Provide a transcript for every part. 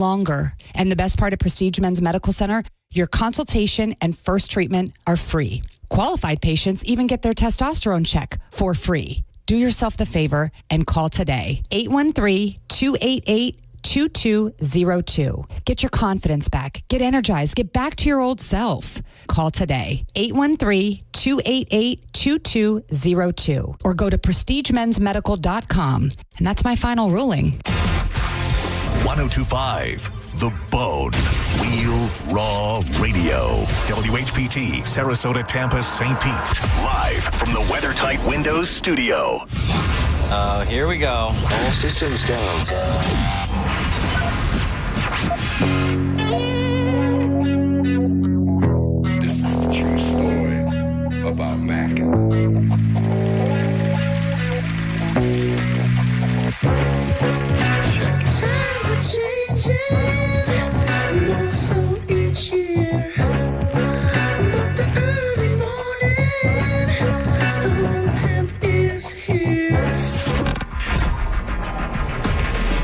longer. And the best part of Prestige Men's Medical Center, your consultation and first treatment are free. Qualified patients even get their testosterone check for free. Do yourself the favor and call today. 813-288-2202. Get your confidence back. Get energized. Get back to your old self. Call today. 813-288-2202. Or go to prestigemensmedical.com. And that's my final ruling. 1025 The Bone. Real Raw Radio. WHPT, Sarasota, Tampa, St. Pete. Live from the WeatherTight Windows studio. Here we go. All systems go. This is the true story about Mac. Check it. Times are changing, more so each year. But the early morning Stone Pimp is here.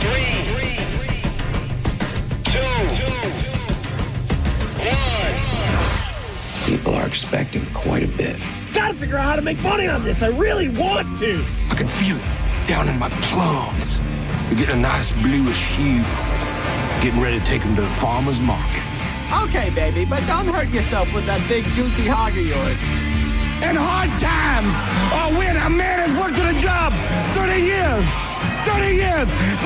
3, 2, 1. People are expecting quite a bit. Gotta figure out how to make money on this. I really want to. I can feel it down in my plums. They're getting a nice bluish hue. Getting ready to take them to the farmer's market. Okay, baby, but don't hurt yourself with that big juicy hog of yours. In hard times, or when a man has worked at a job 30 years,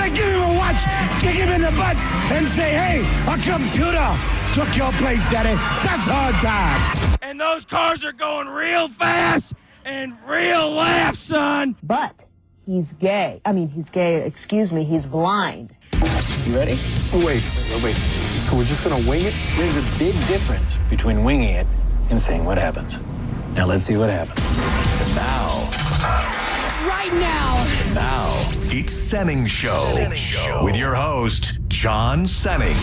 they give him a watch, kick him in the butt, and say, hey, a computer took your place, daddy. That's hard time. And those cars are going real fast and real fast, son. But he's gay. He's blind. You ready? Wait. So we're just gonna wing it? There's a big difference between winging it and saying what happens. Now let's see what happens. Now, it's Senning Show. With your host, John Senning.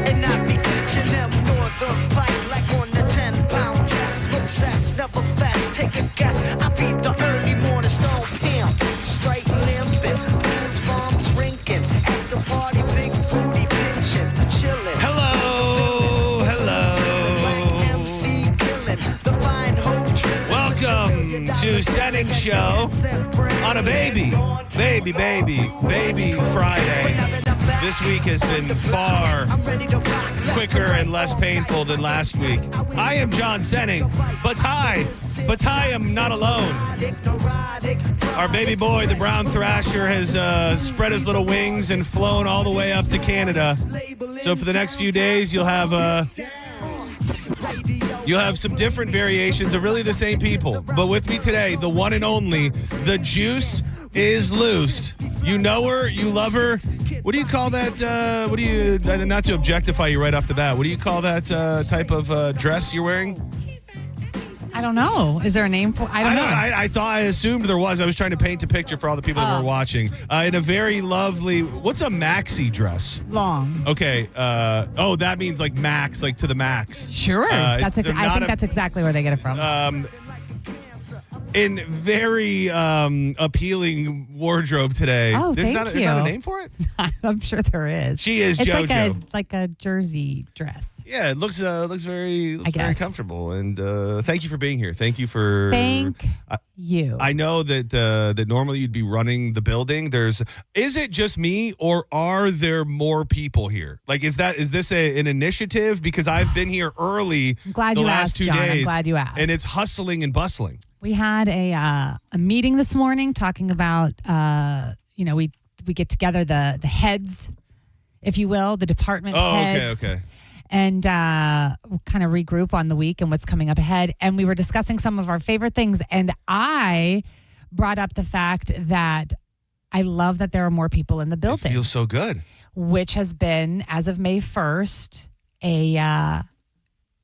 And I be catching them northern bite like on the 10-pound test. Smoke cess, never fast, take a guess. I be the early morning Stone Pimp. Straight limping, roots farm drinking. At the party, big booty pinching, chilling. Hello. MC killing, the fine hoe drilling. Welcome to Senning Show on a baby Friday. This week has been far quicker and less painful than last week. I am John Senning, but I am not alone. Our baby boy, the brown thrasher, has spread his little wings and flown all the way up to Canada. So for the next few days, you'll have some different variations of really the same people. But with me today, the one and only, the juice is loose. You know her, you love her. What do you call that? Not to objectify you right off the bat, what do you call that type of dress you're wearing? I don't know. Is there a name for? I don't know. I assumed there was. I was trying to paint a picture for all the people that were watching. In a very lovely, what's a maxi dress? Long. Okay. That means like max, like to the max. Sure. I think that's exactly where they get it from. In very appealing wardrobe today. Oh, There's thank you. There's not a name for it? I'm sure there is. She is it's JoJo. like a jersey dress. Yeah, it looks very comfortable. And thank you for being here. Thank you. You. I know that normally you'd be running the building. Is it just me, or are there more people here? Like, is this an initiative? Because I've been here early. I'm glad you last asked, 2 John. days. I'm glad you asked. And it's hustling and bustling. We had a meeting this morning talking about we get together the heads, if you will, the department heads. Okay. And kind of regroup on the week and what's coming up ahead. And we were discussing some of our favorite things. And I brought up the fact that I love that there are more people in the building. It feels so good. Which has been, as of May 1st, a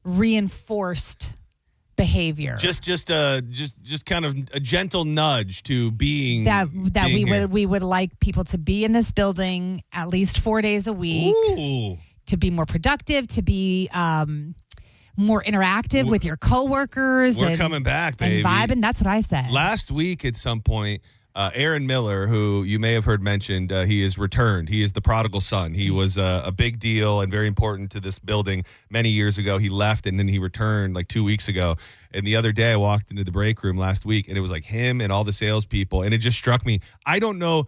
reinforced behavior. Just kind of a gentle nudge to being we would like people to be in this building at least 4 days a week. Ooh. To be more productive, to be more interactive with your coworkers. We're coming back, baby. And vibing. That's what I said. Last week at some point, Aaron Miller, who you may have heard mentioned, he is returned. He is the prodigal son. He was a big deal and very important to this building many years ago. He left and then he returned like 2 weeks ago. And the other day I walked into the break room last week and it was like him and all the salespeople. And it just struck me. I don't know.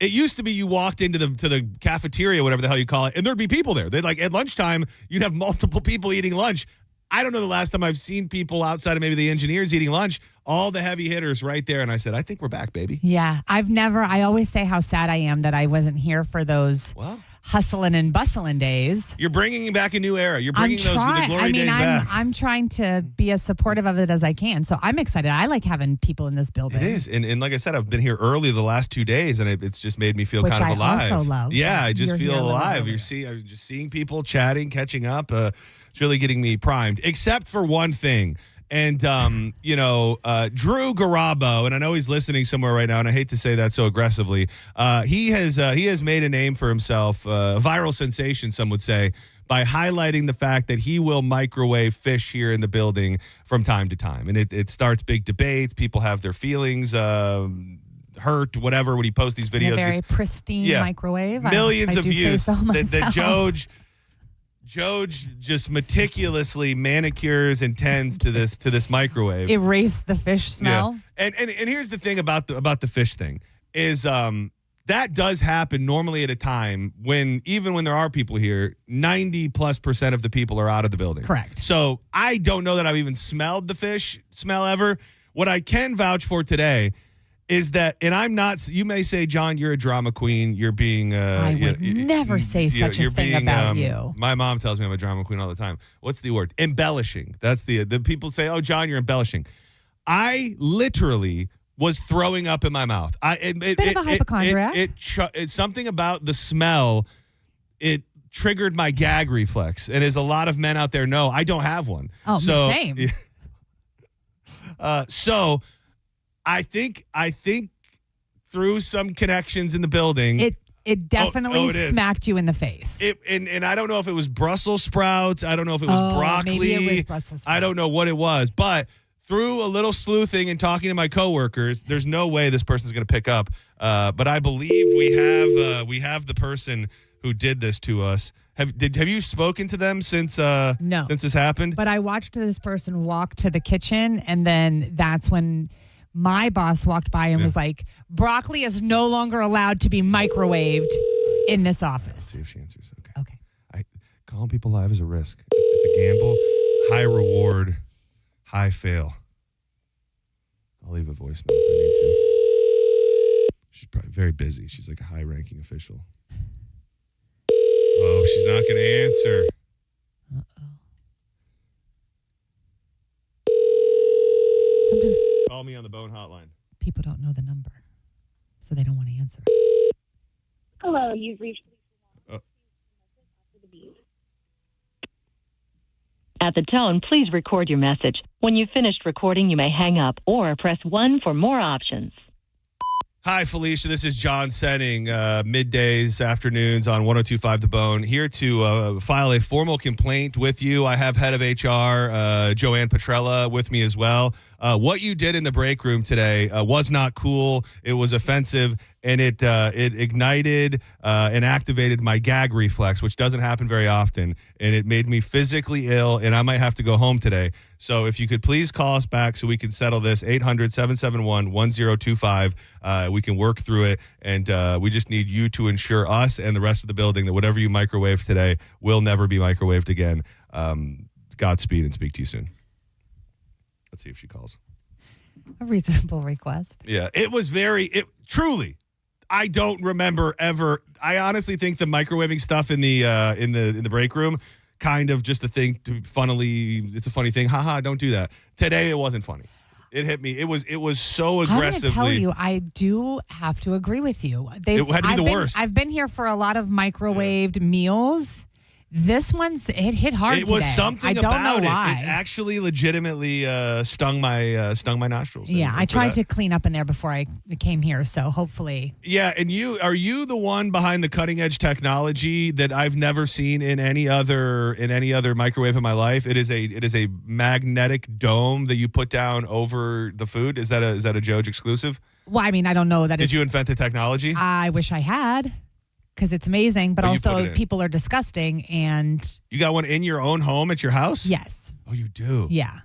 It used to be you walked into the cafeteria, whatever the hell you call it, and there'd be people there. They'd like at lunchtime, you'd have multiple people eating lunch. I don't know the last time I've seen people outside of maybe the engineers eating lunch, all the heavy hitters right there. And I said, I think we're back, baby. Yeah. I always say how sad I am that I wasn't here for those hustling and bustling days. You're bringing back a new era. You're bringing the glory days back. I'm trying to be as supportive of it as I can. So I'm excited. I like having people in this building. It is. And like I said, I've been here early the last 2 days, and it's just made me feel kind of alive. Which I also love. Yeah, I just feel alive. I'm just seeing people chatting, catching up. It's really getting me primed, except for one thing. And, Drew Garabo, and I know he's listening somewhere right now, and I hate to say that so aggressively. He has made a name for himself, a viral sensation, some would say, by highlighting the fact that he will microwave fish here in the building from time to time. And it starts big debates. People have their feelings hurt, whatever, when he posts these videos. In a very pristine microwave. Millions of views that Joj just meticulously manicures and tends to this microwave. Erase the fish smell. Yeah. And here's the thing about the fish thing is that does happen normally at a time when even when there are people here, 90+% of the people are out of the building. Correct. So I don't know that I've even smelled the fish smell ever. What I can vouch for today is that, and I'm not, you may say, John, you're a drama queen. You're being... I would never say such a thing about you. My mom tells me I'm a drama queen all the time. What's the word? Embellishing. That's the people say, oh, John, you're embellishing. I literally was throwing up in my mouth. Bit of a hypochondriac. It's something about the smell. It triggered my gag reflex. And as a lot of men out there know, I don't have one. Oh, same. So... I think through some connections in the building, it definitely smacked you in the face. And I don't know if it was Brussels sprouts. I don't know if it was broccoli. Maybe it was Brussels sprouts. I don't know what it was, but through a little sleuthing and talking to my coworkers, there's no way this person's going to pick up. But I believe we have the person who did this to us. Have you spoken to them since no. Since this happened? But I watched this person walk to the kitchen, and then that's when my boss walked by and was like, broccoli is no longer allowed to be microwaved in this office. Let's see if she answers. Okay. Calling people live is a risk. It's a gamble. High reward, high fail. I'll leave a voicemail if I need to. She's probably very busy. She's like a high-ranking official. Oh, she's not going to answer. Sometimes call me on the Bone Hotline. People don't know the number, so they don't want to answer. Hello, you've reached. At the tone, please record your message. When you've finished recording, you may hang up or press 1 for more options. Hi, Felicia. This is John Senning, middays, afternoons on 102.5 The Bone, here to file a formal complaint with you. I have head of HR, Joanne Petrella, with me as well. What you did in the break room today was not cool. It was offensive, and it ignited and activated my gag reflex, which doesn't happen very often, and it made me physically ill, and I might have to go home today. So if you could please call us back so we can settle this, 800-771-1025. We can work through it, and we just need you to ensure us and the rest of the building that whatever you microwave today will never be microwaved again. Godspeed, and speak to you soon. Let's see if she calls. A reasonable request. Yeah, it was truly. I don't remember ever. I honestly think the microwaving stuff in the break room, kind of just a thing to it's a funny thing. Haha, don't do that. Today it wasn't funny. It hit me. It was so aggressively. I'm going to tell you, I do have to agree with you. It had to be the worst. I've been here for a lot of microwaved meals, This it hit hard It was today. something I don't about know why. It actually legitimately stung my nostrils. Yeah, I for tried that. to clean up in there before I came here, so hopefully. Yeah, and are you the one behind the cutting edge technology that I've never seen in any other microwave in my life? It is a magnetic dome that you put down over the food. Is that a Joge exclusive? Well, I mean, I don't know that. Did you invent the technology? I wish I had, because it's amazing, but Oh, you put also it in. people are disgusting, and You got one in your own home at your house? yes, Oh, you do? yeah.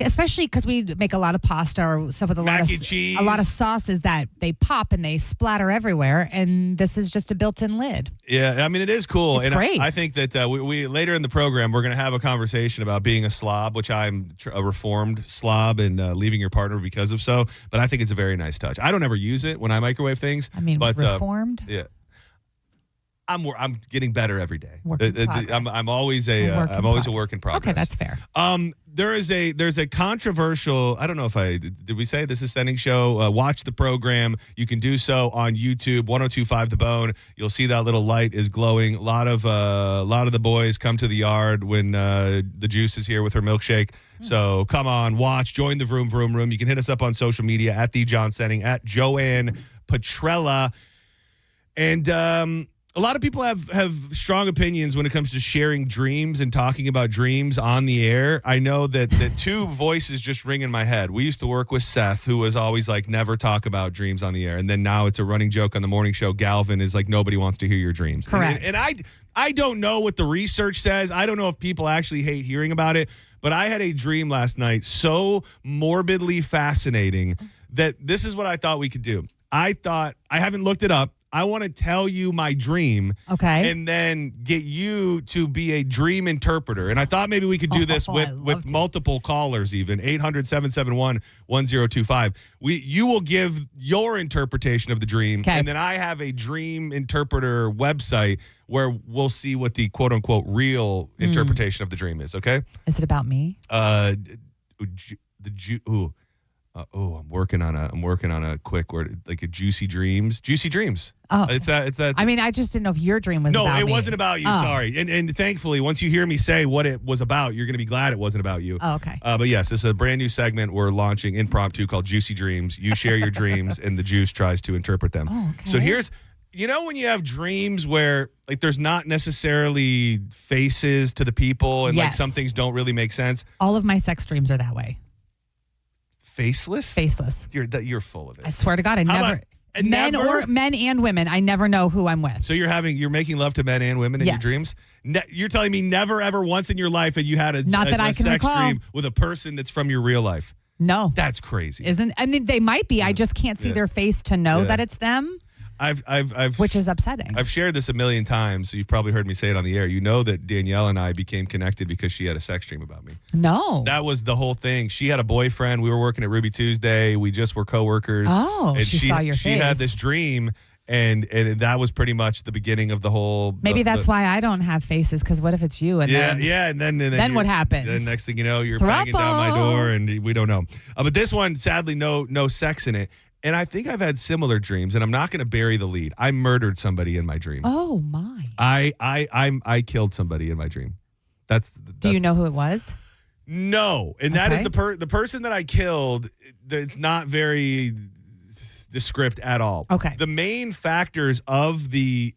Especially because we make a lot of pasta or stuff with a Mac lot and of cheese. a lot of sauces that they pop and they splatter everywhere, and this is just a built-in lid. Yeah, I mean, it is cool. It's and great. I think that we later in the program, we're going to have a conversation about being a slob, which I'm a reformed slob, and leaving your partner because of so. But I think it's a very nice touch. I don't ever use it when I microwave things. I mean, but, reformed. Yeah. I'm getting better every day. Work in progress. I'm always a work in progress. Okay, that's fair. There's a controversial. I don't know if did we say this is Senning Show. Watch the program. You can do so on YouTube. 102.5 The Bone. You'll see that little light is glowing. A lot of the boys come to the yard when the Juice is here with her milkshake. So come on, watch, join the Vroom Vroom Room. You can hit us up on social media at the John Senning, at Joanne Petrella, and a lot of people have strong opinions when it comes to sharing dreams and talking about dreams on the air. I know that two voices just ring in my head. We used to work with Seth, who was always like, never talk about dreams on the air. And then now it's a running joke on the morning show. Galvin is like, nobody wants to hear your dreams. Correct. And I don't know what the research says. I don't know if people actually hate hearing about it. But I had a dream last night so morbidly fascinating that this is what I thought we could do. I haven't looked it up. I want to tell you my dream, Okay. and then get you to be a dream interpreter. And I thought maybe we could do this with multiple callers, even 800-771-1025. You will give your interpretation of the dream, Okay. and then I have a dream interpreter website where we'll see what the quote unquote real interpretation of the dream is. Okay. Is it about me? I'm working on a quick word, like a juicy dreams. Oh, It's that. I mean, I just didn't know if your dream was No, about it me. wasn't about you. Oh. Sorry. And thankfully, once you hear me say what it was about, you're going to be glad it wasn't about you. Oh, okay. But yes, this is a brand new segment we're launching impromptu called Juicy Dreams. You share your dreams, and the juice tries to interpret them. Oh, okay. So here's, when you have dreams where like there's not necessarily faces to the people, and like Yes. some things don't really make sense. All of my sex dreams are that way. Faceless? Faceless. You're full of it. I swear to God, I How never. about- never? Men and women, I never know who I'm with. So you're making love to men and women in your Yes. dreams? You're telling me never ever once in your life and you had a Not that I can sex recall. dream with a person that's from your real life? No. That's crazy. I mean, they might be. I just can't see Yeah. their face to know Yeah. that it's them, I've which is upsetting. I've shared this a million times, so you've probably heard me say it on the air. You know that Danielle and I became connected because she had a sex dream about me. No. That was the whole thing. She had a boyfriend. We were working at Ruby Tuesday. We just were coworkers. Oh, and she saw your She face. had this dream, and that was pretty much the beginning of the whole. Maybe the- that's why I don't have faces, because what if it's you? And Yeah, then, yeah, and then Then what you're- happens? Then next thing you know, you're banging down my Throuple. door, and we don't know. But this one, sadly, no sex in it. And I think I've had similar dreams, and I'm not going to bury the lead. I murdered somebody in my dream. Oh, my. I killed somebody in my dream. Do you know who it was? No, and that is Okay. the person that I killed. It's not very descript at all. Okay. The main factors of the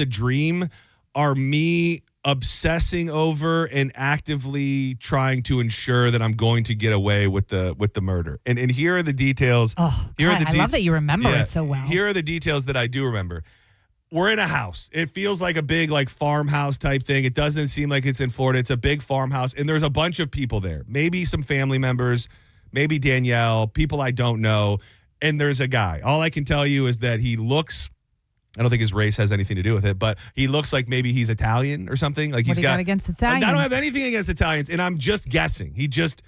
dream are me obsessing over and actively trying to ensure that I'm going to get away with the murder. And here are the details. Oh, here God, I love that you remember it so well. Here are the details that I do remember. We're in a house. It feels like a big like farmhouse type thing. It doesn't seem like it's in Florida. It's a big farmhouse, and there's a bunch of people there. Maybe some family members, maybe Danielle, people I don't know, and there's a guy. All I can tell you is that he looks, I don't think his race has anything to do with it, but he looks like maybe he's Italian or something. Like What do you got against Italians? I don't have anything against Italians, and I'm just guessing. He just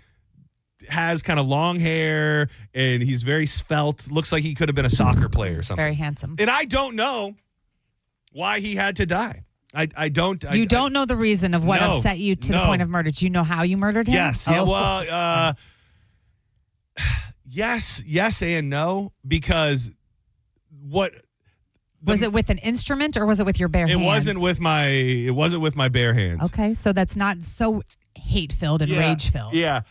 has kind of long hair, and he's very svelte. Looks like he could have been a soccer player or something. Very handsome. And I don't know why he had to die. I don't. You don't know the reason of what No, upset you to the no. point of murder. Do you know how you murdered him? Yes. Oh. Yeah. Well, yes, and no, because Was it with an instrument or was it with your bare hands? It wasn't with my bare hands. Okay, so that's not so hate-filled and rage-filled. Yeah.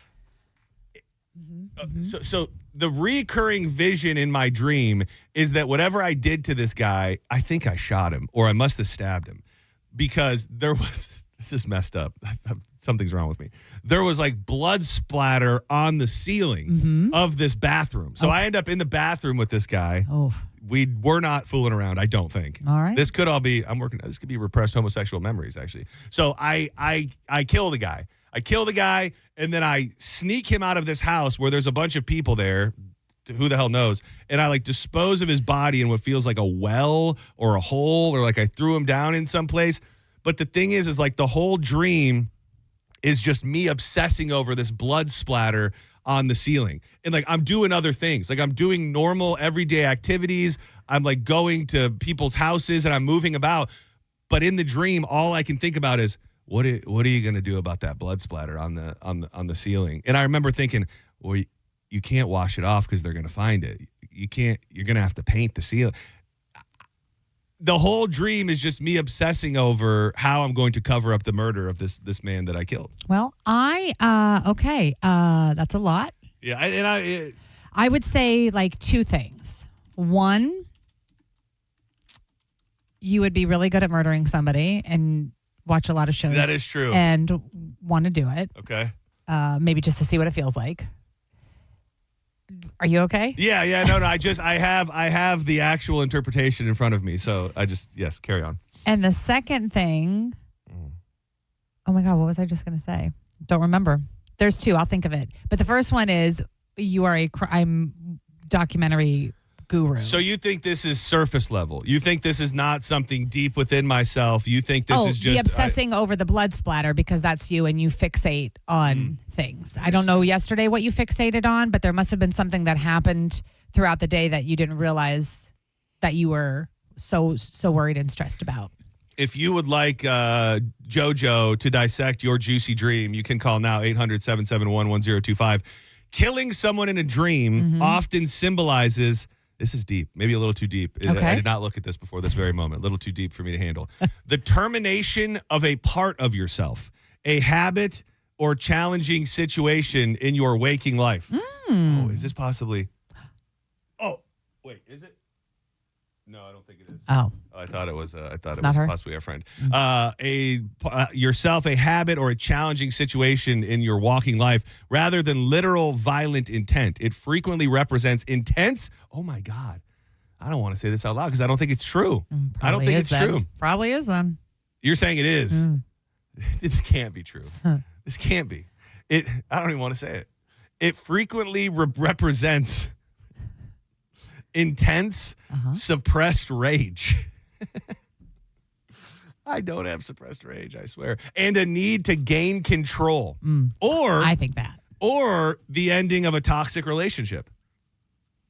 So the recurring vision in my dream is that whatever I did to this guy, I think I shot him or I must have stabbed him because this is messed up. Something's wrong with me. There was like blood splatter on the ceiling of this bathroom. So I end up in the bathroom with this guy. Oh. We were not fooling around, I don't think. All right. This could all be, this could be repressed homosexual memories, actually. So I kill the guy. I kill the guy, and then I sneak him out of this house where there's a bunch of people there. Who the hell knows? And I like dispose of his body in what feels like a well or a hole, or like I threw him down in some place. But the thing is like the whole dream is just me obsessing over this blood splatter on the ceiling. And like I'm doing other things. Like I'm doing normal everyday activities. I'm like going to people's houses and I'm moving about. But in the dream, all I can think about is what are you going to do about that blood splatter on the ceiling? And I remember thinking, well, you can't wash it off because they're going to find it. You're going to have to paint the ceiling. The whole dream is just me obsessing over how I'm going to cover up the murder of this man that I killed. Well, that's a lot. Yeah, I would say like two things. One, you would be really good at murdering somebody and watch a lot of shows. That is true. And want to do it. Okay. Maybe just to see what it feels like. Are you okay? Yeah. No. I have the actual interpretation in front of me. So yes, carry on. And the second thing, oh my God, what was I just going to say? Don't remember. There's two. I'll think of it. But the first one is you are a crime documentary guru. So you think this is surface level? You think this is not something deep within myself? You think this is just the obsessing over the blood splatter because that's you and you fixate on things. I don't know yesterday what you fixated on, but there must have been something that happened throughout the day that you didn't realize that you were so worried and stressed about. If you would like JoJo to dissect your juicy dream, you can call now 800-771-1025. Killing someone in a dream often symbolizes, this is deep, maybe a little too deep. Okay. I did not look at this before this very moment. A little too deep for me to handle. The termination of a part of yourself, a habit or challenging situation in your waking life. Oh, is this possibly? Oh, wait, is it? No, I don't think it is. Oh. I thought it was. I thought It's it not was her? possibly our friend. Yourself, a habit or a challenging situation in your walking life, rather than literal violent intent. It frequently represents intense. Oh my God, I don't want to say this out loud because I don't think it's true. I don't think it's true. Probably is then. You're saying it is. This can't be true. This can't be. I don't even want to say it. It frequently represents intense, suppressed rage. I don't have suppressed rage, I swear. And a need to gain control. Or I think that. Or the ending of a toxic relationship.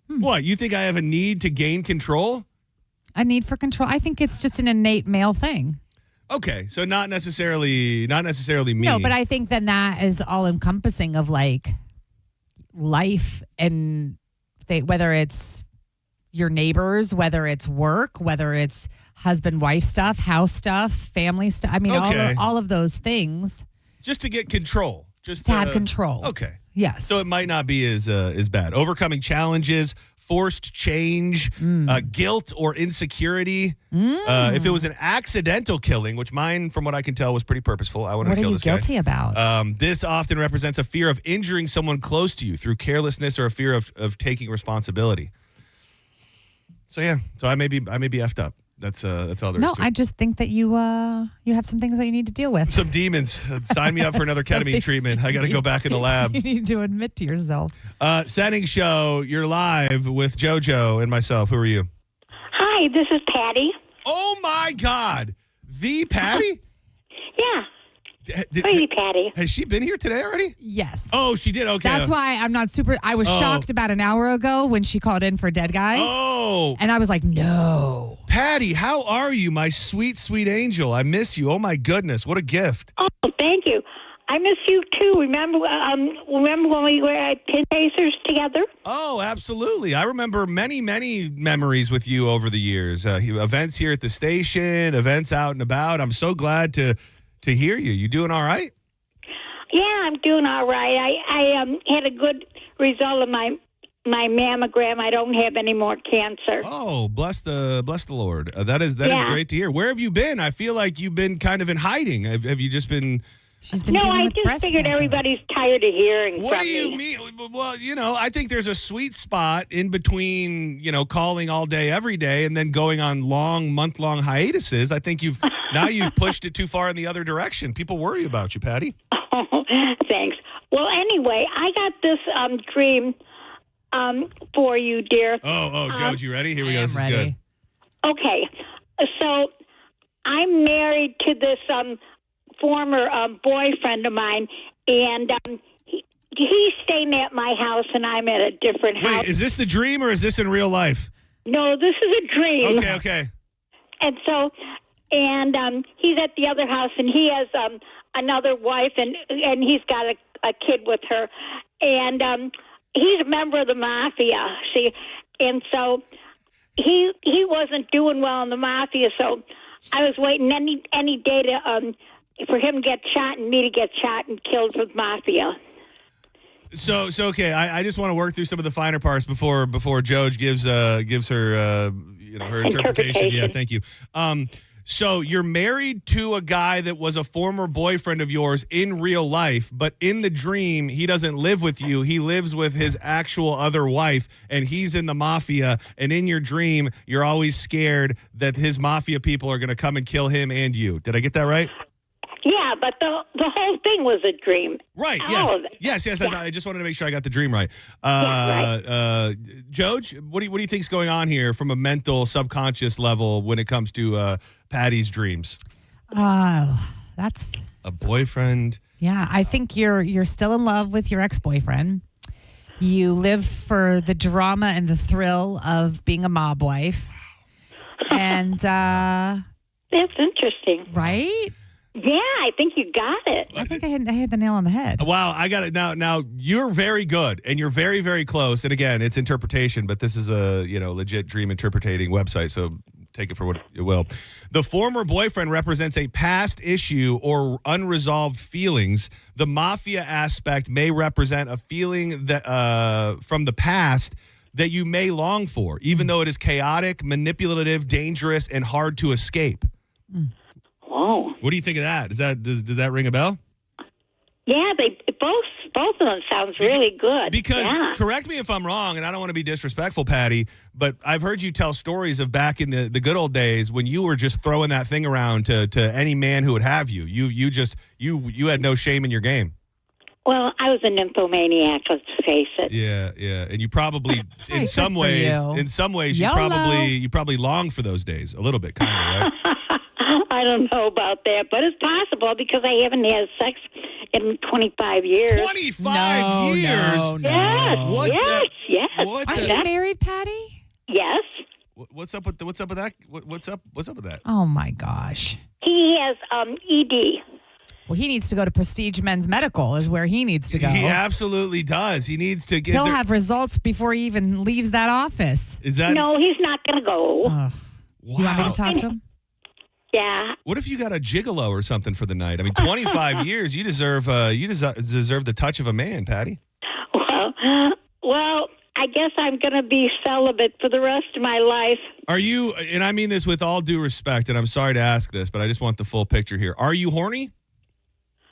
What? You think I have a need to gain control? A need for control. I think it's just an innate male thing. Okay, so not necessarily me. No, but I think then that is all encompassing of like life and whether it's your neighbors, whether it's work, whether it's husband-wife stuff, house stuff, family stuff. I mean, all of those things. Just to get control. Just to have control. Okay. Yes. So it might not be as bad. Overcoming challenges, forced change, guilt or insecurity. If it was an accidental killing, which mine, from what I can tell, was pretty purposeful. I wanted to kill this guy. What are you guilty about? This often represents a fear of injuring someone close to you through carelessness or a fear of taking responsibility. So yeah, so I may be effed up. That's all there is to it. No, I just think that you have some things that you need to deal with. Some demons. Sign me up for another ketamine treatment. I got to go back in the lab. You need to admit to yourself. Senning Show, you're live with JoJo and myself. Who are you? Hi, this is Patty. Oh my God, the Patty? Yeah. Crazy Patty. Has she been here today already? Yes. Oh, she did? Okay. That's why I'm not super. I was shocked about an hour ago when she called in for Dead Guy. Oh. And I was like, no. Patty, how are you, my sweet, sweet angel? I miss you. Oh, my goodness. What a gift. Oh, thank you. I miss you too. Remember when we were at Pin Racers together? Oh, absolutely. I remember many, many memories with you over the years. Events here at the station, events out and about. I'm so glad to hear you. You doing all right? Yeah, I'm doing all right. I had a good result of my mammogram. I don't have any more cancer. Oh, bless the Lord. That is great to hear. Where have you been? I feel like you've been kind of in hiding. Have you just been? She's been No, dealing I with just breast figured cancer. everybody's tired of hearing What from do you me. mean? Well, I think there's a sweet spot in between, calling all day, every day, and then going on month-long hiatuses. I think you've pushed it too far in the other direction. People worry about you, Patty. Oh, thanks. Well, anyway, I got this dream for you, dear. Oh, George, you ready? Here we go. This is ready. good. Okay, so I'm married to this former boyfriend of mine, and he's staying at my house, and I'm at a different house. Wait, is this the dream or is this in real life? No, this is a dream. Okay. And so, he's at the other house, and he has another wife, and he's got a kid with her, and he's a member of the mafia. See, and so he wasn't doing well in the mafia, so I was waiting any day to for him to get shot and me to get shot and killed with mafia. So okay. I just want to work through some of the finer parts before George gives her her interpretation. Yeah, thank you. So you're married to a guy that was a former boyfriend of yours in real life, but in the dream he doesn't live with you. He lives with his actual other wife, and he's in the mafia. And in your dream, you're always scared that his mafia people are going to come and kill him and you. Did I get that right? Yeah, but the whole thing was a dream. Right. All of it. Yes. Yeah. I just wanted to make sure I got the dream right. Right. George, what do you think's going on here from a mental, subconscious level when it comes to Patty's dreams? That's a boyfriend. Yeah, I think you're still in love with your ex-boyfriend. You live for the drama and the thrill of being a mob wife, and that's interesting, right? Yeah, I think you got it. I think I hit the nail on the head. Wow, I got it. Now you're very good, and you're very, very close. And again, it's interpretation, but this is a legit dream interpreting website, so take it for what it will. The former boyfriend represents a past issue or unresolved feelings. The mafia aspect may represent a feeling that from the past that you may long for, even though it is chaotic, manipulative, dangerous, and hard to escape. Whoa. What do you think of that? Does that ring a bell? Yeah, they both of them sounds really good. Because, yeah. Correct me if I'm wrong, and I don't want to be disrespectful, Patty, but I've heard you tell stories of back in the good old days when you were just throwing that thing around to any man who would have you. You had no shame in your game. Well, I was a nymphomaniac, let's face it. Yeah, and you probably in some ways YOLO. you probably long for those days a little bit, kind of, right? I don't know about that, but it's possible because I haven't had sex in 25 years. 25 years? No. What Yes. Aren't you married, Patty? Yes. What's up with that? What's up with that? Oh my gosh. He has ED. Well, he needs to go to Prestige Men's Medical is where he needs to go. He absolutely does. He needs to get. He'll have results before he even leaves that office. Is that? No, he's not going to go. Wow. You want me to talk to him? Yeah. What if you got a gigolo or something for the night? I mean, 25 years. You deserve deserve the touch of a man, Patty. Well, I guess I'm going to be celibate for the rest of my life. Are you? And I mean this with all due respect, and I'm sorry to ask this, but I just want the full picture here. Are you horny?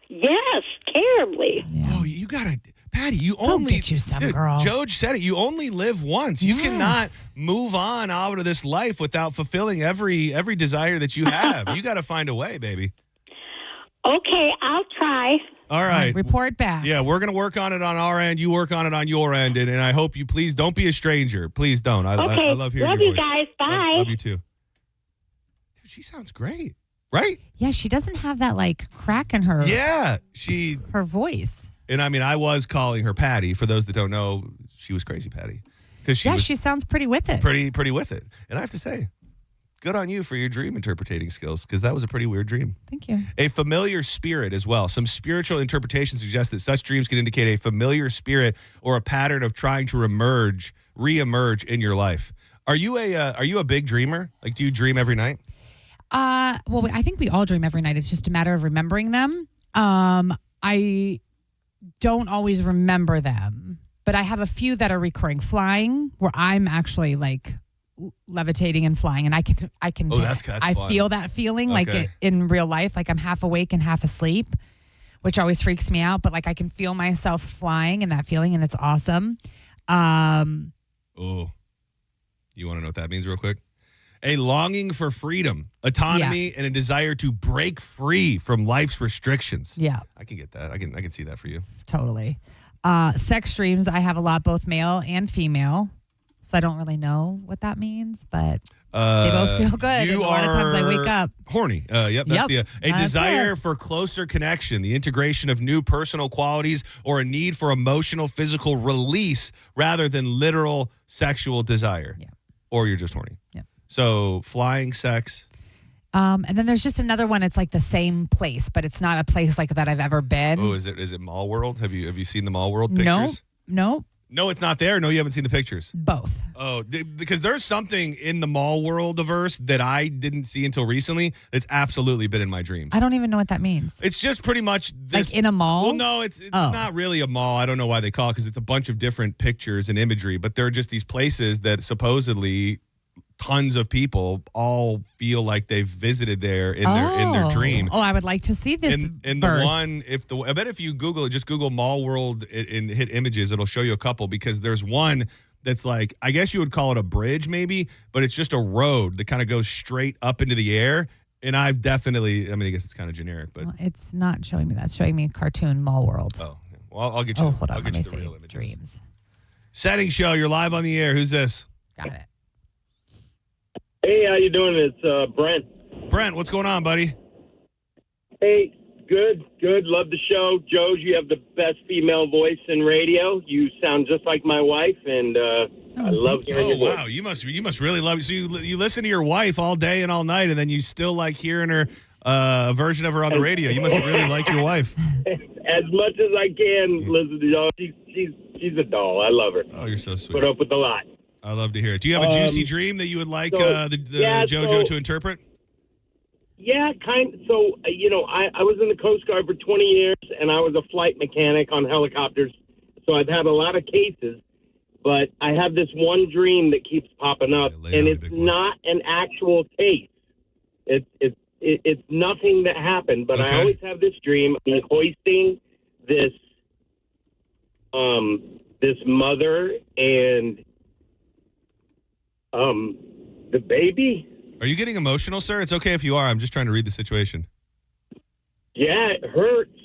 Yes, terribly. Yeah. Oh, you gotta, Patty. You Go only get you some, girl. George said it. You only live once. You Yes. cannot move on out of this life without fulfilling every desire that you have. You got to find a way, baby. Okay, I'll try. All right. Report back. Yeah, we're gonna work on it on our end. You work on it on your end, and I hope you please don't be a stranger. Please don't. I love hearing love your you voice. guys. Bye. Love you too. Dude, she sounds great, right? Yeah, she doesn't have that like crack in her. Yeah, her voice. And I mean, I was calling her Patty. For those that don't know, she was Crazy Patty because she sounds pretty with it. Pretty with it. And I have to say, good on you for your dream interpreting skills, because that was a pretty weird dream. Thank you. A familiar spirit as well. Some spiritual interpretations suggest that such dreams can indicate a familiar spirit or a pattern of trying to re-emerge in your life. Are you a big dreamer? Like, do you dream every night? Well, I think we all dream every night. It's just a matter of remembering them. I don't always remember them, but I have a few that are recurring. Flying, where I'm actually like levitating and flying, and I can. Oh, that's I fun. feel that feeling Okay. like in real life, like I'm half awake and half asleep, which always freaks me out. But like I can feel myself flying and that feeling, and it's awesome. Oh, you want to know what that means real quick? A longing for freedom, autonomy, and a desire to break free from life's restrictions. Yeah. I can get that. I can see that for you. Totally. Sex dreams, I have a lot, both male and female. So I don't really know what that means, but they both feel good. And a lot of times I wake up horny. Yep. That's Yep, a that's desire it. for closer connection, the integration of new personal qualities, or a need for emotional, physical release rather than literal sexual desire. Yeah. Or you're just horny. Yeah. So flying, sex. And then there's just another one. It's like the same place, but it's not a place like that I've ever been. Oh, is it Mall World? Have you seen the Mall World pictures? No. No, it's not there. No, you haven't seen the pictures. Both. Oh, because there's something in the Mall World-averse that I didn't see until recently that's absolutely been in my dreams. I don't even know what that means. It's just pretty much this. Like in a mall? Well, no, it's not really a mall. I don't know why they call it, because it's a bunch of different pictures and imagery, but there are just these places that supposedly tons of people all feel like they've visited there in their dream. Oh, I would like to see this. In the one, I bet if you Google it, just Google Mall World and hit images, it'll show you a couple, because there's one that's like, I guess you would call it a bridge maybe, but it's just a road that kind of goes straight up into the air. And I guess it's kind of generic, but Well, it's not showing me that. It's showing me a cartoon Mall World. oh, well, I'll get you. Hold on. I'll Let get me you the see. real images. Dreams. Senning Show, you're live on the air. Who's this? Got it. Hey, how you doing? It's Brent. Brent, what's going on, buddy? Hey, good. Love the show. Joe, you have the best female voice in radio. You sound just like my wife, and I love hearing your voice. Wow, you must really love it. So you listen to your wife all day and all night, and then you still like hearing her a version of her on the radio. You must really like your wife. As much as I can listen to y'all. She's a doll. I love her. Oh, you're so sweet. Put up with a lot. I love to hear it. Do you have a juicy dream that you would like yeah, JoJo to interpret? Yeah, kind. So, I was in the Coast Guard for 20 years, and I was a flight mechanic on helicopters. So I've had a lot of cases, but I have this one dream that keeps popping up, and it's not an actual case. It's nothing that happened, but I always have this dream of hoisting this mother and the baby. Are you getting emotional, sir? It's okay if you are. I'm just trying to read the situation. Yeah, it hurts.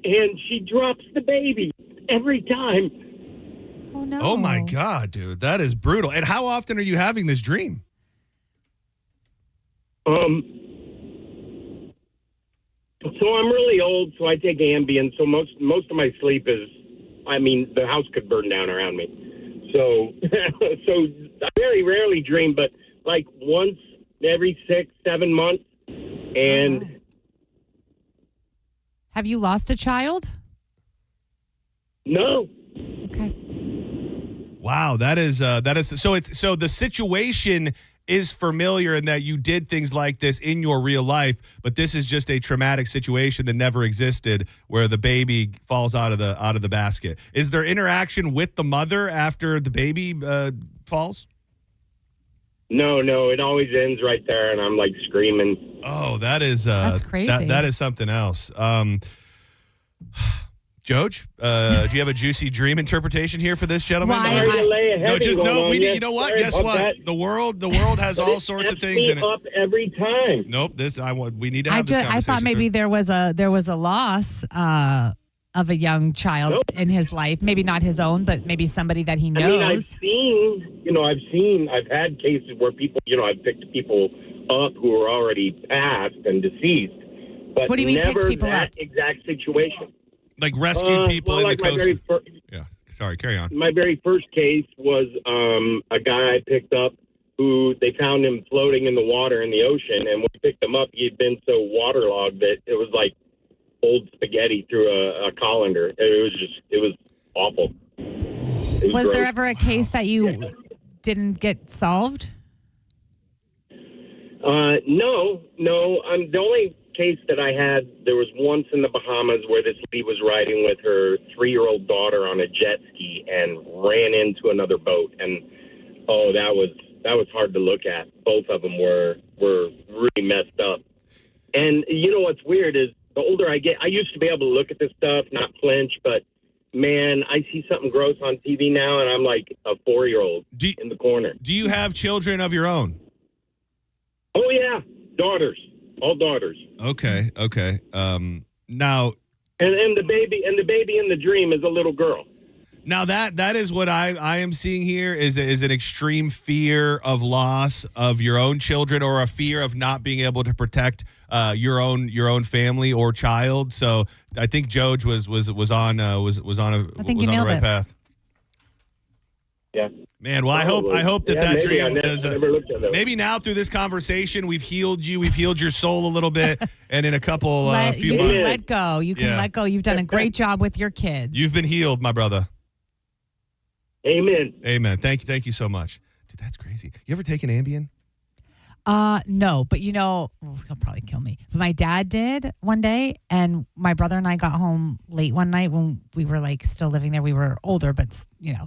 And she drops the baby every time. Oh, no. Oh, my God, dude. That is brutal. And how often are you having this dream? So I'm really old, so I take Ambien. So most of my sleep is, the house could burn down around me. So I very rarely dream, but like once every 6-7 months. And have you lost a child? No. Okay. Wow, that is so the situation is familiar in that you did things like this in your real life, but this is just a traumatic situation that never existed where the baby falls out of the basket. Is there interaction with the mother after the baby falls? No, it always ends right there, and I'm like screaming. Oh, that's crazy. That is something else. Joj, do you have a juicy dream interpretation here for this gentleman? You know what? Guess what? That. The world has all sorts of things in it. Up every time. Nope. We need to have this conversation. I thought maybe there was a loss of a young child in his life. Maybe not his own, but maybe somebody that he knows. I've had cases where people, I've picked people up who are already passed and deceased. But what do you mean never picked people that up? exact situation. Like rescued people in the coast. Yeah. Sorry, carry on. My very first case was a guy I picked up who they found him floating in the water in the ocean. And when we picked him up, he had been so waterlogged that it was like old spaghetti through a colander. It was awful. Was there ever a case that you didn't get solved? No. The only case that I had, there was once in the Bahamas where this lady was riding with her 3-year-old daughter on a jet ski and ran into another boat. And, that was hard to look at. Both of them were really messed up. And you know what's weird is the older I get, I used to be able to look at this stuff, not flinch, but man, I see something gross on TV now, and I'm like a 4-year-old in the corner. Do you have children of your own? Oh yeah, daughters, all daughters. Okay. Now, and the baby in the dream is a little girl. Now that is what I am seeing here is an extreme fear of loss of your own children, or a fear of not being able to protect your own family or child. So I think Joj was on the right path. Yeah. Man, well, I hope that dream does. Never looked at those. Maybe now through this conversation, we've healed you. We've healed your soul a little bit, and in a couple few you months, can let go. You can let go. You've done a great job with your kids. You've been healed, my brother. Amen. Thank you so much. Dude, that's crazy. You ever taken Ambien? No, but he'll probably kill me. But my dad did one day, and my brother and I got home late one night when we were like still living there. We were older, but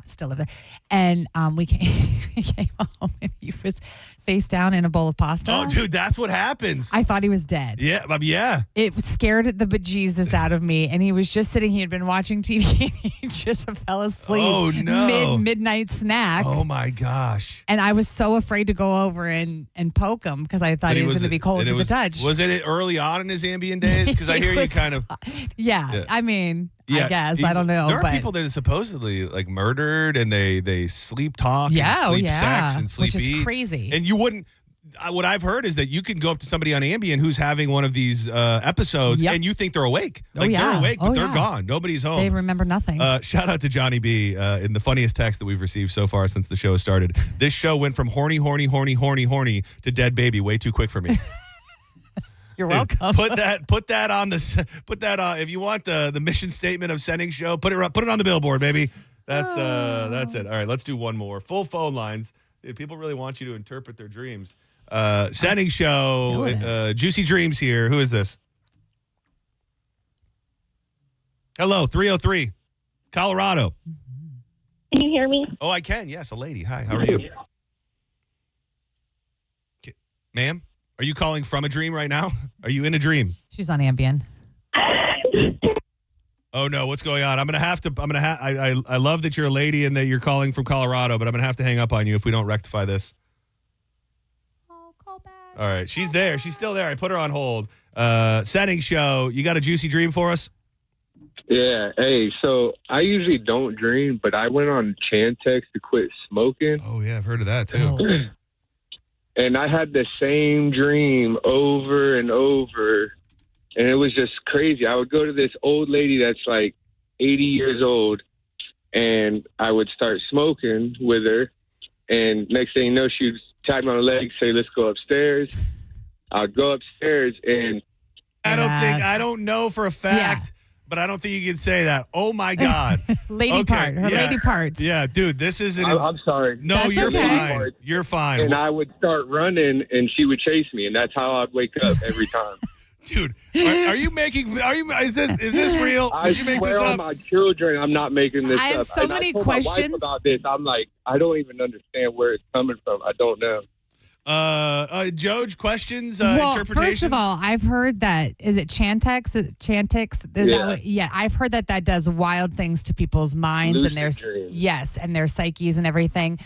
still live there. And we came home, and he was face down in a bowl of pasta. Oh, dude, that's what happens. I thought he was dead. Yeah. It scared the bejesus out of me, and he was just sitting. He had been watching TV, and he just fell asleep. Oh no! Midnight snack. Oh my gosh! And I was so afraid to go over and poke him because I thought he was going to be cold to the touch. Was it early on in his Ambien days? Because I hear you kind of. Yeah. I mean, yeah, I guess I don't know. There are people that are supposedly like murdered, and they sleep talk, yeah, and sleep sex, and sleep which is eat. crazy. And you wouldn't. What I've heard is that you can go up to somebody on Ambien who's having one of these episodes, and you think they're awake. They're awake, but they're gone. Nobody's home. They remember nothing. Shout out to Johnny B in the funniest text that we've received so far since the show started. This show went from horny to dead baby way too quick for me. You're welcome. Put that on if you want the mission statement of Senning Show, put it on the billboard, baby. That's it. All right, let's do one more. Full phone lines. People really want you to interpret their dreams. Senning Show, Juicy Dreams here. Who is this? Hello, 303, Colorado. Can you hear me? Oh, I can. Yes, a lady. Hi, how are you? Ma'am, are you calling from a dream right now? Are you in a dream? She's on Ambien. Oh no, what's going on? I love that you're a lady and that you're calling from Colorado, but I'm gonna have to hang up on you if we don't rectify this. Oh, call back. All right, she's there. She's still there. I put her on hold. Senning Show, you got a juicy dream for us? Yeah. Hey, so I usually don't dream, but I went on Chantix to quit smoking. Oh yeah, I've heard of that too. And I had the same dream over and over. And it was just crazy. I would go to this old lady that's like 80 years old, and I would start smoking with her. And next thing you know, she'd tap me on the leg, say, "Let's go upstairs." I'd go upstairs, and I don't know for a fact, but I don't think you can say that. Oh my God, lady parts. Yeah, dude, this is I'm sorry. No, That's you're okay. fine. You're fine. And I would start running, and she would chase me, and that's how I'd wake up every time. Dude, is this real? Did you make this up? On my children, I'm not making this up. I have so many I told questions my wife about this. I'm like, I don't even understand where it's coming from. I don't know. Joj, questions, Well, interpretations? first of all, I've heard that, is it Chantix? I've heard that does wild things to people's minds and their and their psyches and everything.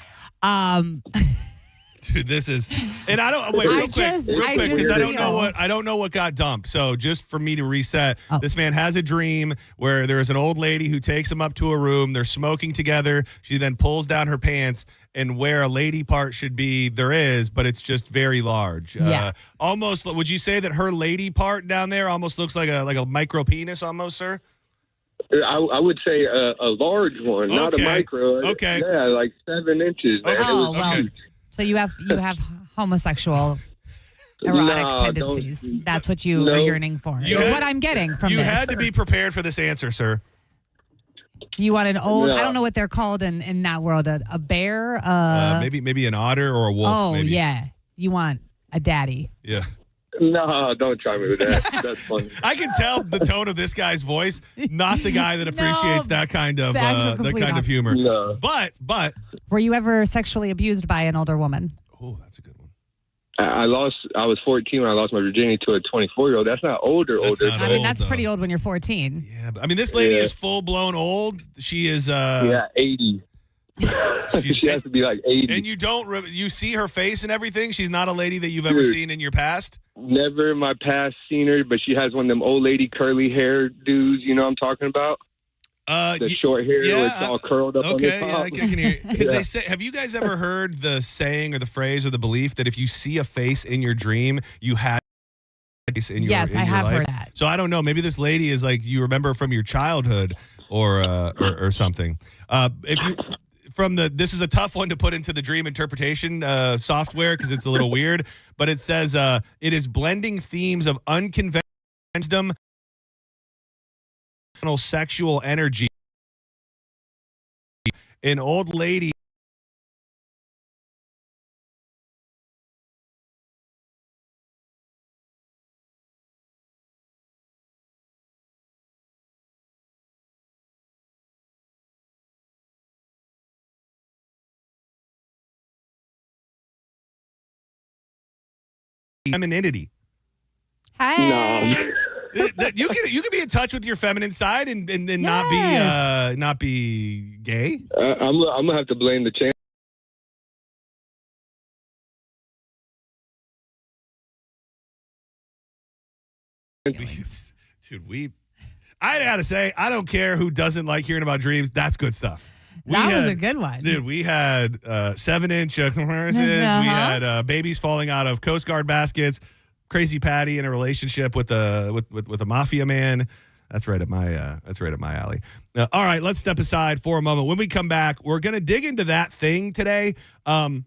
Dude, this is, and I don't wait real quick because I don't know what got dumped. So just for me to reset, this man has a dream where there is an old lady who takes him up to a room. They're smoking together. She then pulls down her pants, and where a lady part should be, there is, but it's just very large. Yeah. Almost. Would you say that her lady part down there almost looks like a micro penis, almost, sir? I would say a large one, not a micro. Okay. Yeah, like 7 inches. Man. Oh, well. So you have homosexual erotic tendencies. That's what you are yearning for. Is what I'm getting from this. You had to be prepared for this answer, sir. You want an old, I don't know what they're called in that world, a bear? Maybe an otter or a wolf. Oh, maybe. yeah. You want a daddy. Yeah. No, don't try me with that. That's funny. I can tell the tone of this guy's voice, not the guy that appreciates that kind of humor. No. But were you ever sexually abused by an older woman? Oh, that's a good one. I was 14 when I lost my virginity to a 24-year-old. That's not older. I mean, that's pretty old when you're 14. Yeah, but, I mean, this lady is full-blown old. She is 80. She has to be like 80. And you see her face and everything? She's not a lady that you've ever seen in your past? Never in my past seen her, but she has one of them old lady curly hair dudes, you know what I'm talking about? The short hair where it's all curled up on the top. Yeah, I can hear you. Because they say, have you guys ever heard the saying or the phrase or the belief that if you see a face in your dream, you had a face in your life? Yes, I have heard that. So I don't know. Maybe this lady is like you remember from your childhood or something. This is a tough one to put into the dream interpretation software because it's a little weird, but it says it is blending themes of unconventional sexual energy. An old lady femininity. Hi. You can be in touch with your feminine side and not be gay. I'm gonna have to blame the channel. Dude, I gotta say, I don't care who doesn't like hearing about dreams. That's good stuff. That was a good one. Dude, we had 7-inch comparisons. We had babies falling out of Coast Guard baskets. Crazy Patty in a relationship with a mafia man. That's right up my alley. All right, let's step aside for a moment. When we come back, we're gonna dig into that thing today. I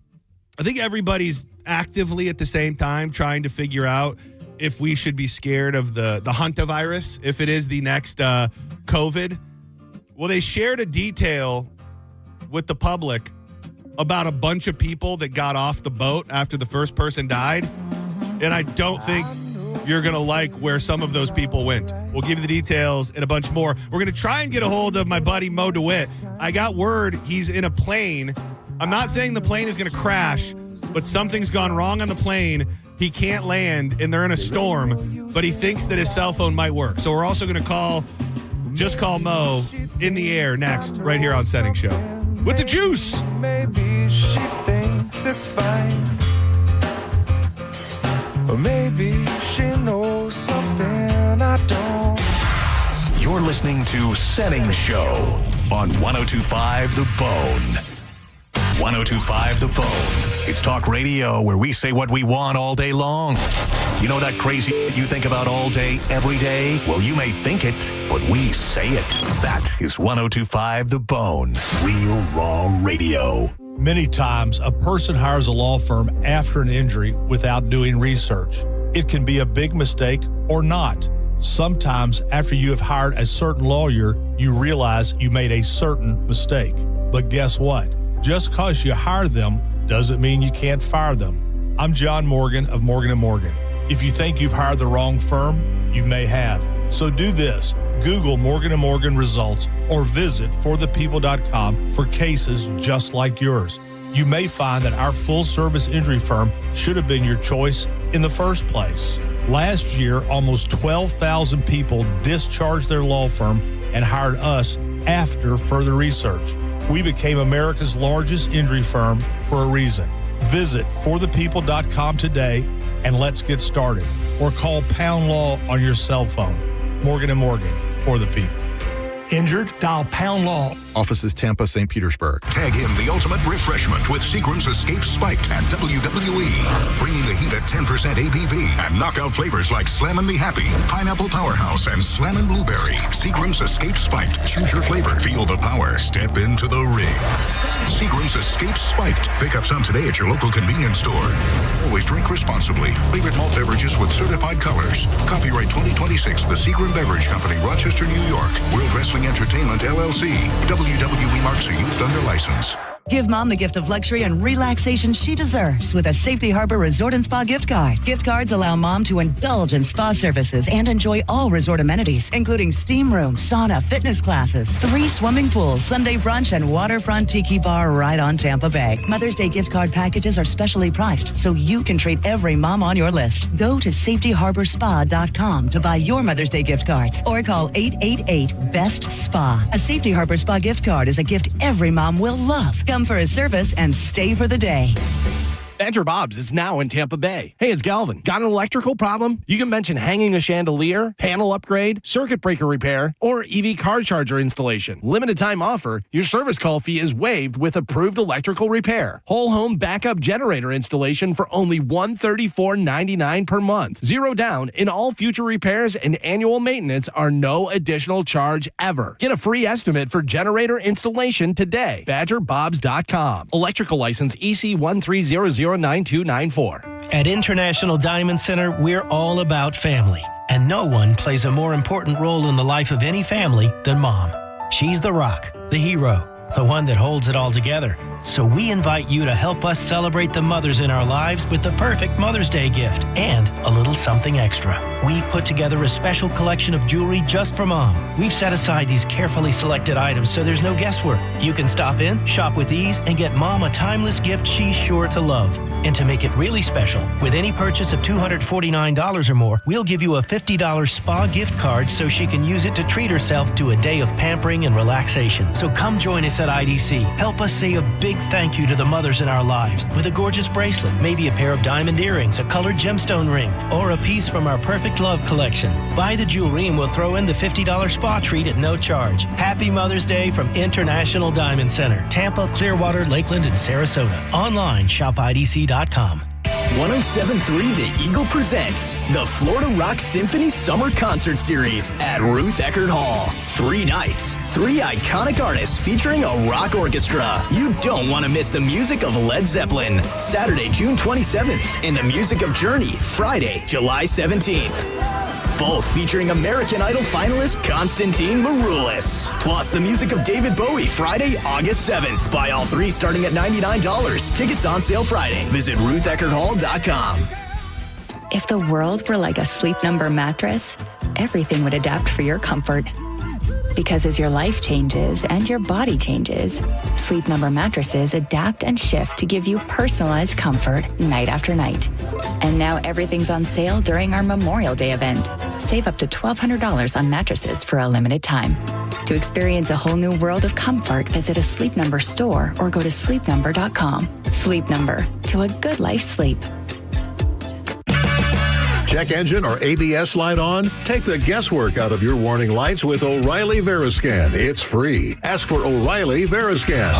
think everybody's actively at the same time trying to figure out if we should be scared of the hantavirus, if it is the next COVID. Well, they shared a detail with the public about a bunch of people that got off the boat after the first person died. And I don't think you're going to like where some of those people went. We'll give you the details and a bunch more. We're going to try and get a hold of my buddy Mo DeWitt. I got word he's in a plane. I'm not saying the plane is going to crash, but something's gone wrong on the plane. He can't land, and they're in a storm, but he thinks that his cell phone might work. So we're also going to call Mo in the air next, right here on Senning Show. With the juice. Maybe she thinks it's fine. Or maybe she knows something I don't. You're listening to Senning Show on 102.5 The Bone. 102.5 The Bone. It's talk radio where we say what we want all day long. You know that crazy you think about all day, every day? Well, you may think it, but we say it. That is 102.5 The Bone. Real Raw Radio. Many times, a person hires a law firm after an injury without doing research. It can be a big mistake or not. Sometimes, after you have hired a certain lawyer, you realize you made a certain mistake. But guess what? Just because you hire them doesn't mean you can't fire them. I'm John Morgan of Morgan & Morgan. If you think you've hired the wrong firm, you may have. So do this. Google Morgan & Morgan results or visit forthepeople.com for cases just like yours. You may find that our full-service injury firm should have been your choice in the first place. Last year, almost 12,000 people discharged their law firm and hired us after further research. We became America's largest injury firm for a reason. Visit forthepeople.com today and let's get started. Or call Pound Law on your cell phone. Morgan & Morgan, for the people. Injured? Dial Pound Law Offices Tampa, St. Petersburg. Tag in the ultimate refreshment with Seagram's Escape Spiked at WWE. Bringing the heat at 10% ABV and knockout flavors like Slammin' Me Happy, Pineapple Powerhouse, and Slammin' Blueberry. Seagram's Escape Spiked. Choose your flavor. Feel the power. Step into the ring. Seagram's Escape Spiked. Pick up some today at your local convenience store. Always drink responsibly. Favorite malt beverages with certified colors. Copyright 2026, The Seagram Beverage Company, Rochester, New York. World Wrestling Entertainment, LLC. WWE marks are used under license. Give Mom the gift of luxury and relaxation she deserves with a Safety Harbor Resort and Spa gift card. Gift cards allow Mom to indulge in spa services and enjoy all resort amenities, including steam room, sauna, fitness classes, 3 swimming pools, Sunday brunch, and waterfront tiki bar right on Tampa Bay. Mother's Day gift card packages are specially priced, so you can treat every mom on your list. Go to safetyharborspa.com to buy your Mother's Day gift cards or call 888-BEST-SPA. A Safety Harbor Spa gift card is a gift every mom will love. Come for a service and stay for the day. Badger Bob's is now in Tampa Bay. Hey, it's Galvin. Got an electrical problem? You can mention hanging a chandelier, panel upgrade, circuit breaker repair, or EV car charger installation. Limited time offer. Your service call fee is waived with approved electrical repair. Whole home backup generator installation for only $134.99 per month. 0 down in all future repairs, and annual maintenance are no additional charge ever. Get a free estimate for generator installation today. BadgerBobs.com. Electrical license EC 13009294. At International Diamond Center, we're all about family, and no one plays a more important role in the life of any family than Mom. She's the rock, the hero, the one that holds it all together. So we invite you to help us celebrate the mothers in our lives with the perfect Mother's Day gift and a little something extra. We've put together a special collection of jewelry just for Mom. We've set aside these carefully selected items so there's no guesswork. You can stop in, shop with ease, and get Mom a timeless gift she's sure to love. And to make it really special, with any purchase of $249 or more, we'll give you a $50 spa gift card so she can use it to treat herself to a day of pampering and relaxation. So come join us at IDC. Help us say a big thank you to the mothers in our lives with a gorgeous bracelet, maybe a pair of diamond earrings, a colored gemstone ring, or a piece from our Perfect Love collection. Buy the jewelry and we'll throw in the $50 spa treat at no charge. Happy Mother's Day from International Diamond Center, Tampa, Clearwater, Lakeland, and Sarasota. Online, shopidc.com. 107.3 The Eagle presents the Florida Rock Symphony Summer Concert Series at Ruth Eckerd Hall. 3 nights, 3 iconic artists featuring a rock orchestra. You don't want to miss the music of Led Zeppelin, Saturday, June 27th, and the music of Journey, Friday, July 17th. Both featuring American Idol finalist Konstantin Maroulis. Plus the music of David Bowie, Friday, August 7th. Buy all 3 starting at $99. Tickets on sale Friday. Visit RuthEckerdHall.com. If the world were like a Sleep Number mattress, everything would adapt for your comfort. Because as your life changes and your body changes, Sleep Number mattresses adapt and shift to give you personalized comfort night after night. And now everything's on sale during our Memorial Day event. Save up to $1,200 on mattresses for a limited time. To experience a whole new world of comfort, visit a Sleep Number store or go to sleepnumber.com. Sleep Number, to a good life sleep. Check engine or ABS light on? Take the guesswork out of your warning lights with O'Reilly Veriscan. It's free. Ask for O'Reilly Veriscan.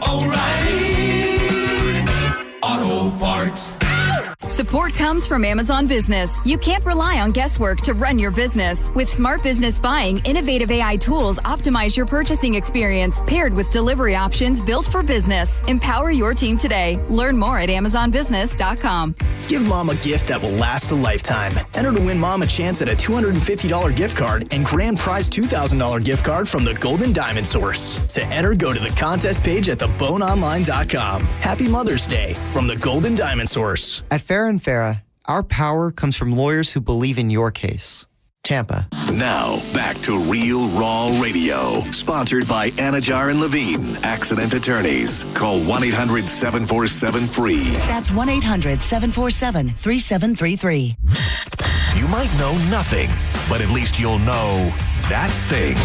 O'Reilly Auto Parts. Support comes from Amazon Business. You can't rely on guesswork to run your business. With Smart Business Buying, innovative AI tools optimize your purchasing experience, paired with delivery options built for business. Empower your team today. Learn more at AmazonBusiness.com. Give Mom a gift that will last a lifetime. Enter to win Mom a chance at a $250 gift card and grand prize $2,000 gift card from the Golden Diamond Source. To enter, go to the contest page at theboneonline.com. Happy Mother's Day from the Golden Diamond Source. At Farrah & Farrah, our power comes from lawyers who believe in your case. Tampa. Now, back to Real Raw Radio. Sponsored by Anajar and Levine, Accident Attorneys. Call 1-800-747-FREE. That's 1-800-747-3733. You might know nothing, but at least you'll know that thing.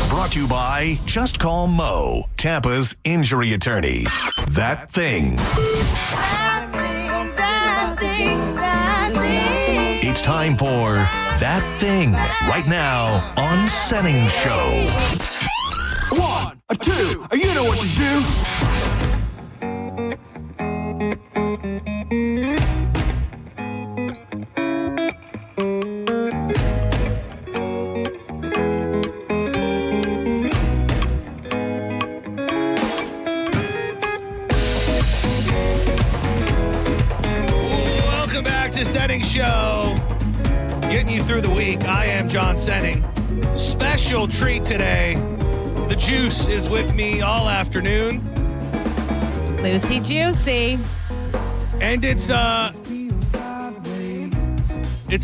Brought to you by Just Call Mo, Tampa's injury attorney. That thing. It's time for That Thing, right now on Senning Show. A 2. You know what to do. Welcome back to Senning Show. Getting you through the week. I am John Senning. Special treat today. The Juice is with me all afternoon. Lucy Juicy. And it's a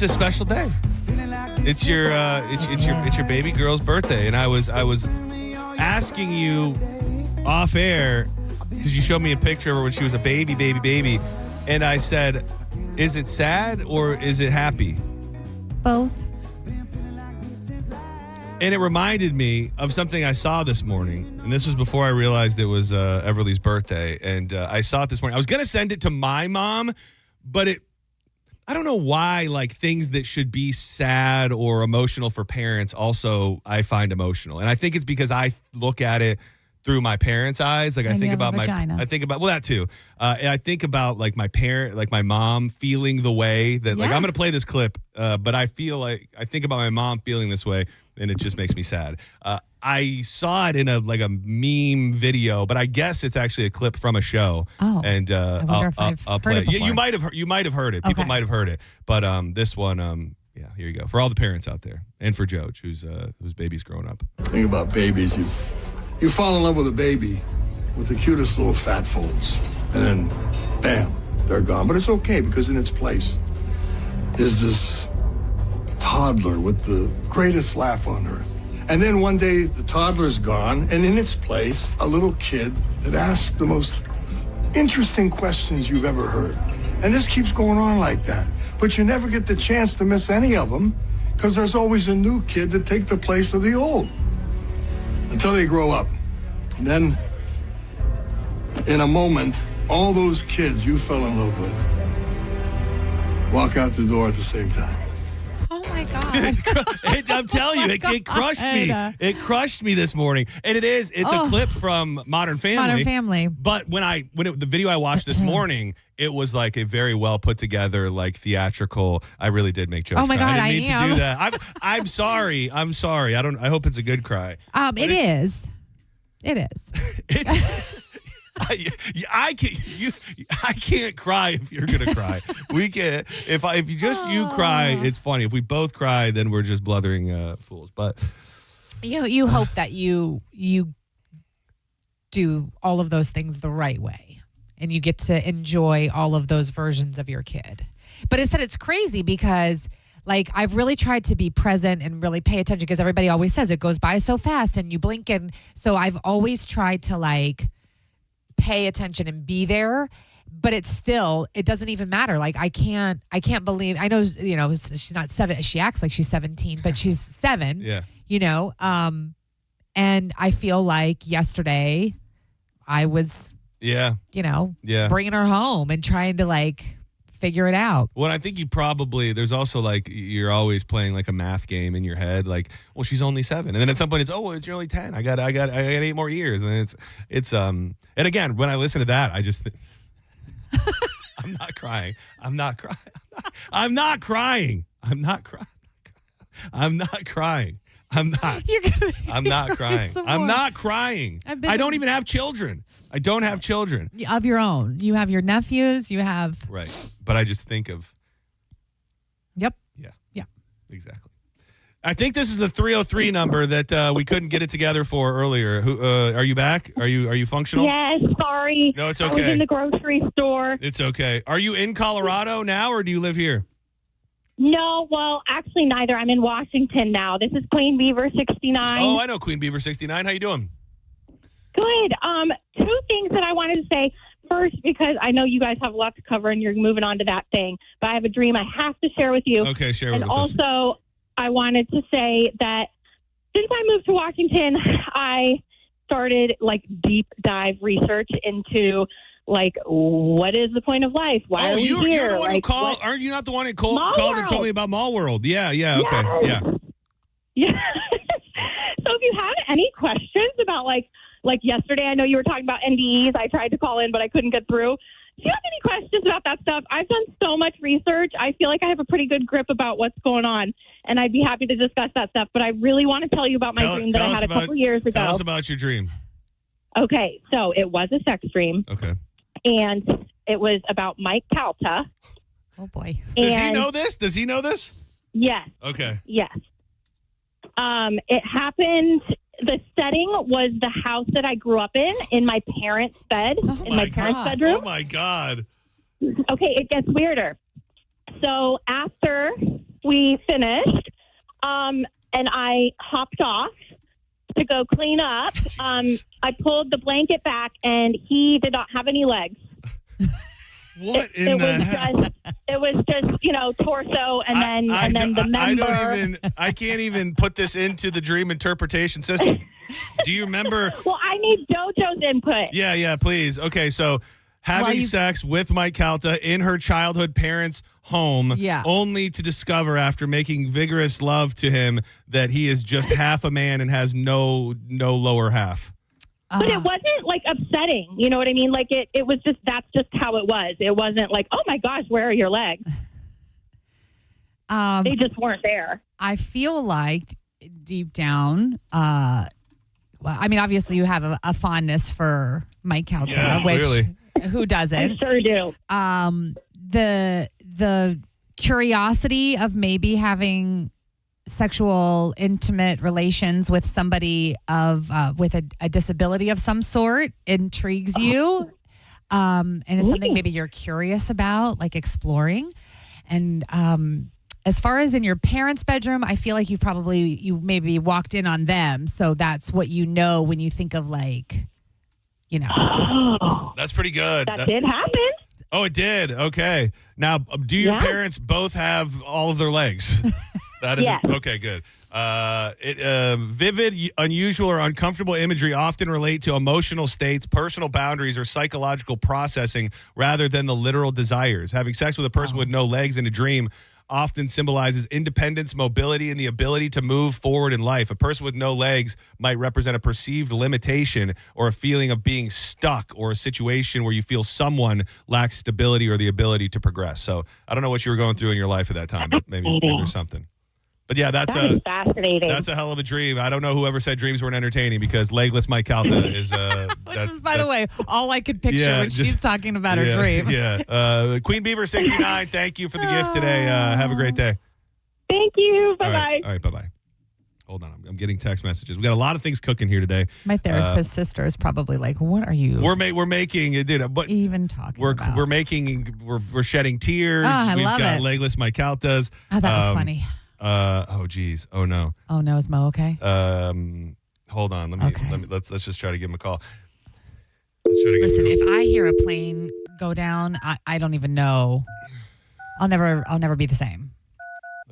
special day. It's your baby girl's birthday, and I was asking you off air because you showed me a picture of her when she was a baby, and I said, "Is it sad or is it happy?" Both. And it reminded me of something I saw this morning, and this was before I realized it was Everly's birthday, and I saw it this morning. I was going to send it to my mom, but I don't know why, like, things that should be sad or emotional for parents also I find emotional. And I think it's because I look at it through my parents' eyes. Like, I think about that too. And I think about like my parent, like my mom feeling the way that, like, I'm going to play this clip, but I think about my mom feeling this way, and it just makes me sad. I saw it in a meme video, but I guess it's actually a clip from a show. Oh, and I'll play it. You might have heard it. People might have heard it, but this one, here you go. For all the parents out there, and for Joe, whose baby's growing up. Think about babies. You fall in love with a baby with the cutest little fat folds, and then, bam, they're gone. But it's okay, because in its place is this toddler with the greatest laugh on earth. And then one day the toddler's gone, and in its place, a little kid that asks the most interesting questions you've ever heard. And this keeps going on like that. But you never get the chance to miss any of them, because there's always a new kid to take the place of the old. Until they grow up. And then, in a moment, all those kids you fell in love with walk out the door at the same time. Oh my God. I'm telling you, it crushed me. It crushed me this morning. And it's a clip from Modern Family. But the video I watched this morning, it was like a very well put together, like, theatrical. I really did make jokes. Oh my God, I didn't mean to do that. I'm sorry. I'm sorry. I hope it's a good cry. It is. I can't cry if you're gonna cry. We can if you cry, it's funny. If we both cry, then we're just bluthering fools. But you hope that you do all of those things the right way, and you get to enjoy all of those versions of your kid. But instead, it's crazy because, like, I've really tried to be present and really pay attention, because everybody always says it goes by so fast and you blink, and so I've always tried to, like, pay attention and be there, but it doesn't even matter. Like, I can't believe, I know, she's not 7, she acts like she's 17, but she's 7. Yeah. And I feel like yesterday I was bringing her home and trying to, like, figure it out. Well, I think there's also, like, you're always playing like a math game in your head, like, well, she's only 7, and then at some point you're only 10. I got 8 more years, and then it's and again, when I listen to that, I just I'm not crying. I'm not crying. I'm not crying. I'm not crying. I'm not crying. I'm not. I'm not crying. I'm not crying. I don't even have children. I don't have children. Of your own. You have your nephews. You have. Right. But I just think of. Yep. Yeah. Exactly. I think this is the 303 number that we couldn't get it together for earlier. Are you back? Are you functional? Yes, sorry. No, it's okay. I was in the grocery store. It's okay. Are you in Colorado now, or do you live here? No, well, actually neither. I'm in Washington now. This is Queen Beaver 69. Oh, I know Queen Beaver 69. How you doing? Good. 2 things that I wanted to say. First, because I know you guys have a lot to cover and you're moving on to that thing, but I have a dream I have to share with you. Okay, share with us. And also, I wanted to say that since I moved to Washington, I started, like, deep dive research into, like, what is the point of life? Why are we here? You're the one who called. Aren't you not the one who called and told me about Mall World? Yeah, okay, yeah. So if you have any questions about, like, Like yesterday, I know you were talking about NDEs. I tried to call in, but I couldn't get through. Do you have any questions about that stuff? I've done so much research. I feel like I have a pretty good grip about what's going on, and I'd be happy to discuss that stuff. But I really want to tell you about my dream that I had a couple years ago. Tell us about your dream. Okay, so it was a sex dream. Okay. And it was about Mike Calta. Oh, boy. Does he know this? Does he know this? Yes. Okay. Yes. It happened. The setting was the house that I grew up in my parents' bed, in my parents' bedroom. Oh, my God. Okay, it gets weirder. So after we finished, and I hopped off to go clean up, I pulled the blanket back, and he did not have any legs. What in the heck? It was just, torso and then the member. I can't even put this into the dream interpretation system. Do you remember? Well, I need JoJo's input. Yeah, please. Okay, so having sex with Mike Calta in her childhood parents' home, only to discover after making vigorous love to him that he is just half a man and has no lower half. But it wasn't like upsetting. You know what I mean? Like it was just, that's just how it was. It wasn't like, oh my gosh, where are your legs? They just weren't there. I feel like deep down, obviously you have a fondness for Mike Calta, which clearly. Who doesn't? I sure do. The curiosity of maybe having sexual intimate relations with somebody with a disability of some sort intrigues you, and it's something maybe you're curious about, like exploring. And as far as in your parents' bedroom, I feel like you maybe walked in on them, so that's what you know when you think of That's pretty good. That did happen. Oh, it did. Okay. Now, do your parents both have all of their legs? That is okay. Good. Vivid, unusual, or uncomfortable imagery often relate to emotional states, personal boundaries, or psychological processing rather than the literal desires. Having sex with a person with no legs in a dream often symbolizes independence, mobility, and the ability to move forward in life. A person with no legs might represent a perceived limitation or a feeling of being stuck, or a situation where you feel someone lacks stability or the ability to progress. So I don't know what you were going through in your life at that time, but maybe there's something. But yeah, that's fascinating. That's a hell of a dream. I don't know whoever said dreams weren't entertaining, because legless Mike Calta is. Which is, by the way, all I could picture when she's talking about her dream. Yeah. Queen Beaver 69. Thank you for the gift today. Have a great day. Thank you. Bye bye. All right. Bye bye. Hold on. I'm getting text messages. We got a lot of things cooking here today. My therapist's sister is probably like, "What are you?" We're making but even talking. about? We're shedding tears. We've got it. Legless Mike Caltas. Oh, that was funny. Oh geez. Oh no. Oh no, is Mo okay? Hold on. Let's just try to give him a call. Listen, if I hear a plane go down, I don't even know. I'll never be the same.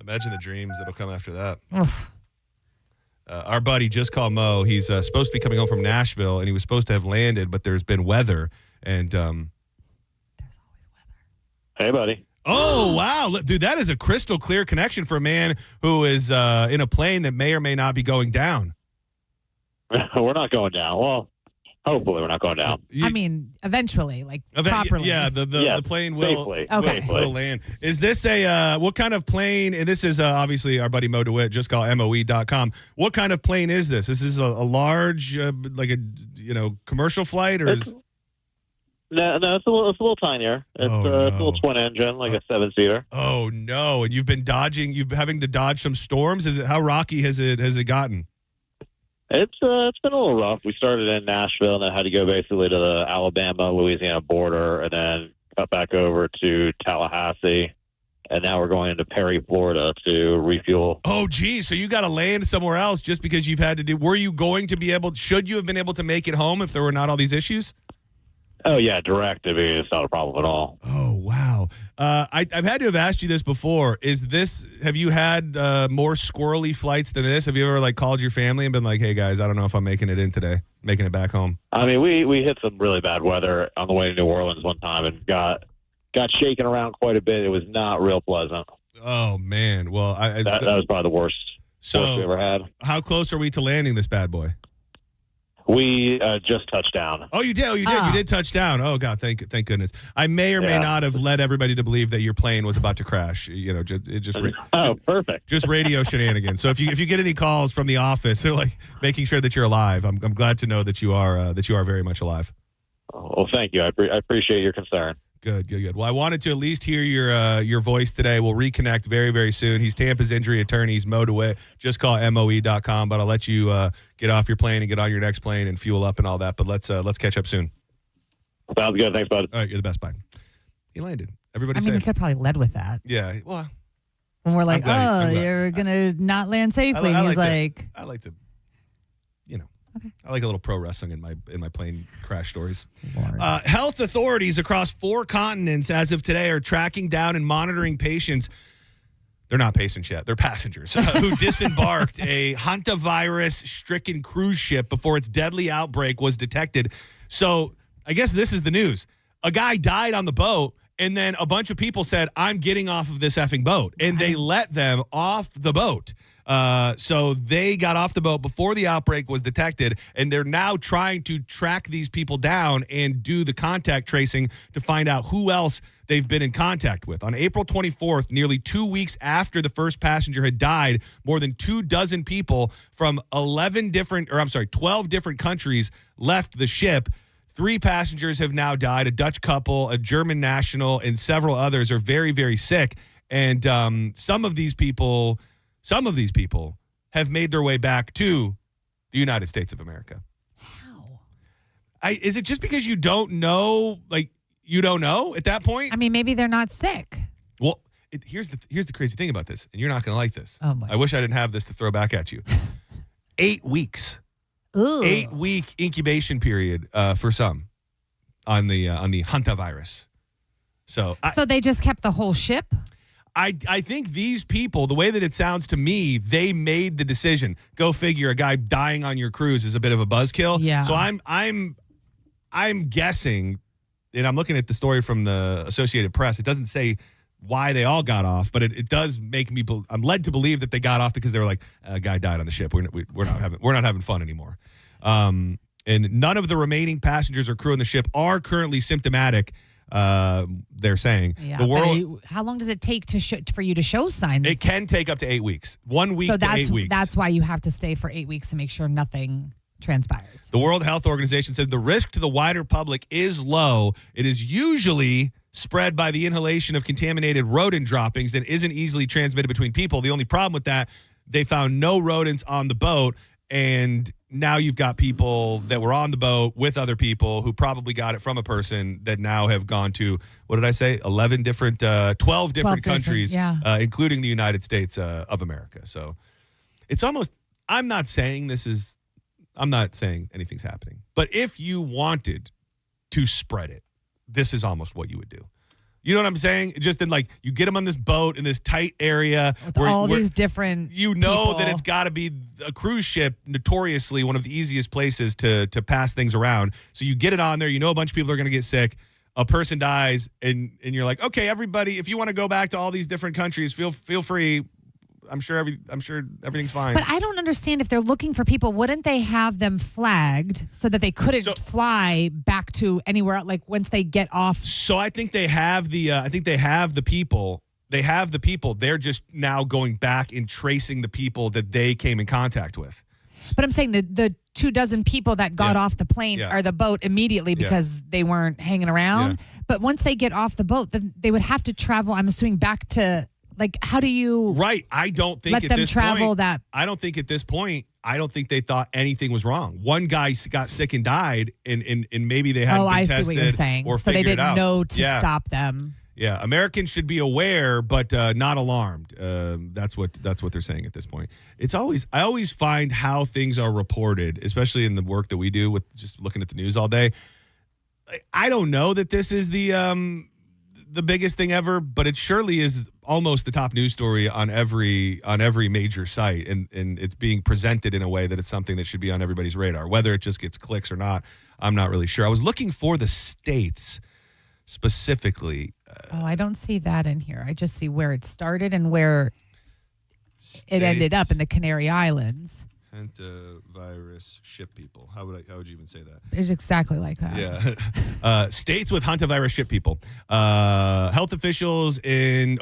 Imagine the dreams that'll come after that. Our buddy just called Mo. He's supposed to be coming home from Nashville, and he was supposed to have landed, but there's been weather, and there's always weather. Hey, buddy. Oh, wow. Dude, that is a crystal clear connection for a man who is in a plane that may or may not be going down. We're not going down. Well, hopefully we're not going down. I mean, eventually, properly. Yeah, the plane will land. Is this what kind of plane? And this is obviously our buddy Mo DeWitt, just call MOE.com. What kind of plane is this? Is this a large, commercial flight, or is... No, it's a little tinier. It's a little twin engine, like a 7-seater. Oh no! And you've been having to dodge some storms. How rocky has it gotten? It's been a little rough. We started in Nashville and then had to go basically to the Alabama-Louisiana border, and then cut back over to Tallahassee, and now we're going into Perry, Florida to refuel. Oh, geez. So you got to land somewhere else just because you've had to do. Were you going to be able? Should you have been able to make it home if there were not all these issues? Oh, yeah, direct. I mean, it's not a problem at all. Oh, wow. I've had to have asked you this before. Have you had more squirrely flights than this? Have you ever called your family and been like, hey, guys, I don't know if I'm making it in today, making it back home? I mean, we hit some really bad weather on the way to New Orleans one time and got shaken around quite a bit. It was not real pleasant. Oh, man. Well, that was probably the worst we ever had. How close are we to landing this bad boy? We just touched down. Oh, you did. Oh, you did. You did touch down. Oh God, thank goodness. I may or may not have led everybody to believe that your plane was about to crash. Perfect. Just radio shenanigans. So if you get any calls from the office, they're like making sure that you're alive. I'm glad to know that you are very much alive. Well, thank you. I appreciate your concern. Good. Well, I wanted to at least hear your voice today. We'll reconnect very, very soon. He's Tampa's injury attorney. He's Mo DeWitt. Just call MOE.com, but I'll let you get off your plane and get on your next plane and fuel up and all that. But let's catch up soon. Sounds good. Thanks, bud. All right, you're the best. Bye. He landed. Everybody he could probably led with that. Yeah, well. When we're like, you're going to not land safely. And he's like. I like to, okay. I like a little pro wrestling in my plane crash stories. Health authorities across 4 continents as of today are tracking down and monitoring patients. They're not patients yet. They're passengers who disembarked a hantavirus-stricken cruise ship before its deadly outbreak was detected. So I guess this is the news. A guy died on the boat, and then a bunch of people said, I'm getting off of this effing boat. And they let them off the boat. So they got off the boat before the outbreak was detected, and they're now trying to track these people down and do the contact tracing to find out who else they've been in contact with. On April 24th, nearly 2 weeks after the first passenger had died, more than 24 people from 12 different countries left the ship. 3 passengers have now died, a Dutch couple, a German national, and several others are very, very sick. And some of these people have made their way back to the United States of America. How? Is it just because you don't know? Like, you don't know at that point? I mean, maybe they're not sick. Well, here's the crazy thing about this, and you're not going to like this. Oh my! I wish I didn't have this to throw back at you. 8 weeks. Ooh. 8-week incubation period for some on the hantavirus. So they just kept the whole ship? I think these people, the way that it sounds to me, they made the decision. Go figure, a guy dying on your cruise is a bit of a buzzkill. Yeah. So I'm guessing, and I'm looking at the story from the Associated Press. It doesn't say why they all got off, but it does make me. I'm led to believe that they got off because they were like, a guy died on the ship. We're not having fun anymore. And none of the remaining passengers or crew on the ship are currently symptomatic. They're saying the world. How long does it take for you to show signs? It can take up to 8 weeks. 1 week to 8 weeks. That's why you have to stay for 8 weeks to make sure nothing transpires. The World Health Organization said the risk to the wider public is low. It is usually spread by the inhalation of contaminated rodent droppings and isn't easily transmitted between people. The only problem with that, they found no rodents on the boat, and now you've got people that were on the boat with other people who probably got it from a person that now have gone to, what did I say, 12 different countries, including the United States of America. So it's almost, I'm not saying anything's happening, but if you wanted to spread it, this is almost what you would do. You know what I'm saying? Just in like, you get them on this boat in this tight area. With all these different people. That it's got to be a cruise ship, notoriously one of the easiest places to pass things around. So you get it on there. You know a bunch of people are going to get sick. A person dies, and you're like, okay, everybody, if you want to go back to all these different countries, feel free. I'm sure everything's fine. But I don't understand, if they're looking for people, wouldn't they have them flagged so that they couldn't fly back to anywhere, like once they get off? So I think they have the people. They have the people. They're just now going back and tracing the people that they came in contact with. But I'm saying the 24 people that got off the plane or the boat immediately because they weren't hanging around. Yeah. But once they get off the boat, then they would have to travel, I'm assuming, back to. Like, how do you I don't think let at them this travel point, that? I don't think at this point, I don't think they thought anything was wrong. One guy got sick and died, and maybe they hadn't been tested. I see what you're saying. Or so they didn't know to stop them. Yeah, Americans should be aware, but not alarmed. That's what they're saying at this point. I always find how things are reported, especially in the work that we do with just looking at the news all day. I don't know that this is the biggest thing ever, but it surely is almost the top news story on every major site, and it's being presented in a way that it's something that should be on everybody's radar. Whether it just gets clicks or not, I'm not really sure. I was looking for the states specifically. I don't see that in here. I just see where it started and where it ended up in the Canary Islands. Hantavirus ship people. How would you even say that? It's exactly like that. Yeah. States with hantavirus ship people. Health officials in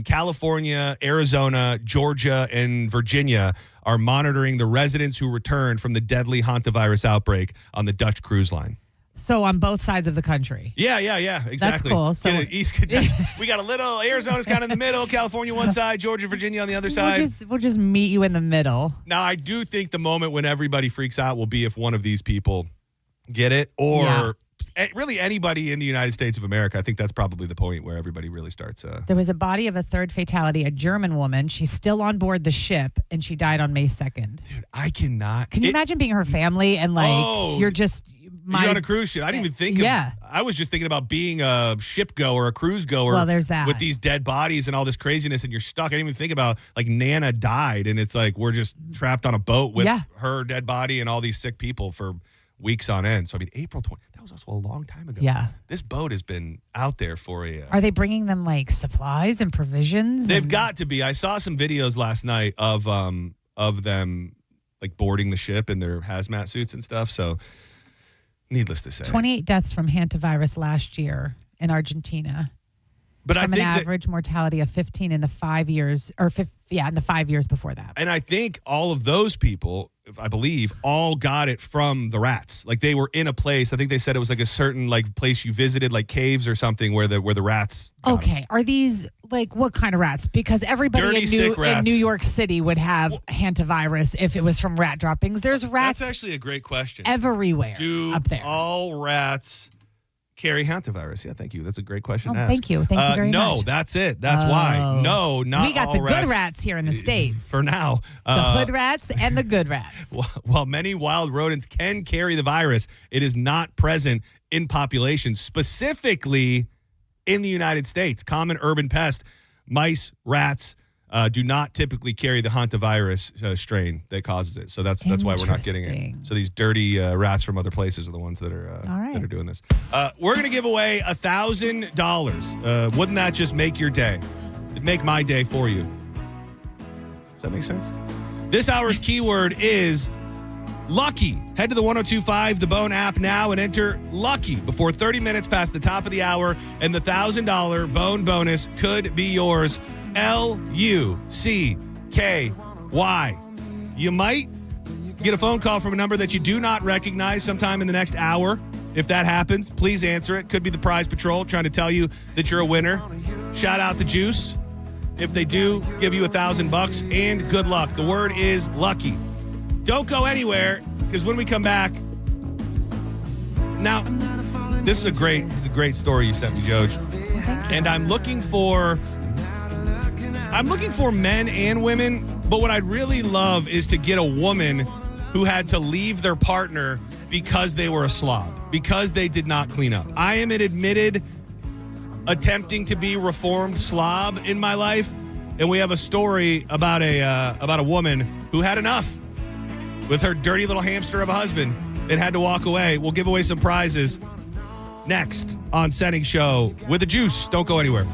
California, Arizona, Georgia, and Virginia are monitoring the residents who returned from the deadly hantavirus outbreak on the Dutch cruise line. So on both sides of the country. Yeah, exactly. That's cool. So we got a little, Arizona's kind of in the middle, California one side, Georgia, Virginia on the other side. We'll just meet you in the middle. Now, I do think the moment when everybody freaks out will be if one of these people get it, or really anybody in the United States of America. I think that's probably the point where everybody really starts. There was a body of a third fatality, a German woman. She's still on board the ship, and she died on May 2nd. Dude, I cannot. Can you imagine being her family and you're just... You're on a cruise ship. I didn't even think of. I was just thinking about being a ship goer, a cruise goer. Well, there's that. With these dead bodies and all this craziness, and you're stuck. I didn't even think about Nana died, and it's like we're just trapped on a boat with her dead body and all these sick people for weeks on end. So I mean, April 20. That was also a long time ago. Yeah. This boat has been out there for a. Are they bringing them supplies and provisions? They've got to be. I saw some videos last night of them boarding the ship in their hazmat suits and stuff. So. Needless to say, 28 deaths from hantavirus last year in Argentina. But from an average mortality of 15 in the 5 years, in the 5 years before that. And I think all of those people, I believe, all got it from the rats. They were in a place. I think they said it was a certain place you visited, caves or something, where the rats. Okay, are these what kind of rats? Because everybody in New York City would have hantavirus if it was from rat droppings. There's rats. That's actually a great question. Everywhere up there. All rats carry hantavirus? Yeah, thank you. That's a great question to ask. Thank you. Thank you very much. No, that's it. That's why. No, not we got all the rats. good rats here in the States. For now. The hood rats and the good rats. While many wild rodents can carry the virus, it is not present in populations, specifically in the United States. Common urban pest, mice, rats, do not typically carry the hantavirus strain that causes it. So that's why we're not getting it. So these dirty rats from other places are the ones that are doing this. We're going to give away $1,000. Wouldn't that just make your day? It'd make my day for you. Does that make sense? This hour's keyword is lucky. Head to the 102.5 The Bone app now and enter lucky before 30 minutes past the top of the hour, and the $1,000 Bone bonus could be yours. LUCKY. You might get a phone call from a number that you do not recognize sometime in the next hour. If that happens, please answer it. Could be the Prize Patrol trying to tell you that you're a winner. Shout out the Juice. If they do, give you $1,000 and good luck. The word is lucky. Don't go anywhere, because when we come back, now this is a great story you sent me, Joj. And I'm looking for men and women, but what I'd really love is to get a woman who had to leave their partner because they were a slob, because they did not clean up. I am an admitted attempting to be reformed slob in my life, and we have a story about a woman who had enough with her dirty little hamster of a husband and had to walk away. We'll give away some prizes next on Senning Show with the Juice. Don't go anywhere.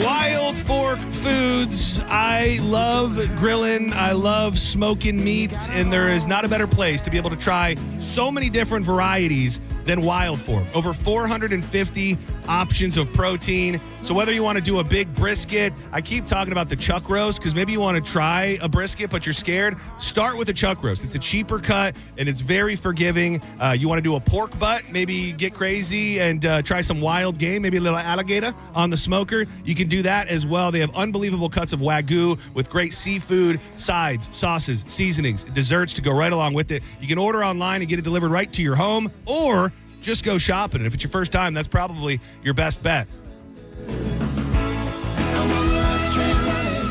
Wild Fork Foods. I love grilling. I love smoking meats, and there is not a better place to be able to try so many different varieties than Wild Fork. Over 450 options of protein. So whether you want to do a big brisket, I keep talking about the chuck roast because maybe you want to try a brisket but you're scared, start with a chuck roast. It's a cheaper cut and it's very forgiving. You want to do a pork butt, maybe get crazy and try some wild game, maybe a little alligator on the smoker. You can do that as well. They have unbelievable cuts of Wagyu with great seafood, sides, sauces, seasonings, desserts to go right along with it. You can order online and get it delivered right to your home, or just go shopping. And if it's your first time, that's probably your best bet.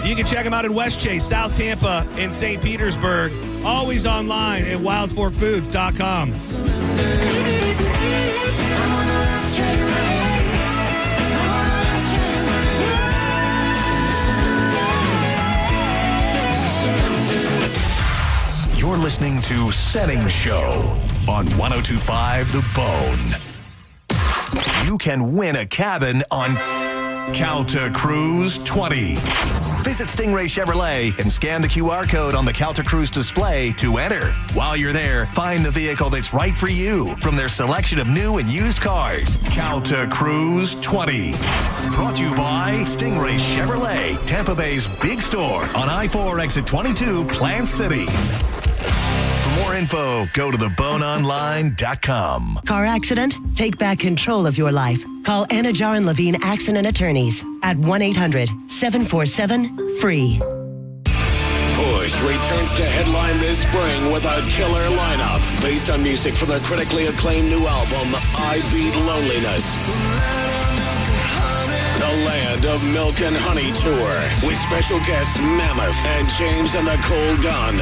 You can check them out in West Chase, South Tampa, and St. Petersburg. Always online at wildforkfoods.com. You're listening to Senning Show on 102.5 The Bone. You can win a cabin on Calta Cruise 20. Visit Stingray Chevrolet and scan the QR code on the Calta Cruise display to enter. While you're there, find the vehicle that's right for you from their selection of new and used cars. Calta Cruise 20. Brought to you by Stingray Chevrolet, Tampa Bay's big store on I-4 exit 22, Plant City. For more info, go to theboneonline.com. Car accident? Take back control of your life. Call Anna Jar and Levine Accident Attorneys at 1-800-747-FREE. Push returns to headline this spring with a killer lineup based on music from their critically acclaimed new album, I Beat Loneliness. The Land of Milk and Honey Tour with special guests Mammoth and James and the Cold Gun.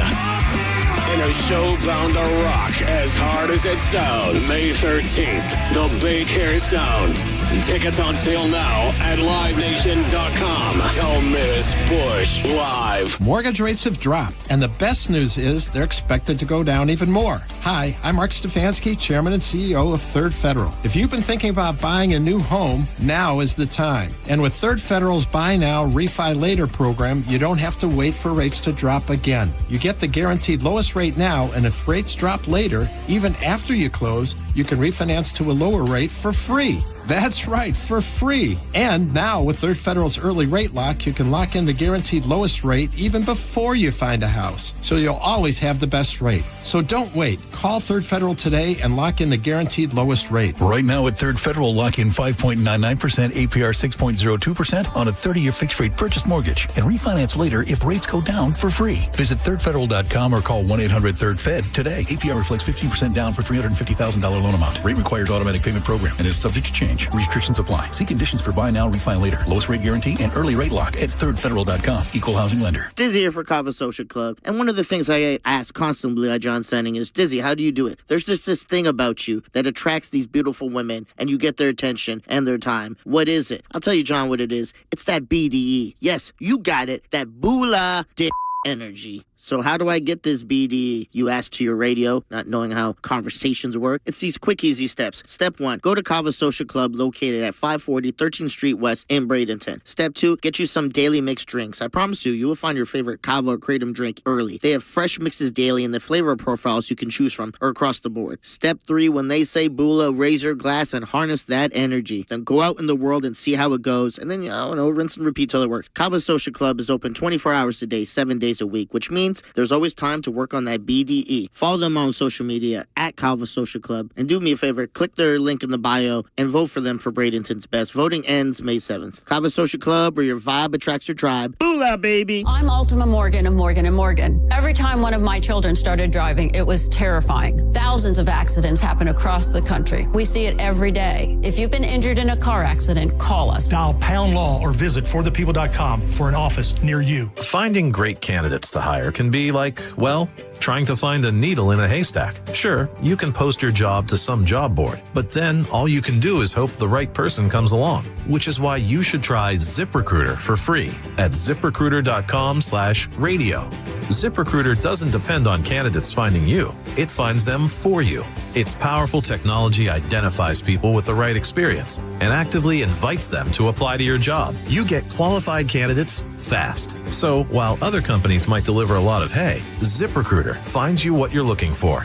In a show bound to rock as hard as it sounds. May 13th, the Big Hair Sound. Tickets on sale now at LiveNation.com. Don't miss Push Live. Mortgage rates have dropped, and the best news is they're expected to go down even more. Hi, I'm Mark Stefanski, Chairman and CEO of Third Federal. If you've been thinking about buying a new home, now is the time. And with Third Federal's Buy Now, Refi Later program, you don't have to wait for rates to drop again. You get the guaranteed lowest rate now, and if rates drop later, even after you close, you can refinance to a lower rate for free. That's right, for free. And now with Third Federal's early rate lock, you can lock in the guaranteed lowest rate even before you find a house. So you'll always have the best rate. So don't wait. Call Third Federal today and lock in the guaranteed lowest rate. Right now at Third Federal, lock in 5.99%, APR 6.02% on a 30-year fixed rate purchase mortgage and refinance later if rates go down for free. Visit thirdfederal.com or call 1-800-3RD-FED today. APR reflects 15% down for $350,000 loan amount. Rate requires automatic payment program and is subject to change. Restrictions apply. See conditions for buy now, refi later. Lowest rate guarantee and early rate lock at thirdfederal.com. Equal housing lender. Dizzy here for Kava Social Club. And one of the things I ask constantly at John Senning is, Dizzy, how do you do it? There's just this thing about you that attracts these beautiful women and you get their attention and their time. What is it? I'll tell you, John, what it is. It's that BDE. Yes, you got it. That Bula Dick energy. So how do I get this BDE? You ask to your radio, not knowing how conversations work. It's these quick, easy steps. Step 1, go to Kava Social Club located at 540 13th Street West in Bradenton. Step 2, get you some daily mixed drinks. I promise you will find your favorite Kava or Kratom drink early. They have fresh mixes daily and the flavor profiles you can choose from are across the board. Step 3, when they say Bula, raise your glass and harness that energy. Then go out in the world and see how it goes. And then, rinse and repeat till it works. Kava Social Club is open 24 hours a day, 7 days a week, which means there's always time to work on that BDE. Follow them on social media at Calva Social Club. And do me a favor, click their link in the bio and vote for them for Bradenton's best. Voting ends May 7th. Calva Social Club, where your vibe attracts your tribe. Boolah, baby! I'm Ultima Morgan of Morgan & Morgan. Every time one of my children started driving, it was terrifying. Thousands of accidents happen across the country. We see it every day. If you've been injured in a car accident, call us. Dial pound law or visit forthepeople.com for an office near you. Finding great candidates to hire can be like, well, trying to find a needle in a haystack. Sure, you can post your job to some job board, but then all you can do is hope the right person comes along, which is why you should try ZipRecruiter for free at ZipRecruiter.com/radio. ZipRecruiter doesn't depend on candidates finding you. It finds them for you. Its powerful technology identifies people with the right experience and actively invites them to apply to your job. You get qualified candidates fast. So while other companies might deliver a lot of hay, ZipRecruiter finds you what you're looking for.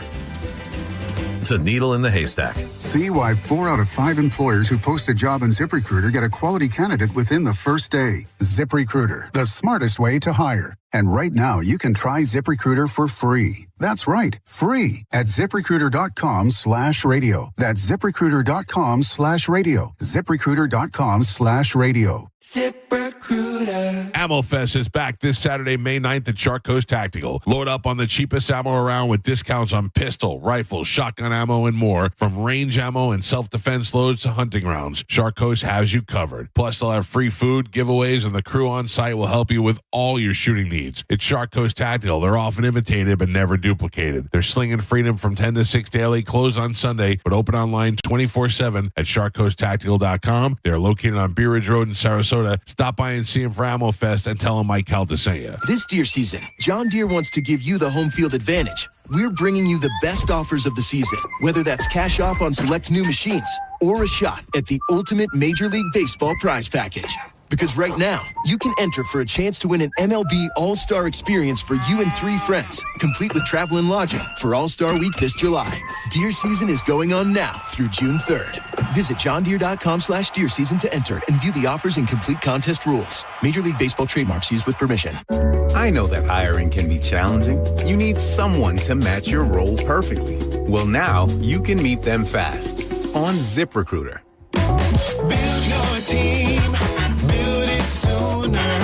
The needle in the haystack. See why 4 out of 5 employers who post a job on ZipRecruiter get a quality candidate within the first day. ZipRecruiter, the smartest way to hire. And right now, you can try ZipRecruiter for free. That's right, free at ZipRecruiter.com/radio. That's ZipRecruiter.com/radio. ZipRecruiter.com/radio. ZipRecruiter. Ammo Fest is back this Saturday, May 9th at Shark Coast Tactical. Load up on the cheapest ammo around with discounts on pistol, rifle, shotgun ammo, and more. From range ammo and self-defense loads to hunting rounds, Shark Coast has you covered. Plus, they'll have free food, giveaways, and the crew on site will help you with all your shooting needs. It's Shark Coast Tactical. They're often imitated but never duplicated. They're slinging freedom from 10 to 6 daily, closed on Sunday, but open online 24/7 at sharkcoasttactical.com. They're located on Bee Ridge Road in Sarasota. Stop by and see them for Ammo Fest and tell them Mike Calta sent you. This deer season, John Deere wants to give you the home field advantage. We're bringing you the best offers of the season, whether that's cash off on select new machines or a shot at the ultimate Major League Baseball prize package. Because right now, you can enter for a chance to win an MLB All-Star experience for you and 3 friends, complete with travel and lodging for All-Star Week this July. Deer season is going on now through June 3rd. Visit johndeere.com/deer season to enter and view the offers and complete contest rules. Major League Baseball trademarks used with permission. I know that hiring can be challenging. You need someone to match your role perfectly. Well, now you can meet them fast on ZipRecruiter. Build your team, build it sooner.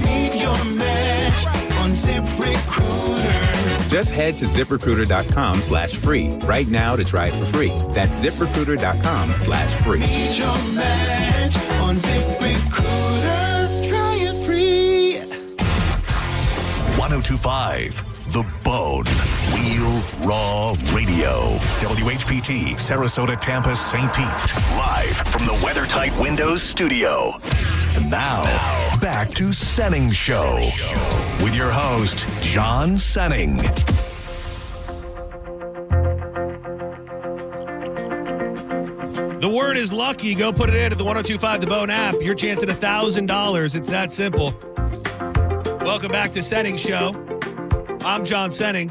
Meet your match on ZipRecruiter. Just head to ZipRecruiter.com/free right now to try it for free. That's ZipRecruiter.com/free. Meet your match on ZipRecruiter. Try it free. 1025 The Bone. Real Raw Radio. WHPT, Sarasota, Tampa, St. Pete. Live from the WeatherTight Windows studio. And now, back to Senning Show. With your host, John Senning. The word is lucky. Go put it in at the 1025 The Bone app. Your chance at $1,000. It's that simple. Welcome back to Senning Show. I'm John Senning.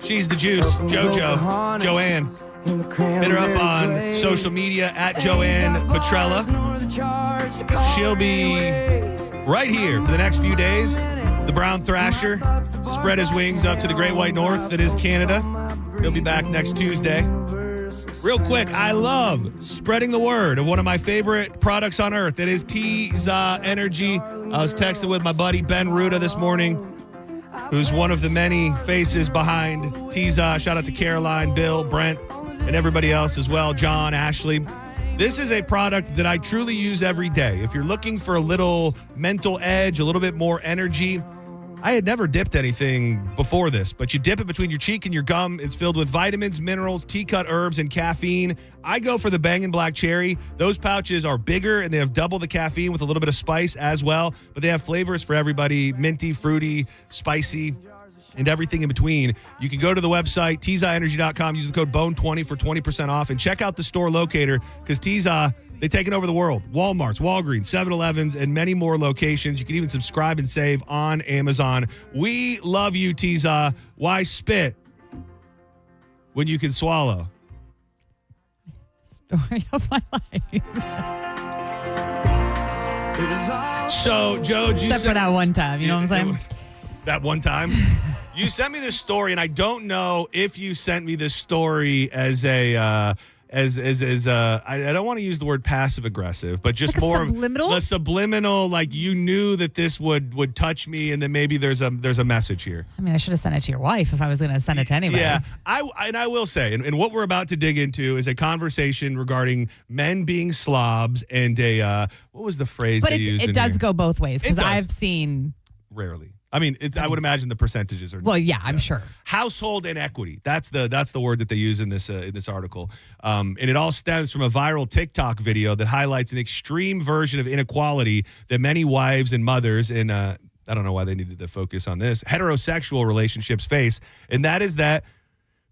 She's the juice. JoJo. Joanne. Hit her up on social media at Joanne Petrella. She'll be right here for the next few days. The Brown Thrasher spread his wings up to the Great White North that is Canada. He'll be back next Tuesday. Real quick, I love spreading the word of one of my favorite products on earth. That is Tiza Energy. I was texting with my buddy Ben Ruda this morning, who's one of the many faces behind Tiza. Shout out to Caroline, Bill, Brent, and everybody else as well, John, Ashley. This is a product that I truly use every day. If you're looking for a little mental edge, a little bit more energy, I had never dipped anything before this, but you dip it between your cheek and your gum. It's filled with vitamins, minerals, tea-cut herbs, and caffeine. I go for the Bangin' Black Cherry. Those pouches are bigger, and they have double the caffeine with a little bit of spice as well, but they have flavors for everybody, minty, fruity, spicy, and everything in between. You can go to the website, TizaEnergy.com, use the code BONE20 for 20% off, and check out the store locator, because Tiza, they've taken over the world. Walmarts, Walgreens, 7-Elevens, and many more locations. You can even subscribe and save on Amazon. We love you, Tiza. Why spit when you can swallow? Story of my life. So, Joe, you Except for that one time, you know what I'm saying? That one time? You sent me this story, and I don't know if you sent me this story as a I don't want to use the word passive aggressive, but just like more subliminal? of a subliminal, like you knew that this would touch me, and then maybe there's a message here. I mean, I should have sent it to your wife if I was going to send it to anybody. Yeah, I will say, and what we're about to dig into is a conversation regarding men being slobs and a what was the phrase But they used? it does here? go both ways, because It does. I've seen... Rarely. I mean, I would imagine the percentages are. Well, yeah, I'm sure. Household inequity. That's the word that they use in this article, and it all stems from a viral TikTok video that highlights an extreme version of inequality that many wives and mothers in I don't know why they needed to focus on this, heterosexual relationships face, and that is that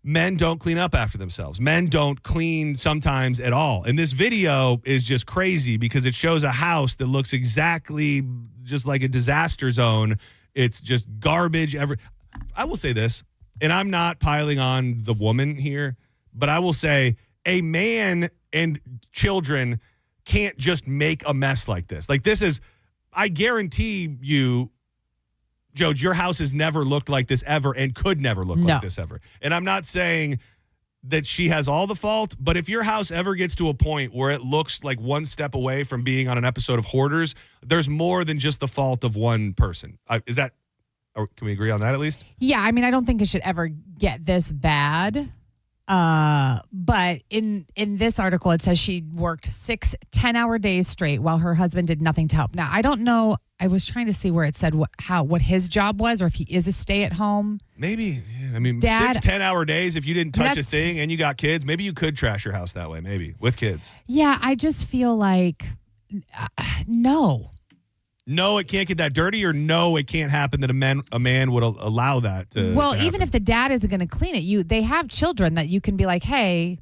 men don't clean up after themselves. Men don't clean sometimes at all. And this video is just crazy because it shows a house that looks exactly just like a disaster zone. It's just garbage. I will say this, and I'm not piling on the woman here, but I will say a man and children can't just make a mess like this. Like this is, I guarantee you, George, your house has never looked like this ever and could never look like this ever. And I'm not saying that she has all the fault, but if your house ever gets to a point where it looks like one step away from being on an episode of Hoarders, there's more than just the fault of one person. Is that, or can we agree on that at least? Yeah, I mean, I don't think it should ever get this bad. But in this article, it says she worked 6 10-hour days straight while her husband did nothing to help. Now, I don't know. I was trying to see where it said what his job was, or if he is a stay-at-home. Maybe. Yeah, I mean, Dad, 6 10-hour days, if you didn't touch a thing and you got kids, maybe you could trash your house that way, maybe, with kids. Yeah, I just feel like, no. No, it can't get that dirty, or no, it can't happen that a man would allow that to Well, to even happen. if the dad isn't going to clean it, they have children that you can be like, hey,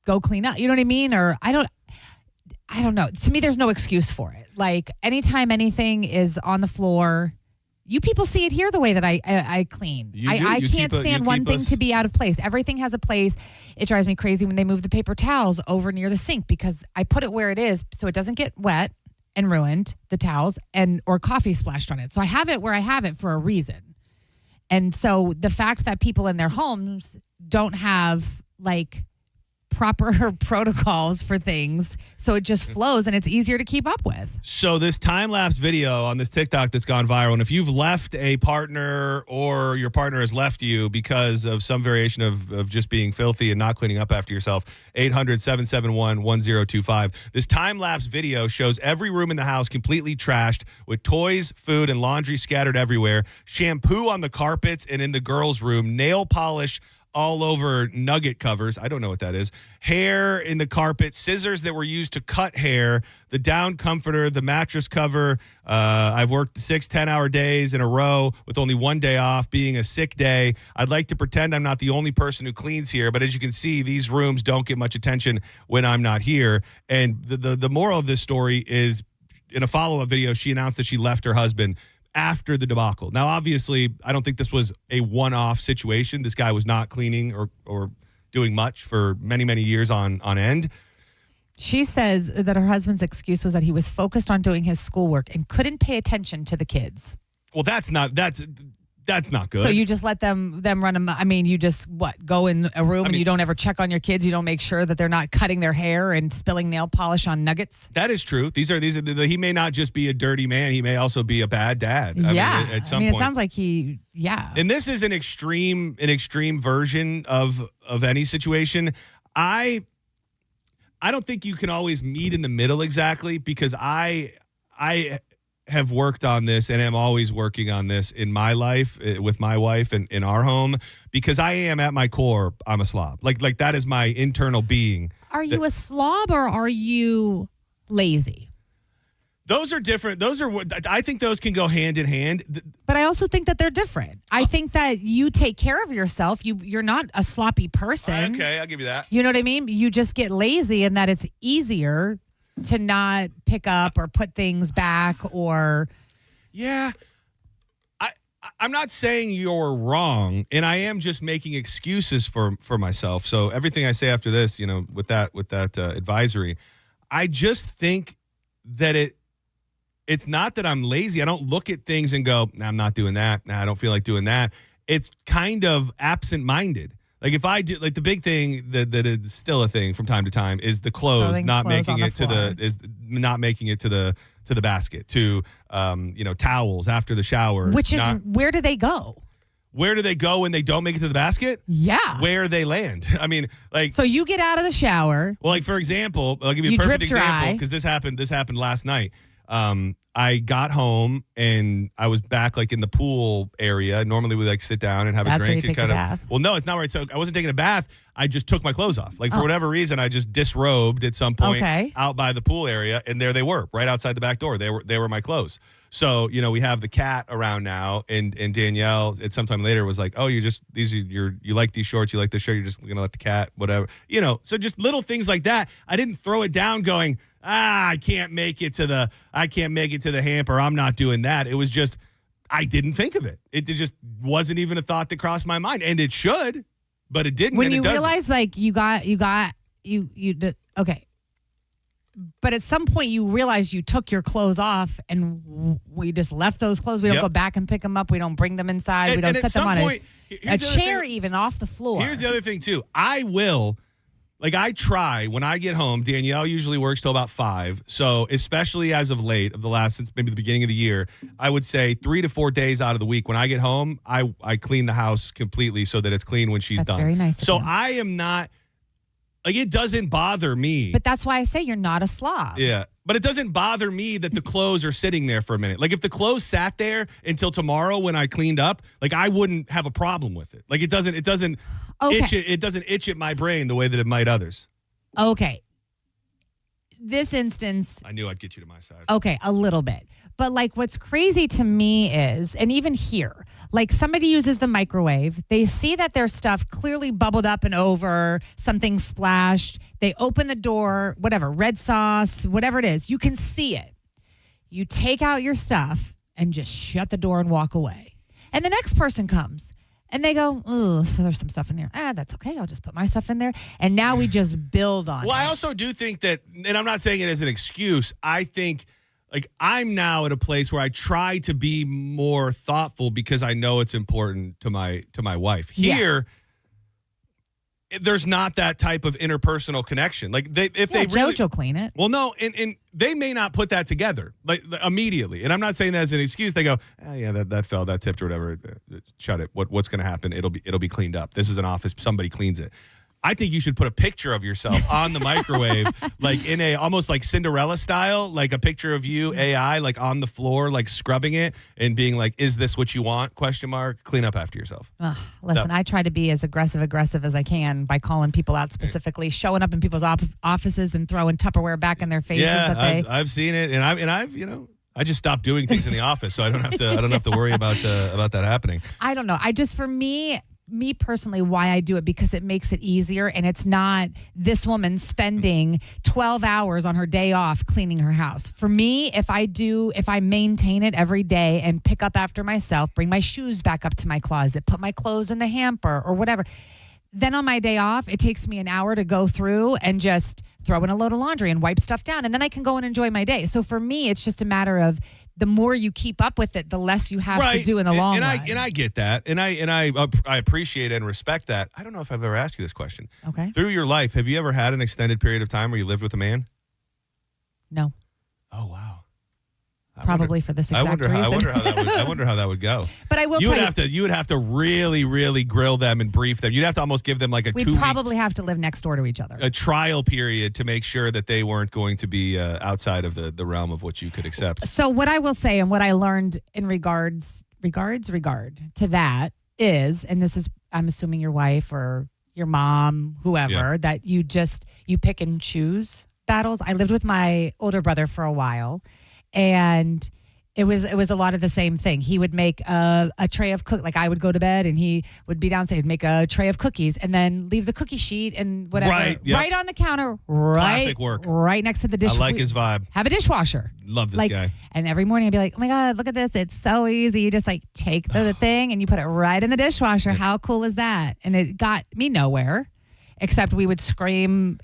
go clean up. You know what I mean? Or I I don't know. To me, there's no excuse for it. Like anytime anything is on the floor, you people see it here the way that I clean. I can't stand one thing to be out of place. Everything has a place. It drives me crazy when they move the paper towels over near the sink because I put it where it is so it doesn't get wet and ruined, the towels, or coffee splashed on it. So I have it where I have it for a reason. And so the fact that people in their homes don't have like proper protocols for things, so it just flows and it's easier to keep up with. So this time-lapse video on this TikTok that's gone viral, and if you've left a partner or your partner has left you because of some variation of just being filthy and not cleaning up after yourself, 800-771-1025. This time-lapse video shows every room in the house completely trashed with toys, food, and laundry scattered everywhere, shampoo on the carpets and in the girls' room, nail polish all over nugget covers. I don't know what that is. Hair in the carpet, scissors that were used to cut hair, the down comforter, the mattress cover. I've worked 6 10-hour days in a row with only one day off, being a sick day. I'd like to pretend I'm not the only person who cleans here, but as you can see, these rooms don't get much attention when I'm not here. And the moral of this story is, in a follow-up video, she announced that she left her husband after the debacle. Now, obviously, I don't think this was a one-off situation. This guy was not cleaning or doing much for many, many years on end. She says that her husband's excuse was that he was focused on doing his schoolwork and couldn't pay attention to the kids. Well, that's not good. So you just let them run them. I mean, you just go in a room and you don't ever check on your kids. You don't make sure that they're not cutting their hair and spilling nail polish on nuggets. That is true. These are he may not just be a dirty man. He may also be a bad dad. Yeah. At some point. It sounds like And this is an extreme version of any situation. I don't think you can always meet in the middle exactly, because I have worked on this and am always working on this in my life with my wife and in our home, because I am at my core, I'm a slob. Like that is my internal being. Are you a slob or are you lazy? Those are different. I think those can go hand in hand. But I also think that they're different. I think that you take care of yourself. You're not a sloppy person. Okay, I'll give you that. You know what I mean? You just get lazy and that it's easier to not pick up or put things back or... Yeah. I'm not saying you're wrong, and I am just making excuses for myself. So everything I say after this, with that advisory, I just think that it's not that I'm lazy. I don't look at things and go, nah, I'm not doing that. Nah, I don't feel like doing that. It's kind of absent-minded. Like if I do, like the big thing that is still a thing from time to time is the clothes not making it to the basket, to towels after the shower. Which is where do they go? Where do they go when they don't make it to the basket? Yeah. Where they land. I mean, like. So you get out of the shower. Well, like for example, I'll give you a perfect example because this happened last night. I got home and I was back like in the pool area. Normally we like sit down and have a drink and kind of. Bath. Well, no, it's not where I wasn't taking a bath. I just took my clothes off. Like for whatever reason, I just disrobed at some point out by the pool area, and there they were, right outside the back door. They were my clothes. So we have the cat around now, and Danielle at some time later was like, "Oh, you like these shorts, you like this shirt, you're just gonna let the cat, whatever." So just little things like that. I didn't throw it down going, I can't make it to the hamper. I'm not doing that. It was just, I didn't think of it. It just wasn't even a thought that crossed my mind, and it should, but it didn't. When you realize like you did, okay. But at some point you realize you took your clothes off and we just left those clothes. We don't go back and pick them up. We don't bring them inside. We don't set them on a chair even off the floor. Here's the other thing too. I try when I get home. Danielle usually works till about 5. So especially as of late, since maybe the beginning of the year, I would say 3 to 4 days out of the week when I get home, I clean the house completely so that it's clean when she's done. Very nice. So I am not, like, it doesn't bother me. But that's why I say you're not a slob. Yeah. But it doesn't bother me that the clothes are sitting there for a minute. Like if the clothes sat there until tomorrow when I cleaned up, like I wouldn't have a problem with it. Like it doesn't itch at my brain the way that it might others. Okay. this instance, I knew I'd get you to my side. okay, a little bit. But like what's crazy to me is, and even here, like somebody uses the microwave, they see that their stuff clearly bubbled up and over, something splashed, they open the door, whatever, red sauce, whatever it is, you can see it. You take out your stuff and just shut the door and walk away. And the next person comes and they go, oh, so there's some stuff in here. That's okay. I'll just put my stuff in there. And now we just build on it. Well, I also do think that, and I'm not saying it as an excuse, I think like I'm now at a place where I try to be more thoughtful because I know it's important to my wife. Here, there's not that type of interpersonal connection. Like if they really JoJo clean it. Well, no, and they may not put that together like immediately. And I'm not saying that as an excuse. They go, yeah, that fell, that tipped or whatever. Shut it. What's going to happen? It'll be cleaned up. This is an office. Somebody cleans it. I think you should put a picture of yourself on the microwave, like in a almost like Cinderella style, like a picture of you, AI, like on the floor, like scrubbing it and being like, "Is this what you want?" ? Clean up after yourself. Listen, I try to be as aggressive as I can by calling people out specifically, showing up in people's offices and throwing Tupperware back in their faces. Yeah, I've seen it, and I've I just stopped doing things in the office, so I don't have to worry about that happening. I don't know. For me personally, why I do it, because it makes it easier, and it's not this woman spending 12 hours on her day off cleaning her house. For me, if I maintain it every day and pick up after myself, bring my shoes back up to my closet, put my clothes in the hamper or whatever, then on my day off, it takes me an hour to go through and just throw in a load of laundry and wipe stuff down, and then I can go and enjoy my day. So for me, it's just a matter of the more you keep up with it, the less you have to do in the long run. And I get that, and I appreciate and respect that. I don't know if I've ever asked you this question. Okay. Through your life, have you ever had an extended period of time where you lived with a man? No. Oh wow. Probably for this exact reason. I wonder how that would go. But I will you tell would you would have to really, really grill them and brief them. You'd have to almost give them like We'd probably have to live next door to each other. A trial period to make sure that they weren't going to be outside of the realm of what you could accept. So what I will say and what I learned in regard to that is, and this is, I'm assuming your wife or your mom, whoever, that you pick and choose battles. I lived with my older brother for a while. And it was a lot of the same thing. He would make a tray of like I would go to bed and he would be downstairs, he'd make a tray of cookies and then leave the cookie sheet and whatever right on the counter, classic work, right next to the dishwasher. I like his vibe. Have a dishwasher. Love this guy. And every morning I'd be like, oh my God, look at this. It's so easy. You just like take the thing and you put it right in the dishwasher. Yeah. How cool is that? And it got me nowhere. Except we would scream,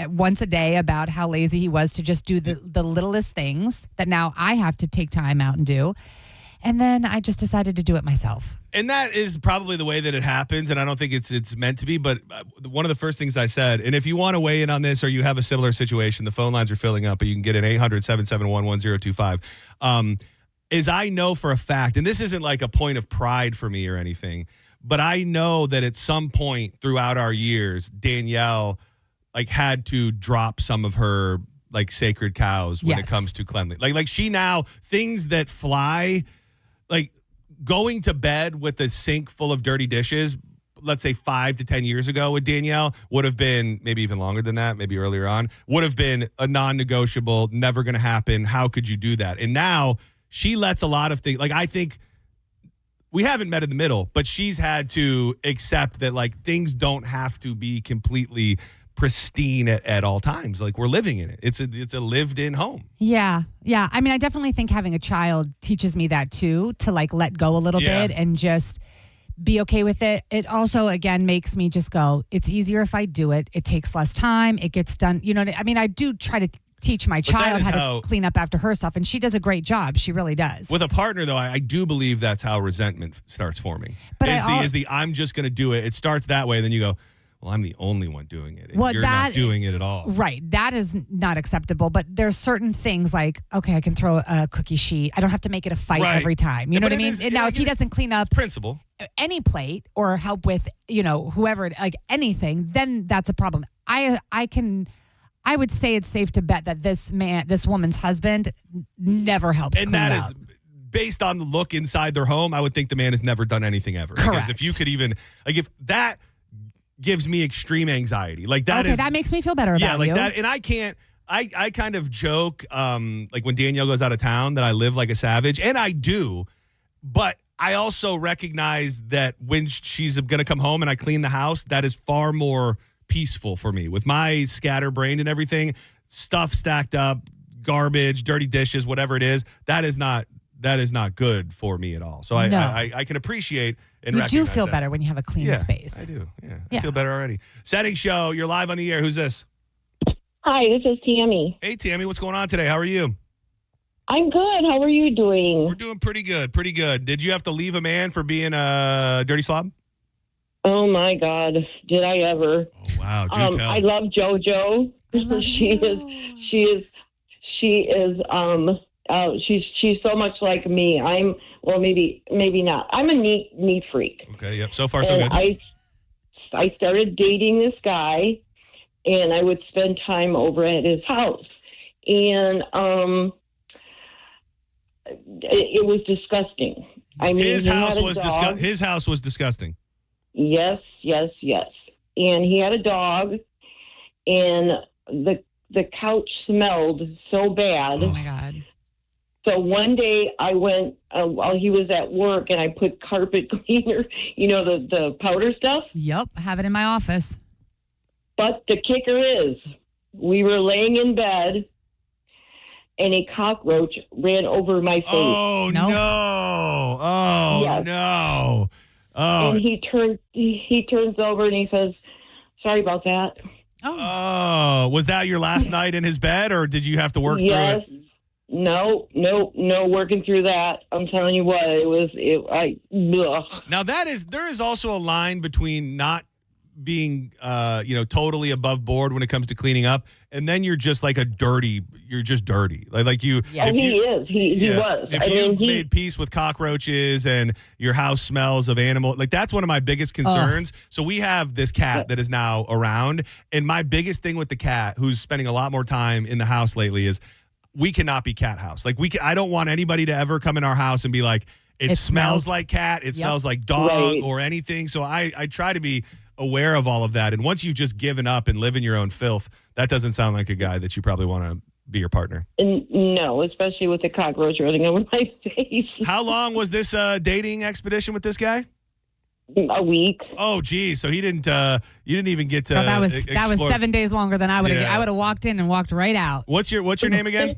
once a day about how lazy he was to just do the littlest things that now I have to take time out and do. And then I just decided to do it myself. And that is probably the way that it happens. And I don't think it's meant to be. But one of the first things I said, and if you want to weigh in on this or you have a similar situation, the phone lines are filling up, but you can get an 800-771-1025, is I know for a fact, and this isn't like a point of pride for me or anything, but I know that at some point throughout our years, Danielle had to drop some of her sacred cows when it comes to cleanliness. Like she now, things that fly, like going to bed with a sink full of dirty dishes, let's say 5 to 10 years ago with Danielle would have been, maybe even longer than that, maybe earlier on, would have been a non-negotiable, never going to happen. How could you do that? And now she lets a lot of things, I think, we haven't met in the middle, but she's had to accept that things don't have to be completely pristine at all times. We're living in it. It's a lived in home. Yeah. Yeah. I mean, I definitely think having a child teaches me that too, to let go a little bit and just be okay with it. It also, again, makes me just go, it's easier if I do it. It takes less time. It gets done. You know, I mean, I do try to teach my child how to clean up after herself, and she does a great job. She really does. With a partner, though, I do believe that's how resentment starts forming. But I'm just going to do it. It starts that way, then you go, well, I'm the only one doing it. And you're not doing it at all. Right. That is not acceptable. But there's certain things okay, I can throw a cookie sheet. I don't have to make it a fight every time. You know what I mean? Now, if he doesn't clean up principle any plate or help with, whoever, anything, then that's a problem. I would say it's safe to bet that this woman's husband never helps clean up. And that is based on the look inside their home. I would think the man has never done anything ever. Correct. Because if you could even, if that gives me extreme anxiety. That makes me feel better about you. That. And I can't, I kind of joke, like when Danielle goes out of town, that I live like a savage, and I do. But I also recognize that when she's going to come home and I clean the house, that is far more peaceful for me. With my scatterbrained and everything, stuff stacked up, garbage, dirty dishes, whatever it is, that is not good for me at all. So No. I can appreciate and You recognize do feel that. better when you have a clean space. I do. Yeah. I feel better already. Senning Show, you're live on the air. Who's this? Hi, this is Tammy. Hey, Tammy, what's going on today? How are you? I'm good. How are you doing? We're doing pretty good. Pretty good. Did you have to leave a man for being a dirty slob? Oh my God, did I ever? Oh wow, do tell. I love JoJo. She's so much like me. Maybe not. I'm a neat freak. Okay, yep. So far so good. I started dating this guy, and I would spend time over at his house, and it was disgusting. I mean, his house was disgusting. His house was disgusting. Yes. And he had a dog, and the couch smelled so bad. Oh, my God. So one day I went, while he was at work, and I put carpet cleaner, the powder stuff. Yep, I have it in my office. But the kicker is, we were laying in bed, and a cockroach ran over my face. Oh, no. Oh, yes. no. Oh. And he turns over and he says, "Sorry about that." Oh, was that your last night in his bed, or did you have to work through it? No, working through that. I'm telling you what, Now there is also a line between not being, totally above board when it comes to cleaning up, and then you're just like you're just dirty. Like you. Yeah. He was. If you've made peace with cockroaches and your house smells of animal, like that's one of my biggest concerns. So we have this cat that is now around, and my biggest thing with the cat, who's spending a lot more time in the house lately, is we cannot be cat house. Like I don't want anybody to ever come in our house and be like, it smells like cat, it smells like dog or anything. So I try to be aware of all of that. And once you've just given up and live in your own filth, that doesn't sound like a guy that you probably want to be your partner. No, especially with the cockroach running over my face. How long was this dating expedition with this guy? A week. Oh, geez. So he didn't. You didn't even get to. That was 7 days longer than I would have. Yeah. I would have walked in and walked right out. What's your name again?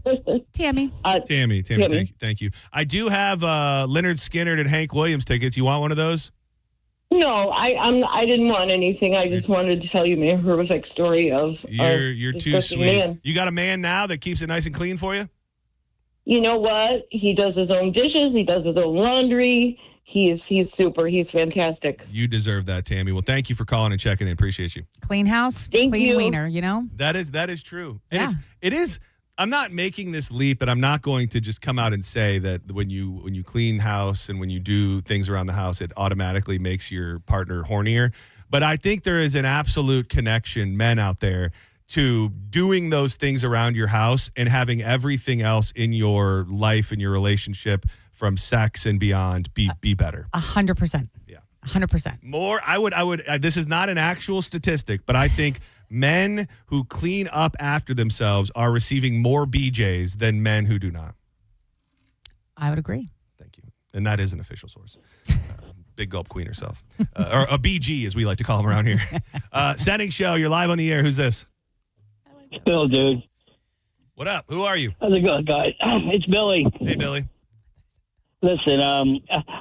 Tammy. Tammy. Thank you. I do have Leonard Skinner and Hank Williams tickets. You want one of those? No, I didn't want anything. I just wanted to tell you my horrific story of You're too sweet. Man. You got a man now that keeps it nice and clean for you? You know what? He does his own dishes. He does his own laundry. He's super. He's fantastic. You deserve that, Tammy. Well, thank you for calling and checking in. Appreciate you. Clean house, Thank clean you. wiener, you know? That is true. And Yeah. it is. I'm not making this leap, and I'm not going to just come out and say that when you clean house and when you do things around the house, it automatically makes your partner hornier. But I think there is an absolute connection, men out there, to doing those things around your house and having everything else in your life and your relationship, from sex and beyond, be better. 100%. Yeah. 100%. More. I would. This is not an actual statistic, but I think men who clean up after themselves are receiving more BJs than men who do not. I would agree. Thank you. And that is an official source. Big Gulp Queen herself. Or a BG, as we like to call them around here. Senning Show, you're live on the air. Who's this? It's Bill, dude. What up? Who are you? How's it going, guys? It's Billy. Hey, Billy. Listen,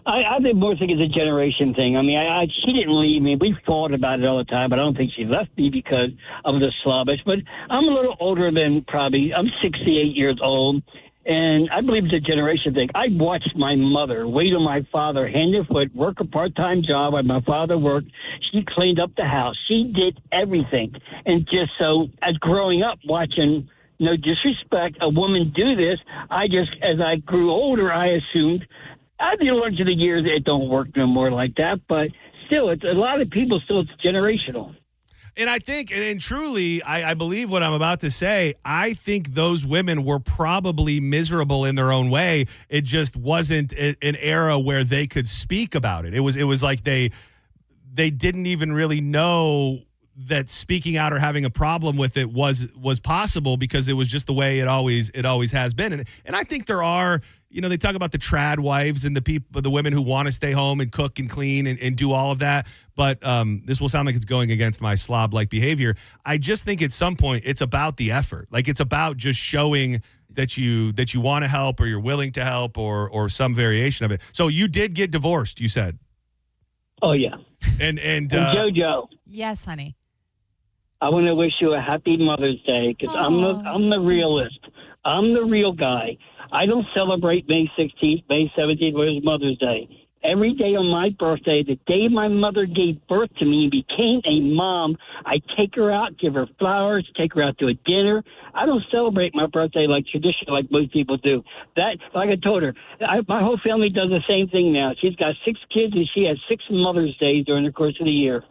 I think more think it's a generation thing. I mean, she didn't leave me. We've thought about it all the time, but I don't think she left me because of the slobbish. But I'm a little older than probably. I'm 68 years old, and I believe it's a generation thing. I watched my mother wait on my father, hand and foot, work a part-time job while my father worked. She cleaned up the house. She did everything. And just so, as growing up, watching, no disrespect, a woman do this, as I grew older, I assumed, I did learn to the years it don't work no more like that, but still, it's a lot of people still, it's generational. And I think, and truly, I believe what I'm about to say. I think those women were probably miserable in their own way. It just wasn't an era where they could speak about it. It was like they didn't even really know that speaking out or having a problem with it was possible because it was just the way it always has been. And I think there are, they talk about the trad wives and the women who want to stay home and cook and clean and do all of that. But this will sound like it's going against my slob-like behavior. I just think at some point it's about the effort. Like it's about just showing that you want to help or you're willing to help or some variation of it. So you did get divorced, you said. Oh, yeah. And JoJo. Yes, honey. I want to wish you a happy Mother's Day because I'm the realist. I'm the real guy. I don't celebrate May 16th, May 17th, which is Mother's Day. Every day on my birthday, the day my mother gave birth to me and became a mom, I take her out, give her flowers, take her out to a dinner. I don't celebrate my birthday like tradition, like most people do. That, like I told her, my whole family does the same thing now. She's got 6 kids and she has 6 Mother's Days during the course of the year.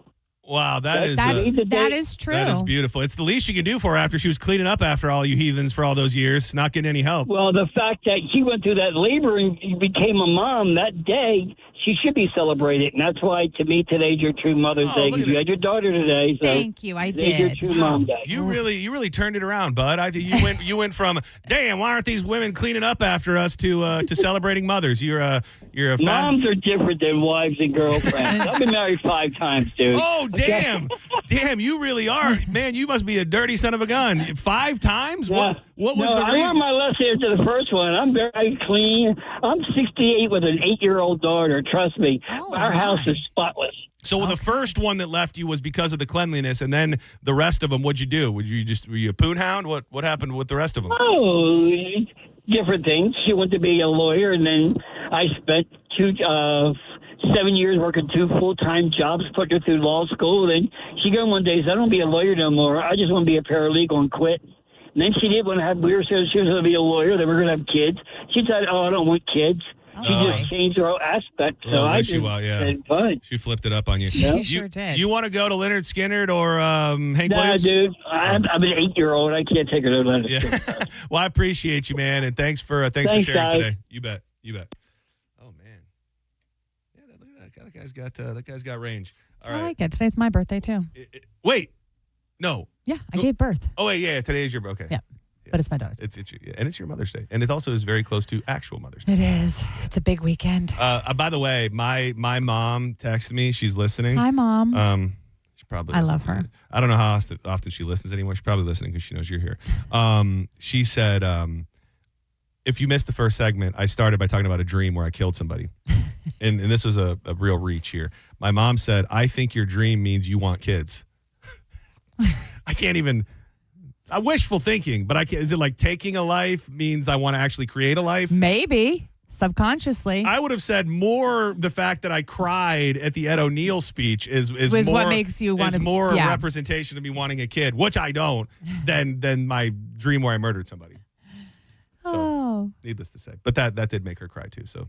Wow, that is true. That is beautiful. It's the least you can do for her after she was cleaning up after all you heathens for all those years, not getting any help. Well, the fact that she went through that labor and became a mom that day, she should be celebrated. And that's why, to me, today's your true Mother's Day. Because you had your daughter today. So thank you. I today's did. your true mom day. You really turned it around, bud. I think you went from damn, why aren't these women cleaning up after us to celebrating mothers? You're a Moms are different than wives and girlfriends. I've been married 5 times, dude. Oh, damn. Damn, you really are. Man, you must be a dirty son of a gun. 5 times? Yeah. What was the I reason? learned my lesson after the first one. I'm very clean. I'm 68 with an 8-year-old daughter. Trust me. Our house is spotless. So the first one that left you was because of the cleanliness, and then the rest of them, what'd you do? Were you a poon hound? What happened with the rest of them? Oh, different things. She went to be a lawyer, and then I spent 7 years working 2 full-time jobs, put her through law school. Then she got one day, said, I don't want to be a lawyer no more. I just want to be a paralegal and quit. And then she did want to have, she was going to be a lawyer. They were going to have kids. She said, I don't want kids. She just changed her whole aspect. So I just said, fine. She flipped it up on you. Yeah. She sure did. You want to go to Leonard Skinner or Hank Williams? Dude. I'm an 8-year-old. I can't take her to Leonard Skinner. Well, I appreciate you, man, and thanks for sharing guys. today. You bet. Oh man, yeah, look at that. That guy's got range. All right. I like it. Today's my birthday too. Wait, no. Yeah, I gave birth. Oh wait, yeah. Today's your birthday. Yeah. But it's my daughter's. And it's your Mother's Day, and it also is very close to actual Mother's Day. It is. It's a big weekend. By the way, my mom texted me. She's listening. Hi, Mom. She probably. I love her. I don't know how often she listens anymore. She's probably listening because she knows you're here. She said, if you missed the first segment, I started by talking about a dream where I killed somebody, and this was a real reach here. My mom said, "I think your dream means you want kids." I can't even. Wishful thinking, but I can't. Is it like taking a life means I want to actually create a life? Maybe subconsciously. I would have said more the fact that I cried at the Ed O'Neill speech is more, what makes you want is to more a representation of me wanting a kid, which I don't, than my dream where I murdered somebody. So, needless to say, but that did make her cry too. So,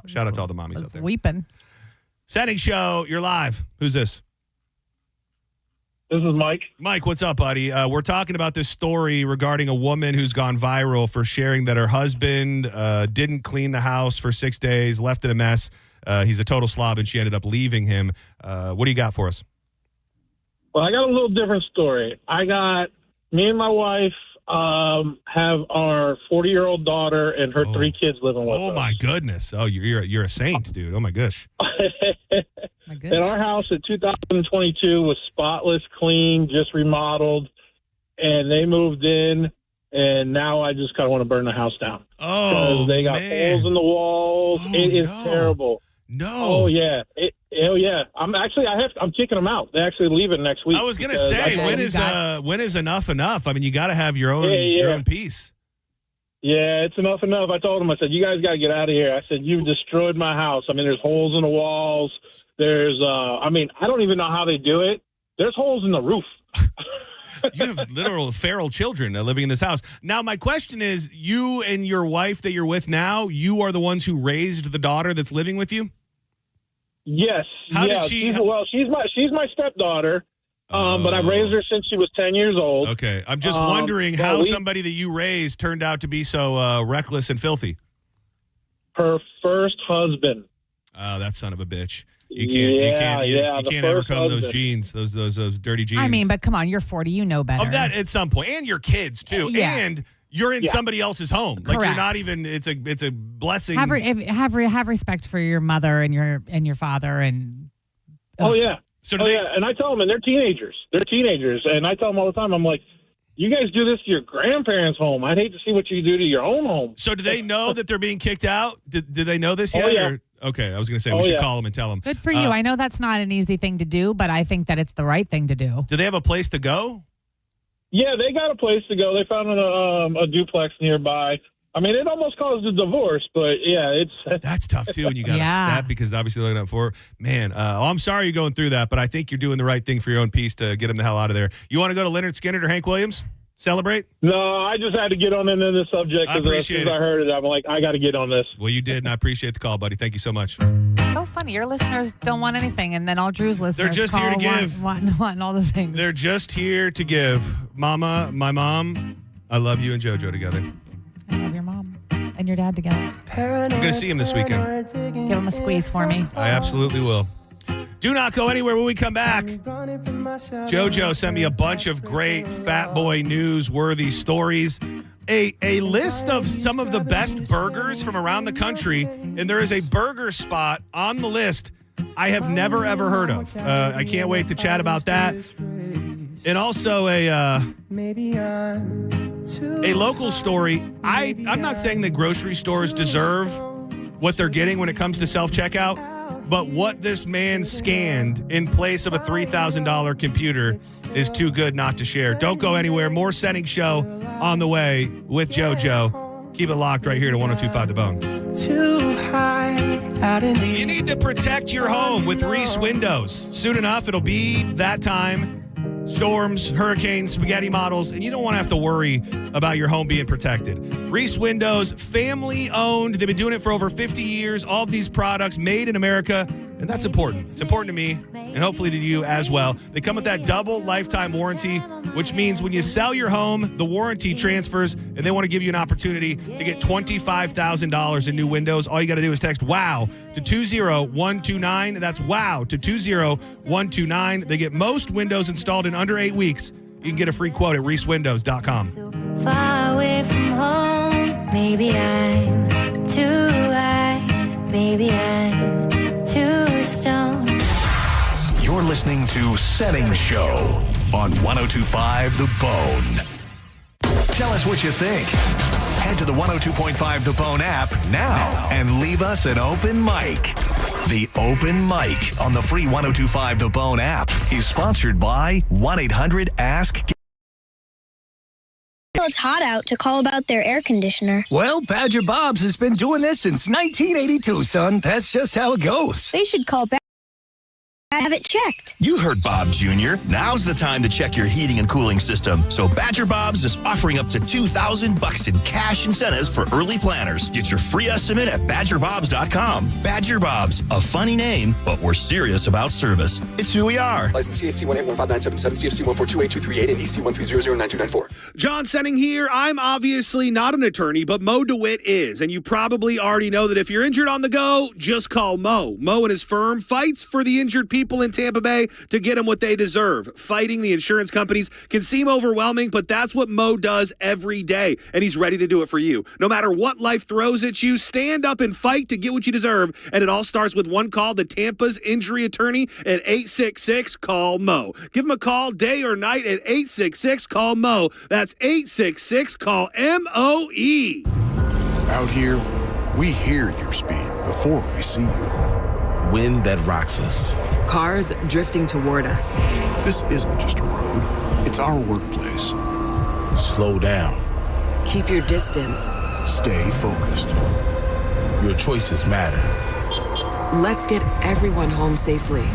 shout out to all the mommies out there. Weeping. Senning Show, you're live. Who's this? This is Mike. Mike, what's up, buddy? We're talking about this story regarding a woman who's gone viral for sharing that her husband didn't clean the house for 6 days, left it a mess. He's a total slob, and she ended up leaving him. What do you got for us? Well, I got a little different story. Me and my wife have our 40-year-old daughter and her 3 kids living with us. Oh, my goodness. Oh, you're a saint, dude. Oh, my gosh. And our house in 2022 was spotless, clean, just remodeled, and they moved in, and now I just kind of want to burn the house down. Oh, they got holes in the walls. It is terrible. No. Oh yeah. I'm kicking them out. They're actually leaving next week. I was gonna say, when is enough enough? I mean, you got to have your own your own peace. Yeah, it's enough. I told them, I said, you guys got to get out of here. I said, you've destroyed my house. I mean, there's holes in the walls. There's, I don't even know how they do it. There's holes in the roof. You have literal feral children living in this house. Now, my question is, you and your wife that you're with now, you are the ones who raised the daughter that's living with you? Yes. How did she? She's my stepdaughter. But I've raised her since she was 10 years old. Okay. I'm just wondering how somebody that you raised turned out to be so reckless and filthy. Her first husband. Oh, that son of a bitch. You can't the ever first come those husband. jeans, those dirty jeans. I mean, but come on, you're 40, you know better. Of that at some point, and your kids too, Yeah. and you're in somebody else's home. Like you're Correct. not even. It's a blessing. Have respect for your mother and your father and. Oh yeah. So and I tell them, and they're teenagers. And I tell them all the time. I'm like, you guys do this to your grandparents' home. I'd hate to see what you do to your own home. So do they know that they're being kicked out? Did they know this yet? Oh, yeah. Okay, I was going to say we should call them and tell them. Good for you. I know that's not an easy thing to do, but I think that it's the right thing to do. Do they have a place to go? Yeah, they got a place to go. They found a duplex nearby. I mean, it almost caused a divorce, but yeah, that's tough too. And you got to step because obviously they're looking out for man. I'm sorry you're going through that, but I think you're doing the right thing for your own peace to get them the hell out of there. You want to go to Leonard Skinner or Hank Williams? Celebrate? No, I just had to get on into this subject because as soon as I heard it, I'm like, I got to get on this. Well, you did, and I appreciate the call, buddy. Thank you so much. So funny. Your listeners don't want anything, and then all Drew's listeners They're just here to give. Want all the things. They're just here to give. Mama, my mom, I love you and JoJo together. I love your mom and your dad together. I'm going to see him this weekend. Give him a squeeze for me. I absolutely will. Do not go anywhere when we come back. JoJo sent me a bunch of great Fat Boy news-worthy stories. A list of some of the best burgers from around the country, and there is a burger spot on the list I have never, ever heard of. I can't wait to chat about that. And also a local story. I'm not saying that grocery stores deserve what they're getting when it comes to self-checkout, but what this man scanned in place of a $3,000 computer is too good not to share. Don't go anywhere. More Senning Show on the way with JoJo. Keep it locked right here to 102.5 The Bone. Too high out in the You need to protect your home with Reese Windows. Soon enough, it'll be that time. Storms, hurricanes, spaghetti models, and you don't want to have to worry about your home being protected. Reese Windows, family owned. They've been doing it for over 50 years. All of these products made in America, and that's important. It's important to me, and hopefully to you as well. They come with that double lifetime warranty, which means when you sell your home, the warranty transfers, and they want to give you an opportunity to get $25,000 in new windows. All you got to do is text WOW to 20129. That's WOW to 20129. They get most windows installed in under 8 weeks. You can get a free quote at reesewindows.com. Far away from home, maybe I'm too high, maybe I'm too stoned. You're listening to Senning Show on 102.5 The Bone. Tell us what you think. Head to the 102.5 The Bone app now and leave us an open mic. The Open Mic on the free 102.5 The Bone app is sponsored by 1-800-ASK. It's hot out to call about their air conditioner. Well, Badger Bob's has been doing this since 1982, son. That's just how it goes. They should call back. Have it checked. You heard Bob Jr. Now's the time to check your heating and cooling system. So Badger Bob's is offering up to $2,000 in cash incentives for early planners. Get your free estimate at badgerbobs.com. Badger Bob's, a funny name, but we're serious about service. It's who we are. License CAC 1815977, CFC 1428238, and EC 1309294. John Senning here. I'm obviously not an attorney, but Mo DeWitt is. And you probably already know that if you're injured on the go, just call Mo. Mo and his firm fights for the injured people in Tampa Bay to get them what they deserve. Fighting the insurance companies can seem overwhelming, but that's what Mo does every day, and he's ready to do it for you. No matter what life throws at you, stand up and fight to get what you deserve, and it all starts with one call to Tampa's injury attorney at 866-CALL-MO. Give him a call day or night at 866-CALL-MO. That's 866-CALL-MOE. Out here, we hear your speed before we see you. Wind that rocks us. Cars drifting toward us. This isn't just a road, it's our workplace. Slow down. Keep your distance. Stay focused. Your choices matter. Let's get everyone home safely.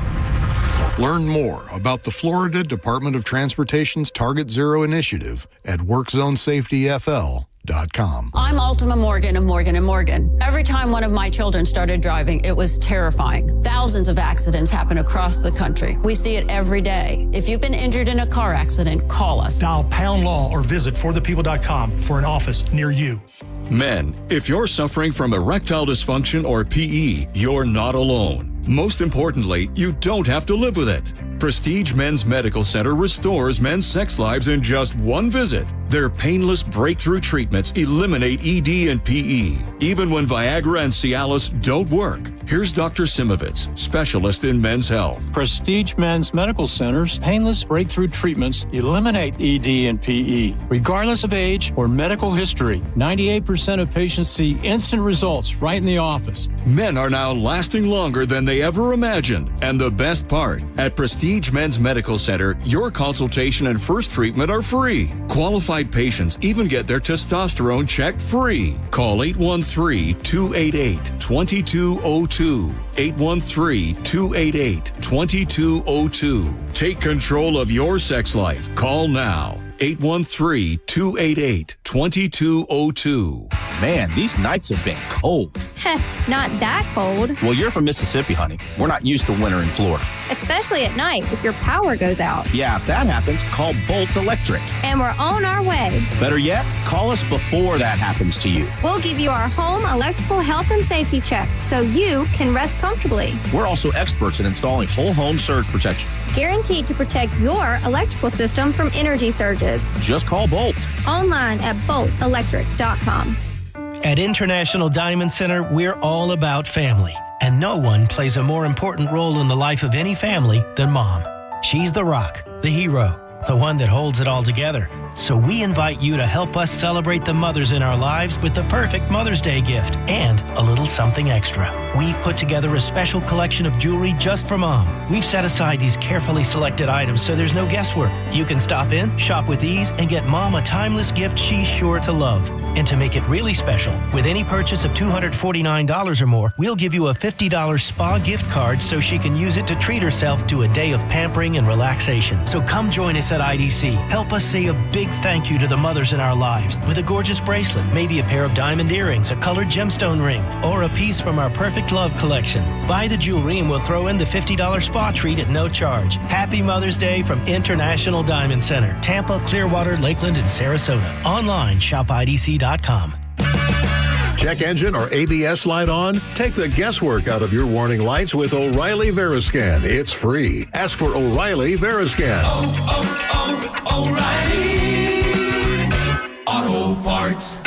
Learn more about the Florida Department of Transportation's Target Zero initiative at WorkZoneSafetyFL.com. I'm Ultima Morgan of Morgan & Morgan. Every time one of my children started driving, it was terrifying. Thousands of accidents happen across the country. We see it every day. If you've been injured in a car accident, call us. Dial # law or visit forthepeople.com for an office near you. Men, if you're suffering from erectile dysfunction or PE, you're not alone. Most importantly, you don't have to live with it. Prestige Men's Medical Center restores men's sex lives in just one visit. Their painless breakthrough treatments eliminate ED and PE, even when Viagra and Cialis don't work. Here's Dr. Simovitz, specialist in men's health. Prestige Men's Medical Center's painless breakthrough treatments eliminate ED and PE, regardless of age or medical history. 98% of patients see instant results right in the office. Men are now lasting longer than they ever imagined. And the best part, at Prestige Men's Medical Center, your consultation and first treatment are free. Qualified patients even get their testosterone checked free. Call 813-288-2202. 813-288-2202. Take control of your sex life. Call now. 813-288-2202. Man, these nights have been cold. Heh, not that cold. Well, you're from Mississippi, honey. We're not used to winter in Florida. Especially at night if your power goes out. Yeah, if that happens, call Bolt Electric. And we're on our way. Better yet, call us before that happens to you. We'll give you our home electrical health and safety check so you can rest comfortably. We're also experts in installing whole home surge protection. Guaranteed to protect your electrical system from energy surges. Just call Bolt. Online at boltelectric.com. At International Diamond Center, we're all about family. And no one plays a more important role in the life of any family than Mom. She's the rock, the hero, the one that holds it all together. So we invite you to help us celebrate the mothers in our lives with the perfect Mother's Day gift and a little something extra. We've put together a special collection of jewelry just for Mom. We've set aside these carefully selected items so there's no guesswork. You can stop in, shop with ease, and get Mom a timeless gift she's sure to love. And to make it really special, with any purchase of $249 or more, we'll give you a $50 spa gift card so she can use it to treat herself to a day of pampering and relaxation. So come join us at IDC. Help us say a big thank you to the mothers in our lives with a gorgeous bracelet, maybe a pair of diamond earrings, a colored gemstone ring, or a piece from our Perfect Love collection. Buy the jewelry and we'll throw in the $50 spa treat at no charge. Happy Mother's Day from International Diamond Center, Tampa, Clearwater, Lakeland, and Sarasota. Online, shopidc.com. Check engine or ABS light on? Take the guesswork out of your warning lights with O'Reilly Veriscan. It's free. Ask for O'Reilly Veriscan. O'Reilly Auto Parts.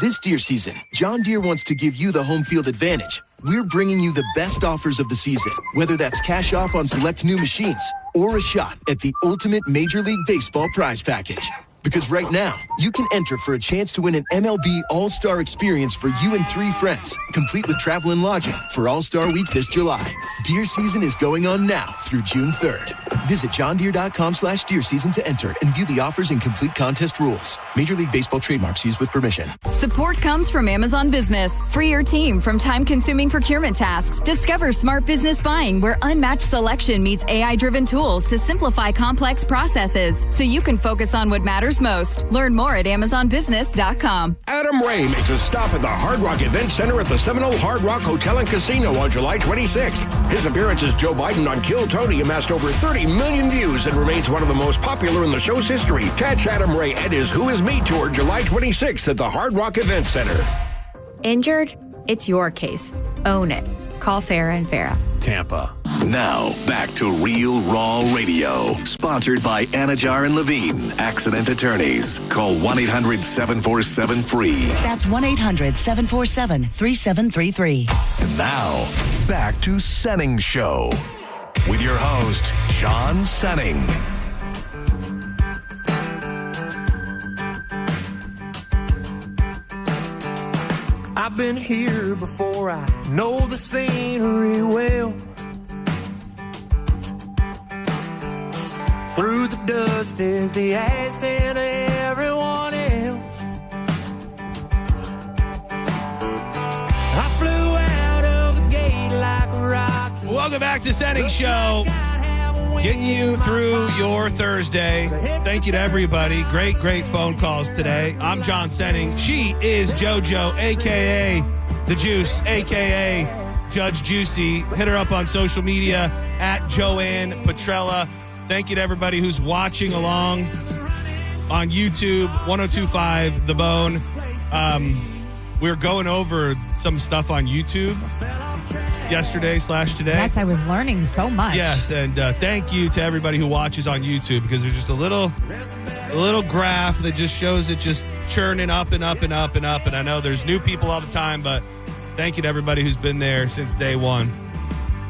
This deer season, John Deere wants to give you the home field advantage. We're bringing you the best offers of the season, whether that's cash off on select new machines or a shot at the ultimate Major League Baseball prize package. Because right now, you can enter for a chance to win an MLB All-Star experience for you and 3 friends, complete with travel and lodging for All-Star Week this July. Deer season is going on now through June 3rd. Visit johndeere.com/deer season to enter and view the offers and complete contest rules. Major League Baseball trademarks used with permission. Support comes from Amazon Business. Free your team from time-consuming procurement tasks. Discover smart business buying where unmatched selection meets AI-driven tools to simplify complex processes so you can focus on what matters most. Learn more at amazonbusiness.com. Adam Ray makes a stop at the Hard Rock Event Center at the Seminole Hard Rock Hotel and Casino on July 26th. His appearance as Joe Biden on Kill Tony amassed over 30 million views and remains one of the most popular in the show's history. Catch Adam Ray at his Who Is Me tour July 26th at the Hard Rock Event Center. Injured? It's your case. Own it. Call Farah and Farah. Tampa. Now, back to Real Raw Radio. Sponsored by Anajar and Levine, Accident Attorneys. Call 1-800-747-FREE. That's 1-800-747-3733. And now, back to Senning Show. With your host, John Senning. I've been here before, I know the scenery well. Through the dust is the accent of everyone else. I flew out of the gate like a rocket. Welcome back to Senning Show. Getting you through your Thursday. Thank you to everybody. Great phone calls today. I'm John Senning. She is JoJo, a.k.a. The Juice, a.k.a. Judge Juicy. Hit her up on social media at Joanne Petrella. Thank you to everybody who's watching along on YouTube, 1025 The Bone. We're going over some stuff on YouTube. yesterday/today. Yes, I was learning so much. Yes, and thank you to everybody who watches on YouTube, because there's just a little graph that just shows it just churning up and up and up and up. And I know there's new people all the time, but thank you to everybody who's been there since day one.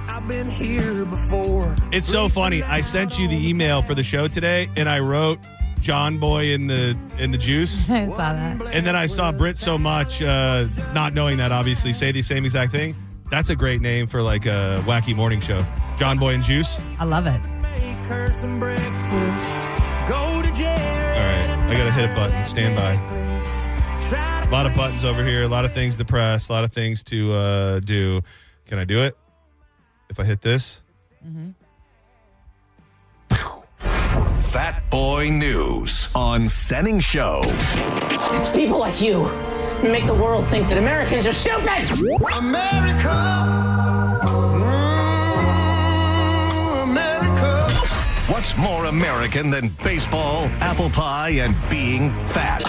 I've been here before. It's so funny. I sent you the email for the show today, and I wrote John Boy in the juice. I saw that. And then I saw Brit so much, not knowing that, obviously, say the same exact thing. That's a great name for like a wacky morning show. John Boy and Juice. I love it. Make her some breakfast. Go to jail. All right, I got to hit a button. Stand by. A lot of buttons over here, a lot of things to press, a lot of things to do. Can I do it? If I hit this? Mm-hmm. Fat Boy News on Senning Show. It's people like you who make the world think that Americans are stupid. America. America. What's more American than baseball, apple pie, and being fat?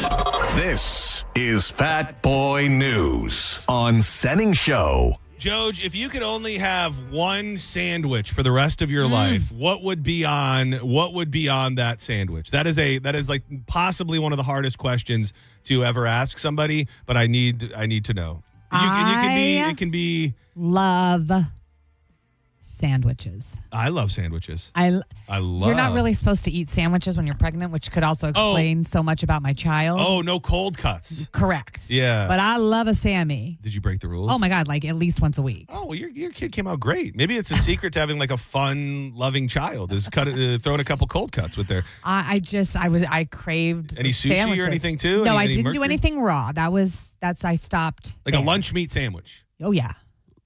This is Fat Boy News on Senning Show. Joj, if you could only have one sandwich for the rest of your life, what would be on that sandwich? That is like possibly one of the hardest questions to ever ask somebody, but I need to know. It can be love sandwiches. I love sandwiches. I love. You're not really supposed to eat sandwiches when you're pregnant, which could also explain so much about my child. Oh, no cold cuts. Correct. Yeah. But I love a Sammy. Did you break the rules? Oh my God, like at least once a week. Oh, well, your kid came out great. Maybe it's a secret to having like a fun, loving child is throwing a couple cold cuts with their. I craved any sushi sandwiches. or anything too? No, I didn't do anything raw. I stopped. Like a lunch meat sandwich. Oh yeah.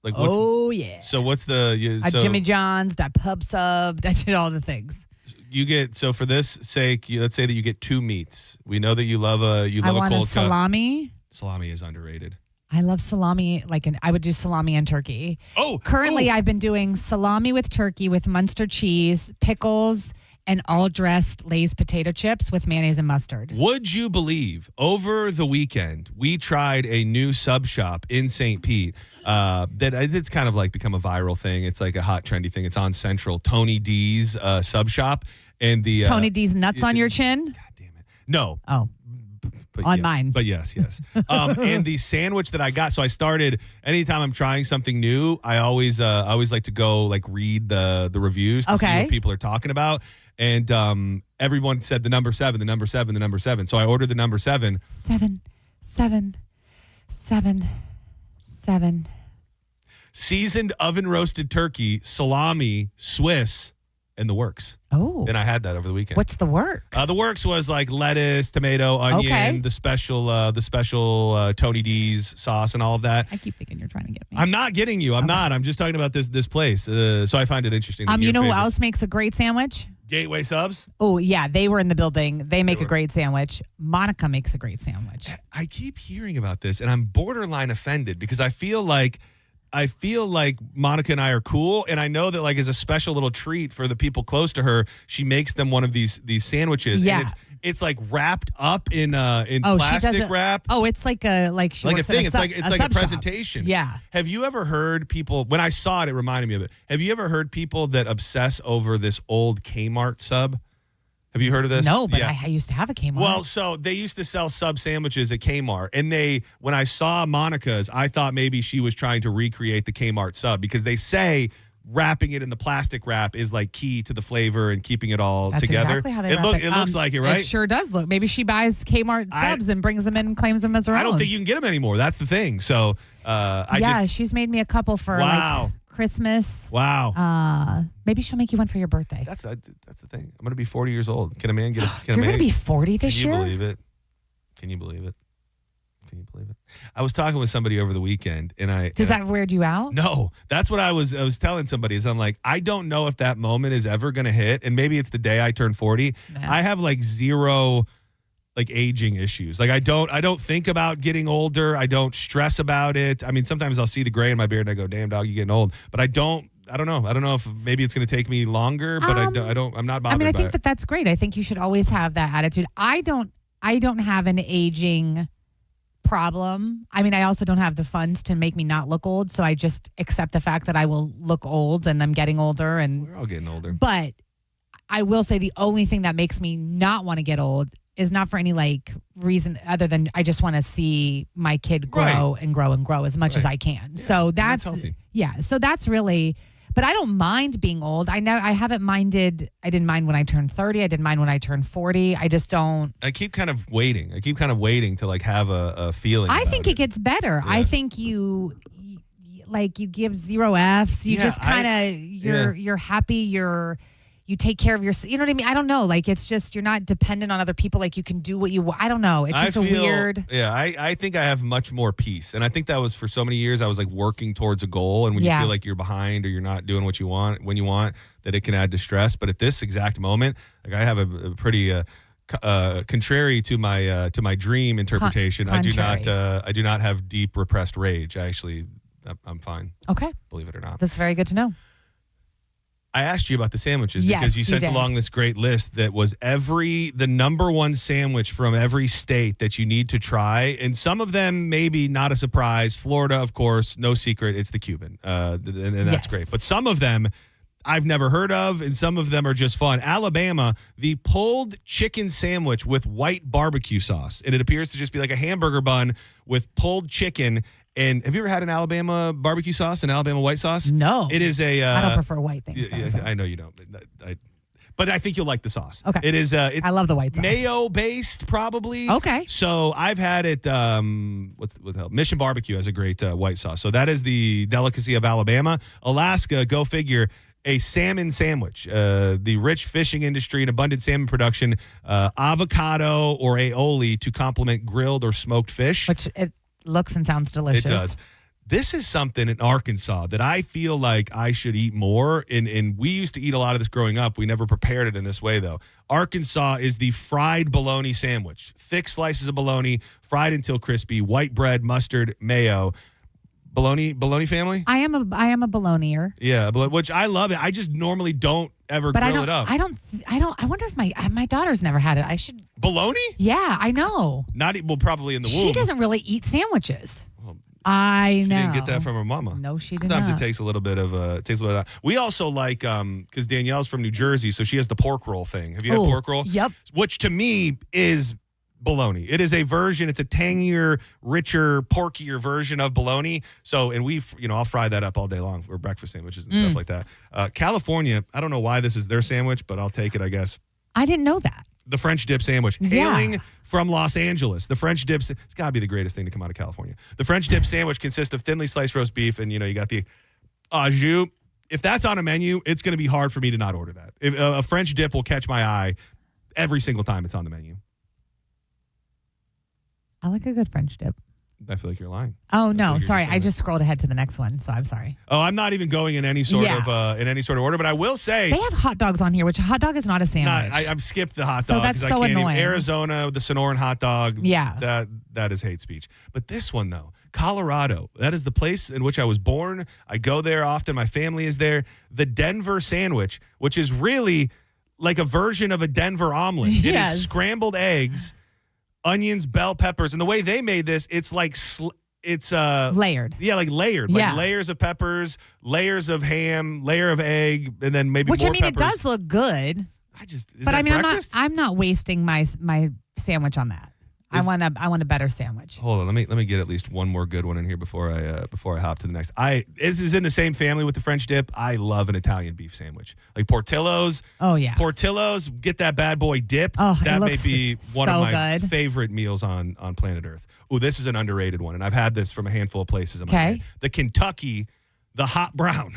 Like yeah. So what's the Jimmy John's, that pub sub, I did all the things. You get, so for this sake, let's say that you get two meats. We know that you love a I want a cold a salami. cut. Salami is underrated. I love salami. I would do salami and turkey. Currently I've been doing salami with turkey with Munster cheese, pickles, and all dressed Lay's potato chips with mayonnaise and mustard. Would you believe over the weekend we tried a new sub shop in St. Pete? That it's kind of like become a viral thing. It's like a hot trendy thing. It's on Central. Tony D's sub shop, and the Tony D's nuts on your chin. God damn it! No. Oh. But on mine. But yes. And the sandwich that I got. So I started. Anytime I'm trying something new, I always like to go like read the reviews to see what people are talking about. And everyone said the number 7, the number 7, the number 7. So I ordered the number 7. 7, 7, 7, 7. Seasoned oven roasted turkey, salami, Swiss, and the works. Oh. And I had that over the weekend. What's the works? The works was like lettuce, tomato, onion, the special Tony D's sauce and all of that. I keep thinking you're trying to get me. I'm not getting you. I'm not. I'm just talking about this place. So I find it interesting. You know who else makes a great sandwich? Gateway Subs? Oh, yeah. They were in the building. They make a great sandwich. Monica makes a great sandwich. I keep hearing about this, and I'm borderline offended because I feel like Monica and I are cool, and I know that like as a special little treat for the people close to her, she makes them one of these sandwiches. Yeah. And it's like wrapped up in plastic wrap. Oh, it's like a thing. It's like a presentation. Yeah. Have you ever heard people, when I saw it, it reminded me of it. Have you ever heard people that obsess over this old Kmart sub? Have you heard of this? No, but I used to have a Kmart. Well, so they used to sell sub sandwiches at Kmart. And when I saw Monica's, I thought maybe she was trying to recreate the Kmart sub because they say wrapping it in the plastic wrap is like key to the flavor and keeping it all That's together. Exactly how they wrap it. It looks like it, right? It sure does look. Maybe she buys Kmart subs and brings them in and claims them as her own. I don't think you can get them anymore. That's the thing. So she's made me a couple for Christmas. Wow. Maybe she'll make you one for your birthday. That's the thing. I'm going to be 40 years old. Can a man get a You're going to be 40 this year? Can you believe it? Can you believe it? I was talking with somebody over the weekend, and Does that weird you out? No, that's what I was telling somebody. Is I'm like, I don't know if that moment is ever going to hit, and maybe it's the day I turn 40. Yeah. I have like zero like aging issues. Like I don't think about getting older. I don't stress about it. I mean, sometimes I'll see the gray in my beard and I go, "Damn dog, you're getting old." But I don't know. I don't know if maybe it's going to take me longer, but I'm not bothered. I think that's great. I think you should always have that attitude. I don't have an aging problem. I mean, I also don't have the funds to make me not look old, so I just accept the fact that I will look old and I'm getting older. And we're all getting older. But I will say the only thing that makes me not want to get old is not for any like reason other than I just want to see my kid grow and grow and grow as much as I can. Yeah, so that's healthy. Yeah. So that's really, but I don't mind being old. I haven't minded. I didn't mind when I turned 30. I didn't mind when I turned 40. I just don't. I keep kind of waiting to like have a feeling. I think it gets better. Yeah. I think you give 0 Fs. You just kind of, you're happy. You take care of yourself. You know what I mean? I don't know. Like, it's just, you're not dependent on other people. Like, you can do what you want. I don't know. It's just weird. Yeah, I think I have much more peace. And I think that was for so many years, I was like working towards a goal. And when you feel like you're behind or you're not doing what you want, when you want, that it can add distress. But at this exact moment, like I have a pretty contrary to my dream interpretation. I do not have deep repressed rage. I'm fine. Okay. Believe it or not. That's very good to know. I asked you about the sandwiches because you sent along this great list that was the number one sandwich from every state that you need to try. And some of them, maybe not a surprise. Florida, of course, no secret. It's the Cuban. And that's great. But some of them I've never heard of, and some of them are just fun. Alabama, the pulled chicken sandwich with white barbecue sauce. And it appears to just be like a hamburger bun with pulled chicken. And have you ever had an Alabama barbecue sauce, an Alabama white sauce? No. It is a... I don't prefer white things. I know you don't. But I think you'll like the sauce. Okay. It is... I love the white sauce. Mayo-based, probably. Okay. So I've had it... what the hell? Mission Barbecue has a great white sauce. So that is the delicacy of Alabama. Alaska, go figure... A salmon sandwich, the rich fishing industry and abundant salmon production, avocado or aioli to complement grilled or smoked fish. Which it looks and sounds delicious. It does. This is something in Arkansas that I feel like I should eat more. And we used to eat a lot of this growing up. We never prepared it in this way, though. Arkansas is the fried bologna sandwich. Thick slices of bologna, fried until crispy, white bread, mustard, mayo. Bologna family? I am a bolognier. Yeah, which I love it. I just normally don't ever grill it up. I wonder if my daughter's never had it. I should. Bologna? Yeah, I know. Probably in the womb. She doesn't really eat sandwiches. I know. She didn't get that from her mama. No, she didn't. Sometimes it takes a little bit of We also like because Danielle's from New Jersey, so she has the pork roll thing. Have you had pork roll? Yep. Which to me is bologna. It is a version. It's a tangier, richer, porkier version of bologna. So, and I'll fry that up all day long for breakfast sandwiches and stuff like that. California, I don't know why this is their sandwich, but I'll take it, I guess. I didn't know that. The French dip sandwich. Yeah. Hailing from Los Angeles, the French dips, it's got to be the greatest thing to come out of California. The French dip sandwich consists of thinly sliced roast beef, and, you got the au jus. If that's on a menu, it's going to be hard for me to not order that. A French dip will catch my eye every single time it's on the menu. I like a good French dip. I feel like you're lying. Oh no, sorry. I just scrolled ahead to the next one, so I'm sorry. Oh, I'm not even going in any sort of order, but I will say they have hot dogs on here, which a hot dog is not a sandwich. I've skipped the hot dog. So that's so annoying. Arizona, the Sonoran hot dog. Yeah, that is hate speech. But this one though, Colorado, that is the place in which I was born. I go there often. My family is there. The Denver sandwich, which is really like a version of a Denver omelet. Yes. It is scrambled eggs, onions, bell peppers, and the way they made this, it's like it's layered. Yeah, like layered. Like layers of peppers, layers of ham, layer of egg, and then maybe which more I mean, peppers. It does look good. But I mean, I'm not wasting my sandwich on that. I want a better sandwich. Hold on, let me get at least one more good one in here before I hop to the next. This is in the same family with the French dip. I love an Italian beef sandwich, like Portillo's. Oh yeah, Portillo's. Get that bad boy dipped. Oh, that may be one of my good. favorite meals on planet Earth. Oh, this is an underrated one, and I've had this from a handful of places. The Kentucky, the hot brown.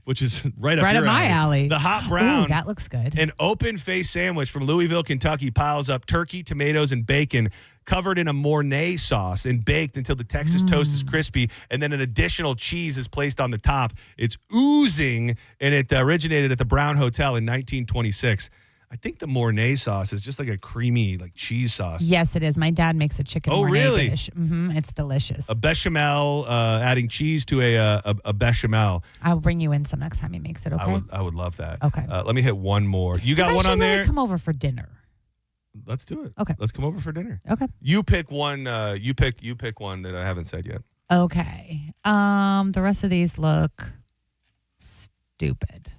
Which is right up my alley. The hot brown. Ooh, that looks good. An open-faced sandwich from Louisville, Kentucky piles up turkey, tomatoes, and bacon covered in a Mornay sauce and baked until the Texas toast is crispy, and then an additional cheese is placed on the top. It's oozing, and it originated at the Brown Hotel in 1926. I think the Mornay sauce is just like a creamy, like cheese sauce. Yes, it is. My dad makes a chicken Mornay really? dish. Mm-hmm. It's delicious. A bechamel, adding cheese to a bechamel. I'll bring you in some next time he makes it, okay? I would love that. Okay. Let me hit one more. You got one on there? Really come over for dinner. Let's do it. Okay. Let's come over for dinner. Okay. You pick one. You pick one that I haven't said yet. Okay. The rest of these look stupid.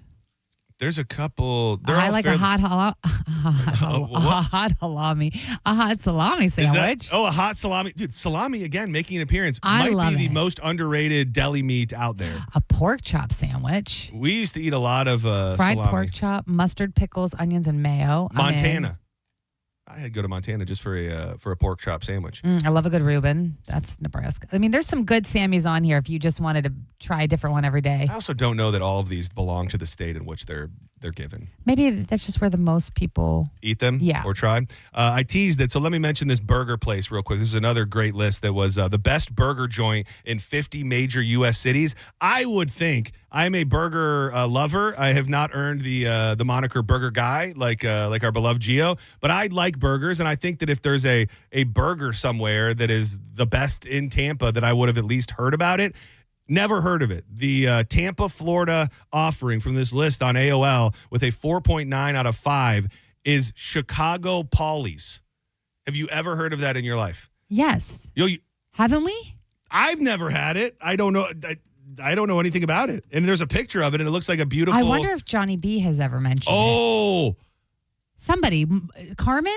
There's a couple. I like a hot salami sandwich. A hot salami. Dude, salami, again, making an appearance. I love might be it. the most underrated deli meat out there. A pork chop sandwich. We used to eat a lot of fried salami. pork chop, mustard, pickles, onions, and mayo. Montana. I had to go to Montana just for a pork chop sandwich. I love a good Reuben. That's Nebraska. I mean, there's some good Sammys on here if you just wanted to try a different one every day. I also don't know that all of these belong to the state in which they're given. Maybe that's just where the most people eat them. Yeah. Or try. I teased it, so let me mention this burger place real quick. This is another great list that was the best burger joint in 50 major U.S. cities. I would think I'm a burger lover. I have not earned the moniker burger guy like our beloved Gio, but I like burgers, and I think that if there's a burger somewhere that is the best in Tampa, that I would have at least heard about it. Never heard of it. The Tampa, Florida offering from this list on AOL with a 4.9 out of 5 is Chicago Polly's. Have you ever heard of that in your life? Yes. Haven't we? I've never had it. I don't know. I don't know anything about it. And there's a picture of it, and it looks like a beautiful. I wonder if Johnny B has ever mentioned it. Somebody. Carmen?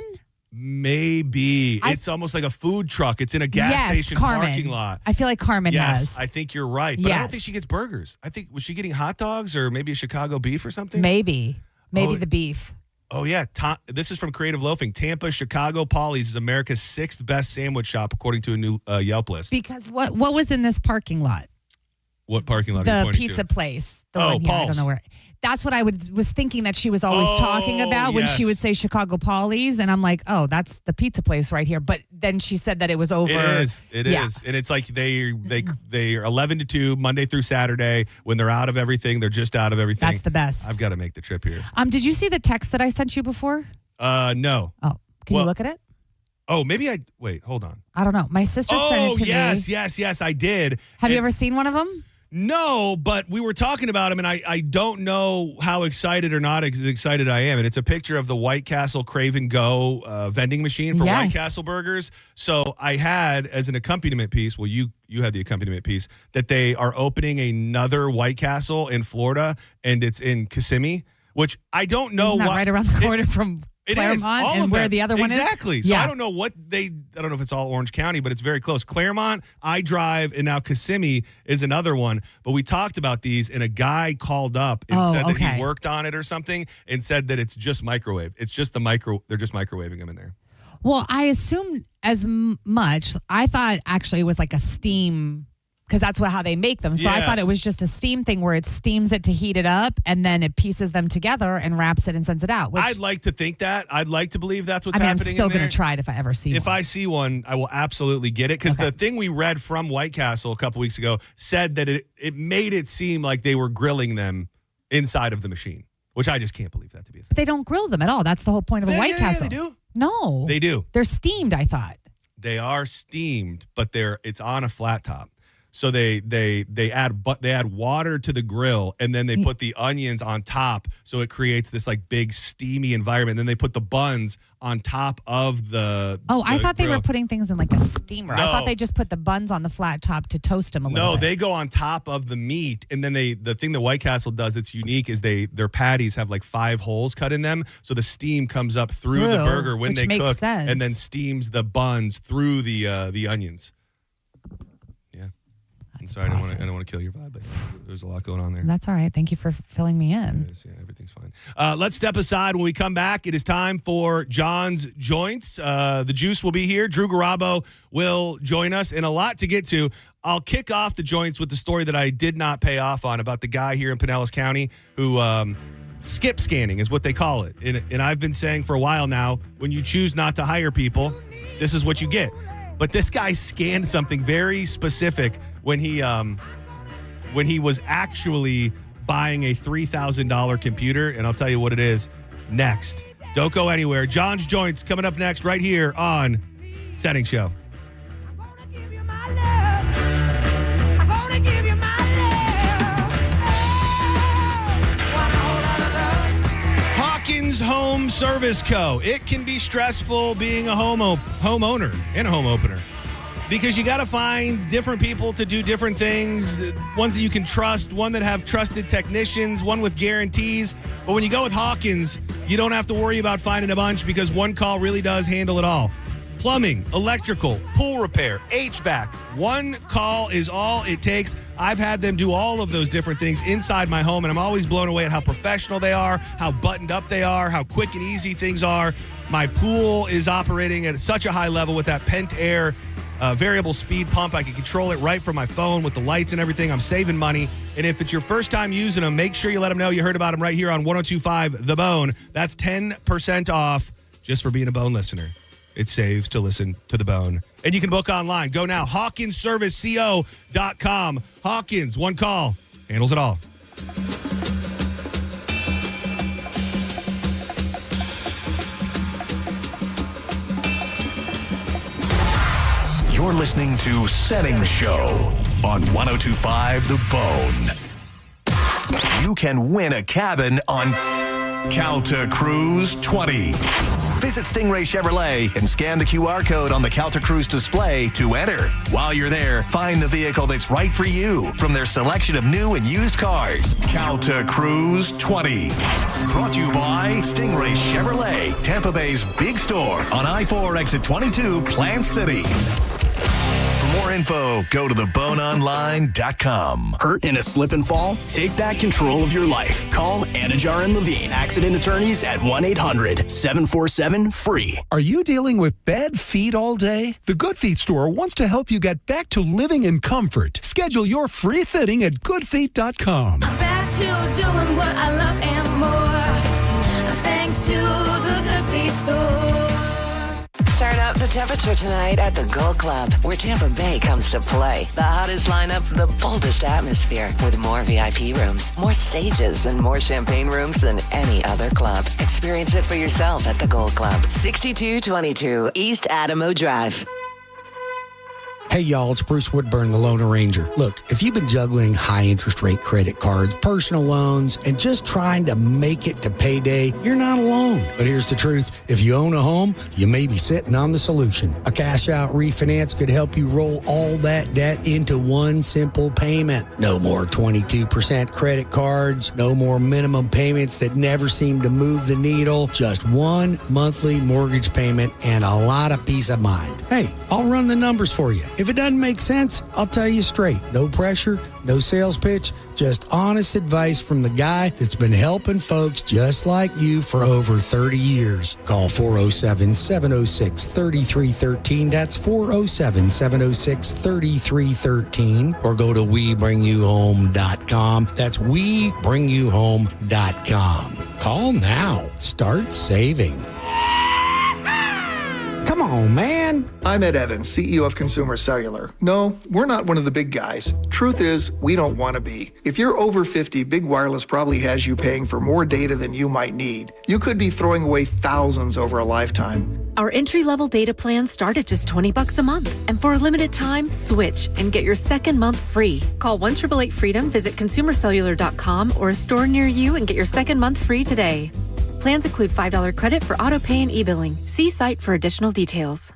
Maybe. It's almost like a food truck. It's in a gas station parking lot. I feel like Carmen has. Yes, I think you're right. But I don't think she gets burgers. I think, was she getting hot dogs or maybe a Chicago beef or something? Maybe the beef. Oh, yeah. This is from Creative Loafing. Tampa, Chicago Polly's is America's 6th best sandwich shop, according to a new Yelp list. Because what was in this parking lot? What parking lot are you The pointing pizza to? place. The one here, I Paul's. don't know where. That's what I was thinking that she was always talking about when she would say Chicago Polly's. And I'm like, oh, that's the pizza place right here. But then she said that it was over. It is. And it's like they're 11 to 2, Monday through Saturday. When they're out of everything, they're just out of everything. That's the best. I've got to make the trip here. Did you see the text that I sent you before? No. Oh, can you look at it? Oh, maybe wait, hold on. I don't know. My sister sent it to me. Yes, I did. Have you ever seen one of them? No, but we were talking about him, and I don't know how excited or not excited I am. And it's a picture of the White Castle Crave and Go vending machine for White Castle burgers. So I had as an accompaniment piece, well, you had the accompaniment piece, that they are opening another White Castle in Florida, and it's in Kissimmee, which I don't know. Isn't that right around the corner from Claremont and where the other one is? Exactly. So I don't know I don't know if it's all Orange County, but it's very close. Claremont, I drive, and now Kissimmee is another one. But we talked about these, and a guy called up and said that he worked on it or something and said that it's just microwave. It's just they're just microwaving them in there. Well, I assumed as much. I thought actually it was like a steam, because that's how they make them. So I thought it was just a steam thing where it steams it to heat it up, and then it pieces them together and wraps it and sends it out. I'd like to think that. I'd like to believe that's what's happening. I'm still going to try it if I ever see one. If I see one, I will absolutely get it. Because the thing we read from White Castle a couple weeks ago said that it made it seem like they were grilling them inside of the machine, which I just can't believe that to be a thing. But they don't grill them at all. That's the whole point of a White Castle. Yeah, they do. No. They do. They're steamed, I thought. They are steamed, but it's on a flat top. So they add water to the grill, and then they put the onions on top, so it creates this like big steamy environment. Then they put the buns on top of the. I thought they were putting things in like a steamer. No. I thought they just put the buns on the flat top to toast them a little. No, they go on top of the meat, and then the thing that White Castle does that's unique is their patties have like 5 holes cut in them, so the steam comes up through the burger when they cook, and then steams the buns through the onions. I'm sorry, I don't want to kill your vibe, but there's a lot going on there. That's all right. Thank you for filling me in. Yeah, everything's fine. Let's step aside. When we come back, it is time for John's Joints. The Juice will be here. Drew Garabo will join us, and a lot to get to. I'll kick off the Joints with the story that I did not pay off on about the guy here in Pinellas County who skip scanning is what they call it. And I've been saying for a while now, when you choose not to hire people, this is what you get. But this guy scanned something very specific when he was actually buying a $3,000 computer, and I'll tell you what it is next. Don't go anywhere. John's Joints coming up next right here on Senning Show. Hawkins Home Home Service Co. It can be stressful being a homeowner and a home opener because you got to find different people to do different things, ones that you can trust, one that have trusted technicians, one with guarantees. But when you go with Hawkins, you don't have to worry about finding a bunch because one call really does handle it all. Plumbing, electrical, pool repair, HVAC. One call is all it takes. I've had them do all of those different things inside my home, and I'm always blown away at how professional they are, how buttoned up they are, how quick and easy things are. My pool is operating at such a high level with that pent air variable speed pump. I can control it right from my phone with the lights and everything. I'm saving money. And if it's your first time using them, make sure you let them know you heard about them right here on 102.5 The Bone. That's 10% off just for being a Bone listener. It saves to listen to The Bone. And you can book online. Go now. HawkinsServiceCO.com. Hawkins, one call, handles it all. You're listening to Senning Show on 102.5 The Bone. You can win a cabin on Calta Cruise 20. Visit Stingray Chevrolet and scan the QR code on the Calta Cruise display to enter. While you're there, find the vehicle that's right for you from their selection of new and used cars. Calta Cruise 20. Brought to you by Stingray Chevrolet, Tampa Bay's big store on I-4 exit 22, Plant City. For more info, go to theboneonline.com. Hurt in a slip and fall? Take back control of your life. Call Anajar and Levine, accident attorneys at 1-800-747-FREE. Are you dealing with bad feet all day? The Good Feet store wants to help you get back to living in comfort. Schedule your free fitting at goodfeet.com. I'm back to doing what I love and more. Thanks to the Good Feet store. Turn up the temperature tonight at the Gold Club, where Tampa Bay comes to play. The hottest lineup, the boldest atmosphere, with more VIP rooms, more stages, and more champagne rooms than any other club. Experience it for yourself at the Gold Club, 6222 East Adamo Drive. Hey, y'all, it's Bruce Woodburn, the Loan Arranger. Look, if you've been juggling high interest rate credit cards, personal loans, and just trying to make it to payday, you're not alone. But here's the truth. If you own a home, you may be sitting on the solution. A cash out refinance could help you roll all that debt into one simple payment. No more 22% credit cards, no more minimum payments that never seem to move the needle, just one monthly mortgage payment and a lot of peace of mind. Hey, I'll run the numbers for you. If it doesn't make sense, I'll tell you straight. No pressure, no sales pitch, just honest advice from the guy that's been helping folks just like you for over 30 years. Call 407-706-3313. That's 407-706-3313. Or go to WeBringYouHome.com. That's WeBringYouHome.com. Call now. Start saving. Come on, man. I'm Ed Evans, CEO of Consumer Cellular. No, we're not one of the big guys. Truth is, we don't want to be. If you're over 50, Big Wireless probably has you paying for more data than you might need. You could be throwing away thousands over a lifetime. Our entry-level data plans start at just $20 a month. And for a limited time, switch and get your second month free. Call 1-888-FREEDOM, visit consumercellular.com or a store near you and get your second month free today. Plans include $5 credit for auto pay and e-billing. See site for additional details.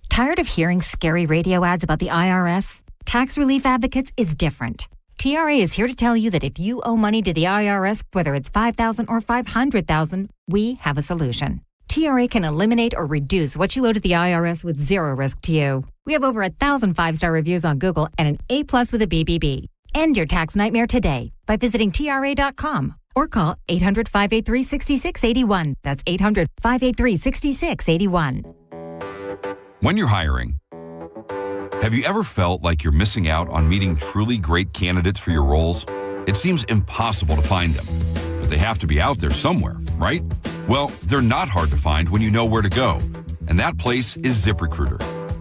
Tired of hearing scary radio ads about the IRS? Tax Relief Advocates is different. TRA is here to tell you that if you owe money to the IRS, whether it's $5,000 or $500,000, we have a solution. TRA can eliminate or reduce what you owe to the IRS with zero risk to you. We have over 1,000 5-star reviews on Google and an A+ with a BBB. End your tax nightmare today by visiting TRA.com. Or call 800-583-6681. That's 800-583-6681. When you're hiring, have you ever felt like you're missing out on meeting truly great candidates for your roles? It seems impossible to find them, but they have to be out there somewhere, right? Well, they're not hard to find when you know where to go, and that place is ZipRecruiter.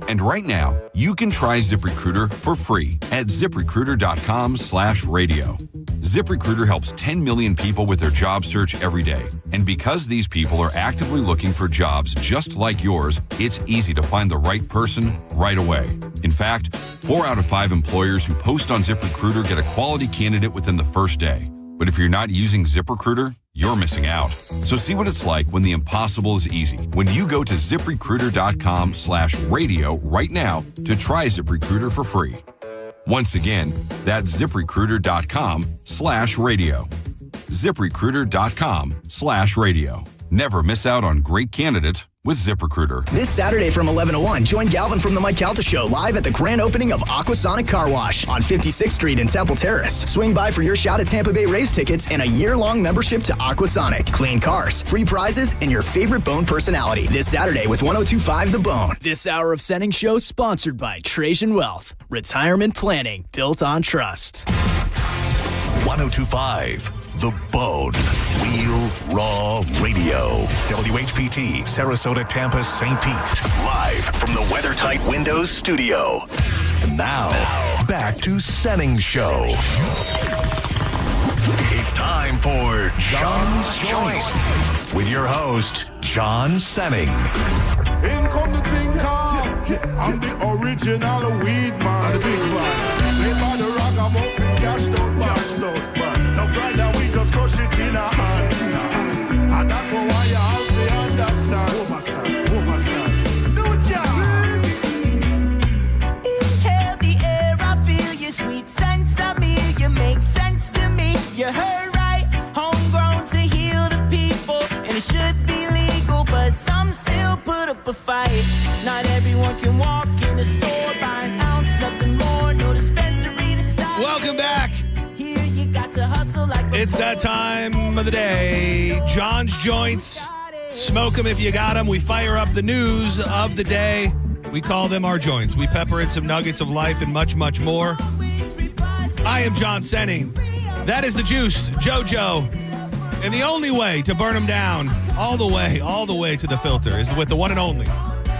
And right now, you can try ZipRecruiter for free at ZipRecruiter.com/radio. ZipRecruiter helps 10 million people with their job search every day. And because these people are actively looking for jobs just like yours, it's easy to find the right person right away. In fact, 4 out of 5 employers who post on ZipRecruiter get a quality candidate within the first day. But if you're not using ZipRecruiter, you're missing out. So see what it's like when the impossible is easy. When you go to ZipRecruiter.com/radio right now to try ZipRecruiter for free. Once again, that's ZipRecruiter.com/radio. ZipRecruiter.com/radio. Never miss out on great candidates with ZipRecruiter. This Saturday from 11 to 1, join Galvin from The Mike Calta Show live at the grand opening of Aquasonic Car Wash on 56th Street in Temple Terrace. Swing by for your shot at Tampa Bay Rays tickets and a year-long membership to Aquasonic. Clean cars, free prizes, and your favorite Bone personality. This Saturday with 102.5 The Bone. This hour of Senning Show sponsored by Trajan Wealth. Retirement planning built on trust. 102.5 The Bone. Wheel Raw Radio. WHPT, Sarasota, Tampa, St. Pete. Live from the WeatherTight Windows studio. And now, back to Senning Show. It's time for John's Choice with your host, John Senning. In come the thing called, I'm the original weed man. Play by the ragamuffin, cashed out back. No grind that we just crush it in our hand. And that's for why you have to understand. Don't ya? Inhale the air, I feel your sweet sense of me. You make sense to me. You heard right, homegrown to heal the people. And it should be legal, but some still put up a fight. Not everyone can walk in the store, buy an ounce, nothing more, no dispensary to stop. Welcome back. Here you got to hustle like It's that time of the day. John's Joints. Smoke them if you got them. We fire up the news of the day. We call them our joints. We pepper in some nuggets of life and much, much more. I am John Senning. That is the Juiced, JoJo. And the only way to burn them down all the way to the filter is with the one and only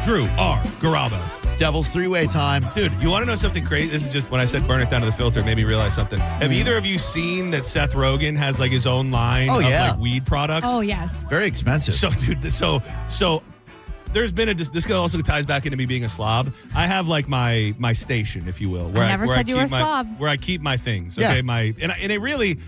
Drew R. Garabo. Devil's three-way time. Dude, you want to know something crazy? This is just when I said burn it down to the filter, it made me realize something. Have either of you seen that Seth Rogen has like his own line of like weed products? Oh, yes. Very expensive. So, dude, so there's been this also ties back into me being a slob. I have like my station, if you will. Where I never said you were a slob. Where I keep my things. Okay, Yeah. and it really,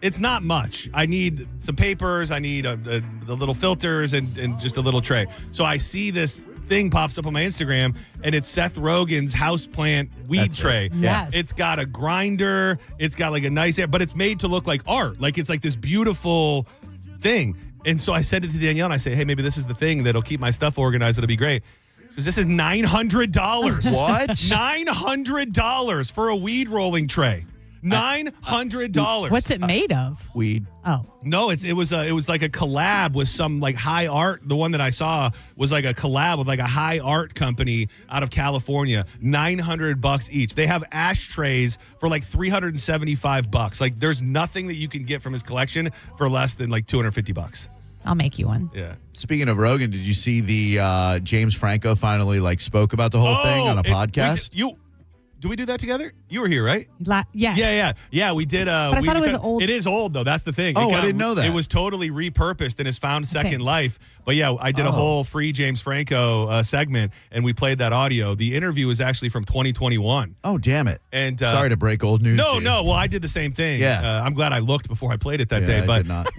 it's not much. I need some papers. I need the little filters and just a little tray. So I see this thing pops up on my Instagram, and it's Seth Rogen's houseplant weed tray. Yes. It's got a grinder. It's got like a nice, but it's made to look like art. Like it's like this beautiful thing. And so I said it to Danielle, and I say, hey, maybe this is the thing that'll keep my stuff organized. It'll be great. Because this is $900. What? $900 for a weed rolling tray. $900. What's it made of? Weed. Oh. No, it was like a collab with some like high art. The one that I saw was like a collab with like a high art company out of California. $900 each. They have ashtrays for like $375. Like there's nothing that you can get from his collection for less than like $250. I'll make you one. Yeah. Speaking of Rogan, did you see the James Franco finally like spoke about the whole thing on a podcast? Did we do that together? You were here, right? Yes. Yeah, we did. But I thought it was old. It is old, though. That's the thing. Oh, I didn't know that. It was totally repurposed and has found second life. But yeah, I did a whole free James Franco segment, and we played that audio. The interview is actually from 2021. Oh, damn it. And sorry to break old news. No. Well, I did the same thing. Yeah. I'm glad I looked before I played it that day. I But did not.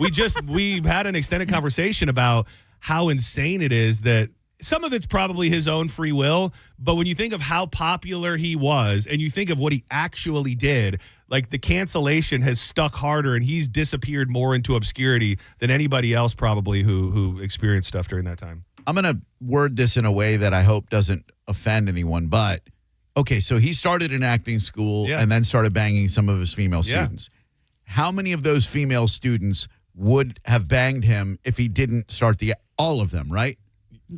we had an extended conversation about how insane it is that some of it's probably his own free will, but when you think of how popular he was and you think of what he actually did, like the cancellation has stuck harder and he's disappeared more into obscurity than anybody else probably who experienced stuff during that time. I'm going to word this in a way that I hope doesn't offend anyone, but okay, so he started in acting school and then started banging some of his female students. How many of those female students would have banged him if he didn't start all of them, right?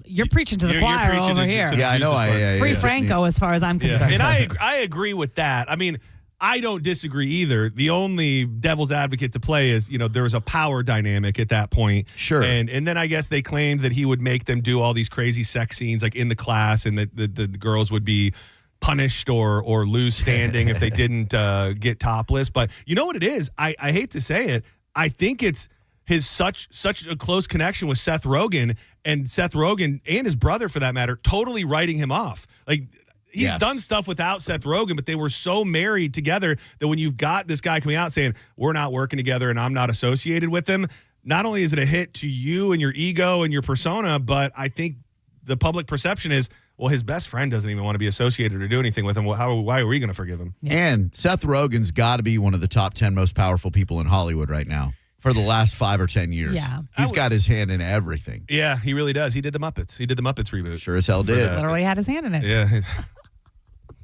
You're preaching to the choir over here. Yeah, I know. Free Franco, as far as I'm concerned. And I agree with that. I mean, I don't disagree either. The only devil's advocate to play is, there was a power dynamic at that point. Sure. And then I guess they claimed that he would make them do all these crazy sex scenes like in the class, and that the girls would be punished or lose standing if they didn't get topless. But you know what it is? I hate to say it. I think it's his such a close connection with Seth Rogen, and Seth Rogen and his brother, for that matter, totally writing him off. Like, he's done stuff without Seth Rogen, but they were so married together that when you've got this guy coming out saying, we're not working together and I'm not associated with him, not only is it a hit to you and your ego and your persona, but I think the public perception is, well, his best friend doesn't even want to be associated or do anything with him. Well, why are we going to forgive him? And Seth Rogen's got to be one of the top 10 most powerful people in Hollywood right now for the last 5 or 10 years. Yeah. He's got his hand in everything. Yeah, he really does. He did the Muppets. He did the Muppets reboot. Sure as hell did. Literally had his hand in it. Yeah.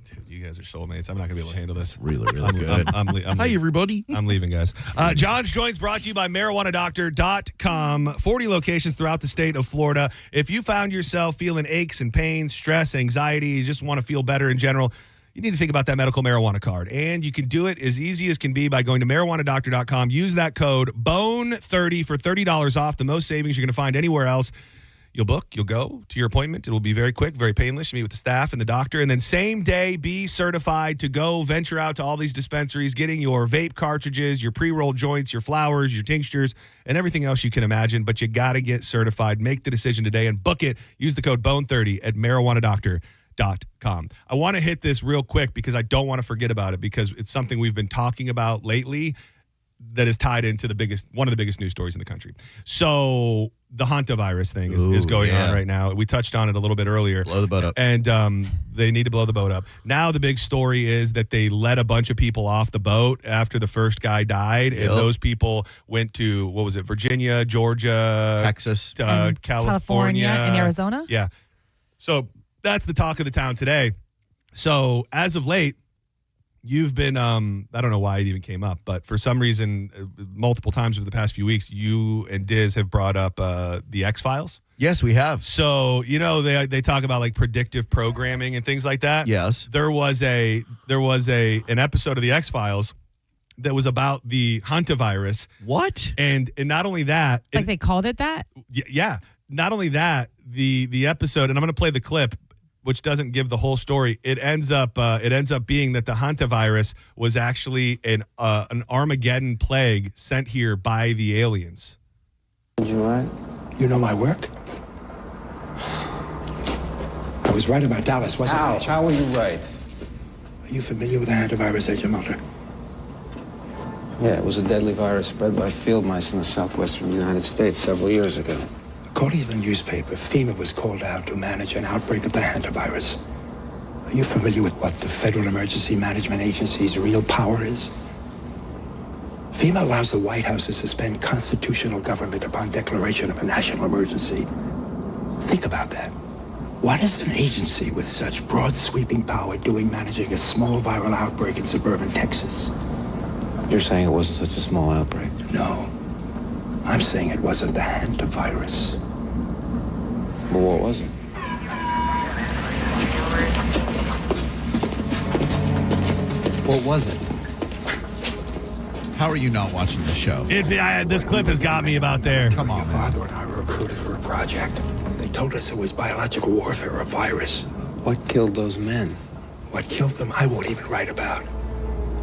Dude, you guys are soulmates. I'm not going to be able to handle this. Really, really good. Hi, everybody. I'm leaving, guys. John's Joints brought to you by MarijuanaDoctor.com. 40 locations throughout the state of Florida. If you found yourself feeling aches and pains, stress, anxiety, you just want to feel better in general, you need to think about that medical marijuana card. And you can do it as easy as can be by going to MarijuanaDoctor.com. Use that code BONE30 for $30 off, the most savings you're going to find anywhere else. You'll book, you'll go to your appointment. It will be very quick, very painless. You meet with the staff and the doctor, and then same day be certified to go venture out to all these dispensaries, getting your vape cartridges, your pre-rolled joints, your flowers, your tinctures, and everything else you can imagine. But you got to get certified. Make the decision today and book it. Use the code BONE30 at MarijuanaDoctor.com. I want to hit this real quick because I don't want to forget about it because it's something we've been talking about lately that is tied into one of the biggest news stories in the country. So the hantavirus thing is going on right now. We touched on it a little bit earlier. Blow the boat up. And they need to blow the boat up. Now the big story is that they let a bunch of people off the boat after the first guy died. Yep. And those people went to, what was it, Virginia, Georgia, Texas, California, and Arizona? Yeah. So that's the talk of the town today. So as of late, you've been, I don't know why it even came up, but for some reason, multiple times over the past few weeks, you and Diz have brought up the X-Files. Yes, we have. So, they talk about like predictive programming and things like that. Yes. There was an episode of the X-Files that was about the hantavirus. What? And not only that. Like they called it that? Yeah. Not only that, the episode, and I'm going to play the clip, which doesn't give the whole story. It ends up being that the hantavirus was actually an Armageddon plague sent here by the aliens. Did you write? You know my work? I was right about Dallas, wasn't I? How were you right? Are you familiar with the hantavirus, Agent Mulder? Yeah, it was a deadly virus spread by field mice in the southwestern United States several years ago. According to the newspaper, FEMA was called out to manage an outbreak of the hantavirus. Are you familiar with what the Federal Emergency Management Agency's real power is? FEMA allows the White House to suspend constitutional government upon declaration of a national emergency. Think about that. What is an agency with such broad sweeping power doing managing a small viral outbreak in suburban Texas? You're saying it wasn't such a small outbreak? No. I'm saying it wasn't the hantavirus. Well, what was it? What was it? How are you not watching the show? This clip has got me about there. Come on, My father and I were recruited for a project. They told us it was biological warfare or a virus. What killed those men? What killed them, I won't even write about.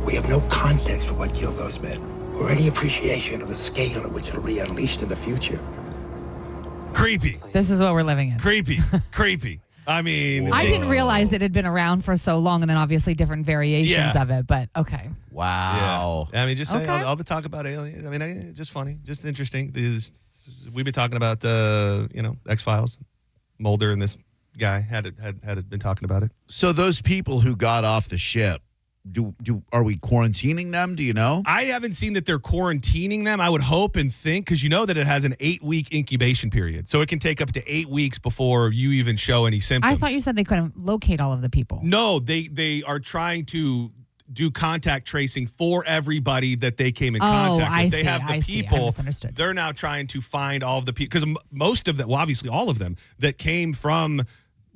We have no context for what killed those men, or any appreciation of the scale at which it'll be unleashed in the future. Creepy. This is what we're living in. Creepy. I mean, I didn't realize it had been around for so long, and then obviously different variations of it, but okay. Wow. Yeah. I mean, just saying, Okay. all the talk about aliens. I mean, just funny, just interesting. We've been talking about, X-Files. Mulder and this guy had been talking about it. So those people who got off the ship, are we quarantining them? Do you know? I haven't seen that they're quarantining them. I would hope and think, because you know that it has an 8-week incubation period. So it can take up to 8 weeks before you even show any symptoms. I thought you said they couldn't locate all of the people. No, they are trying to do contact tracing for everybody that they came in contact with. They have the people. They're now trying to find all of the people, because most of them, well, obviously all of them that came from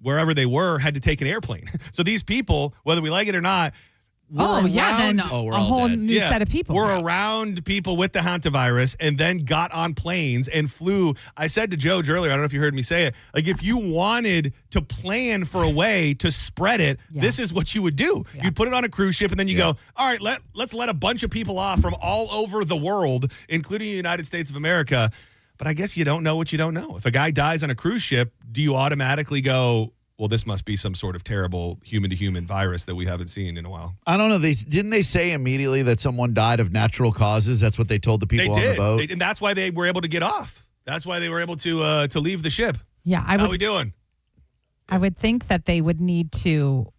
wherever they were had to take an airplane. So these people, whether we like it or not, then a whole new set of people. We're around people with the hantavirus and then got on planes and flew. I said to Joe earlier, I don't know if you heard me say it, like if you wanted to plan for a way to spread it, this is what you would do. Yeah. You'd put it on a cruise ship and then you go, all right, let's let a bunch of people off from all over the world, including the United States of America. But I guess you don't know what you don't know. If a guy dies on a cruise ship, do you automatically go, well, this must be some sort of terrible human-to-human virus that we haven't seen in a while. I don't know. Didn't they say immediately that someone died of natural causes? That's what they told the people on the boat. And that's why they were able to get off. That's why they were able to leave the ship. Yeah, How we doing? I would think that they would need to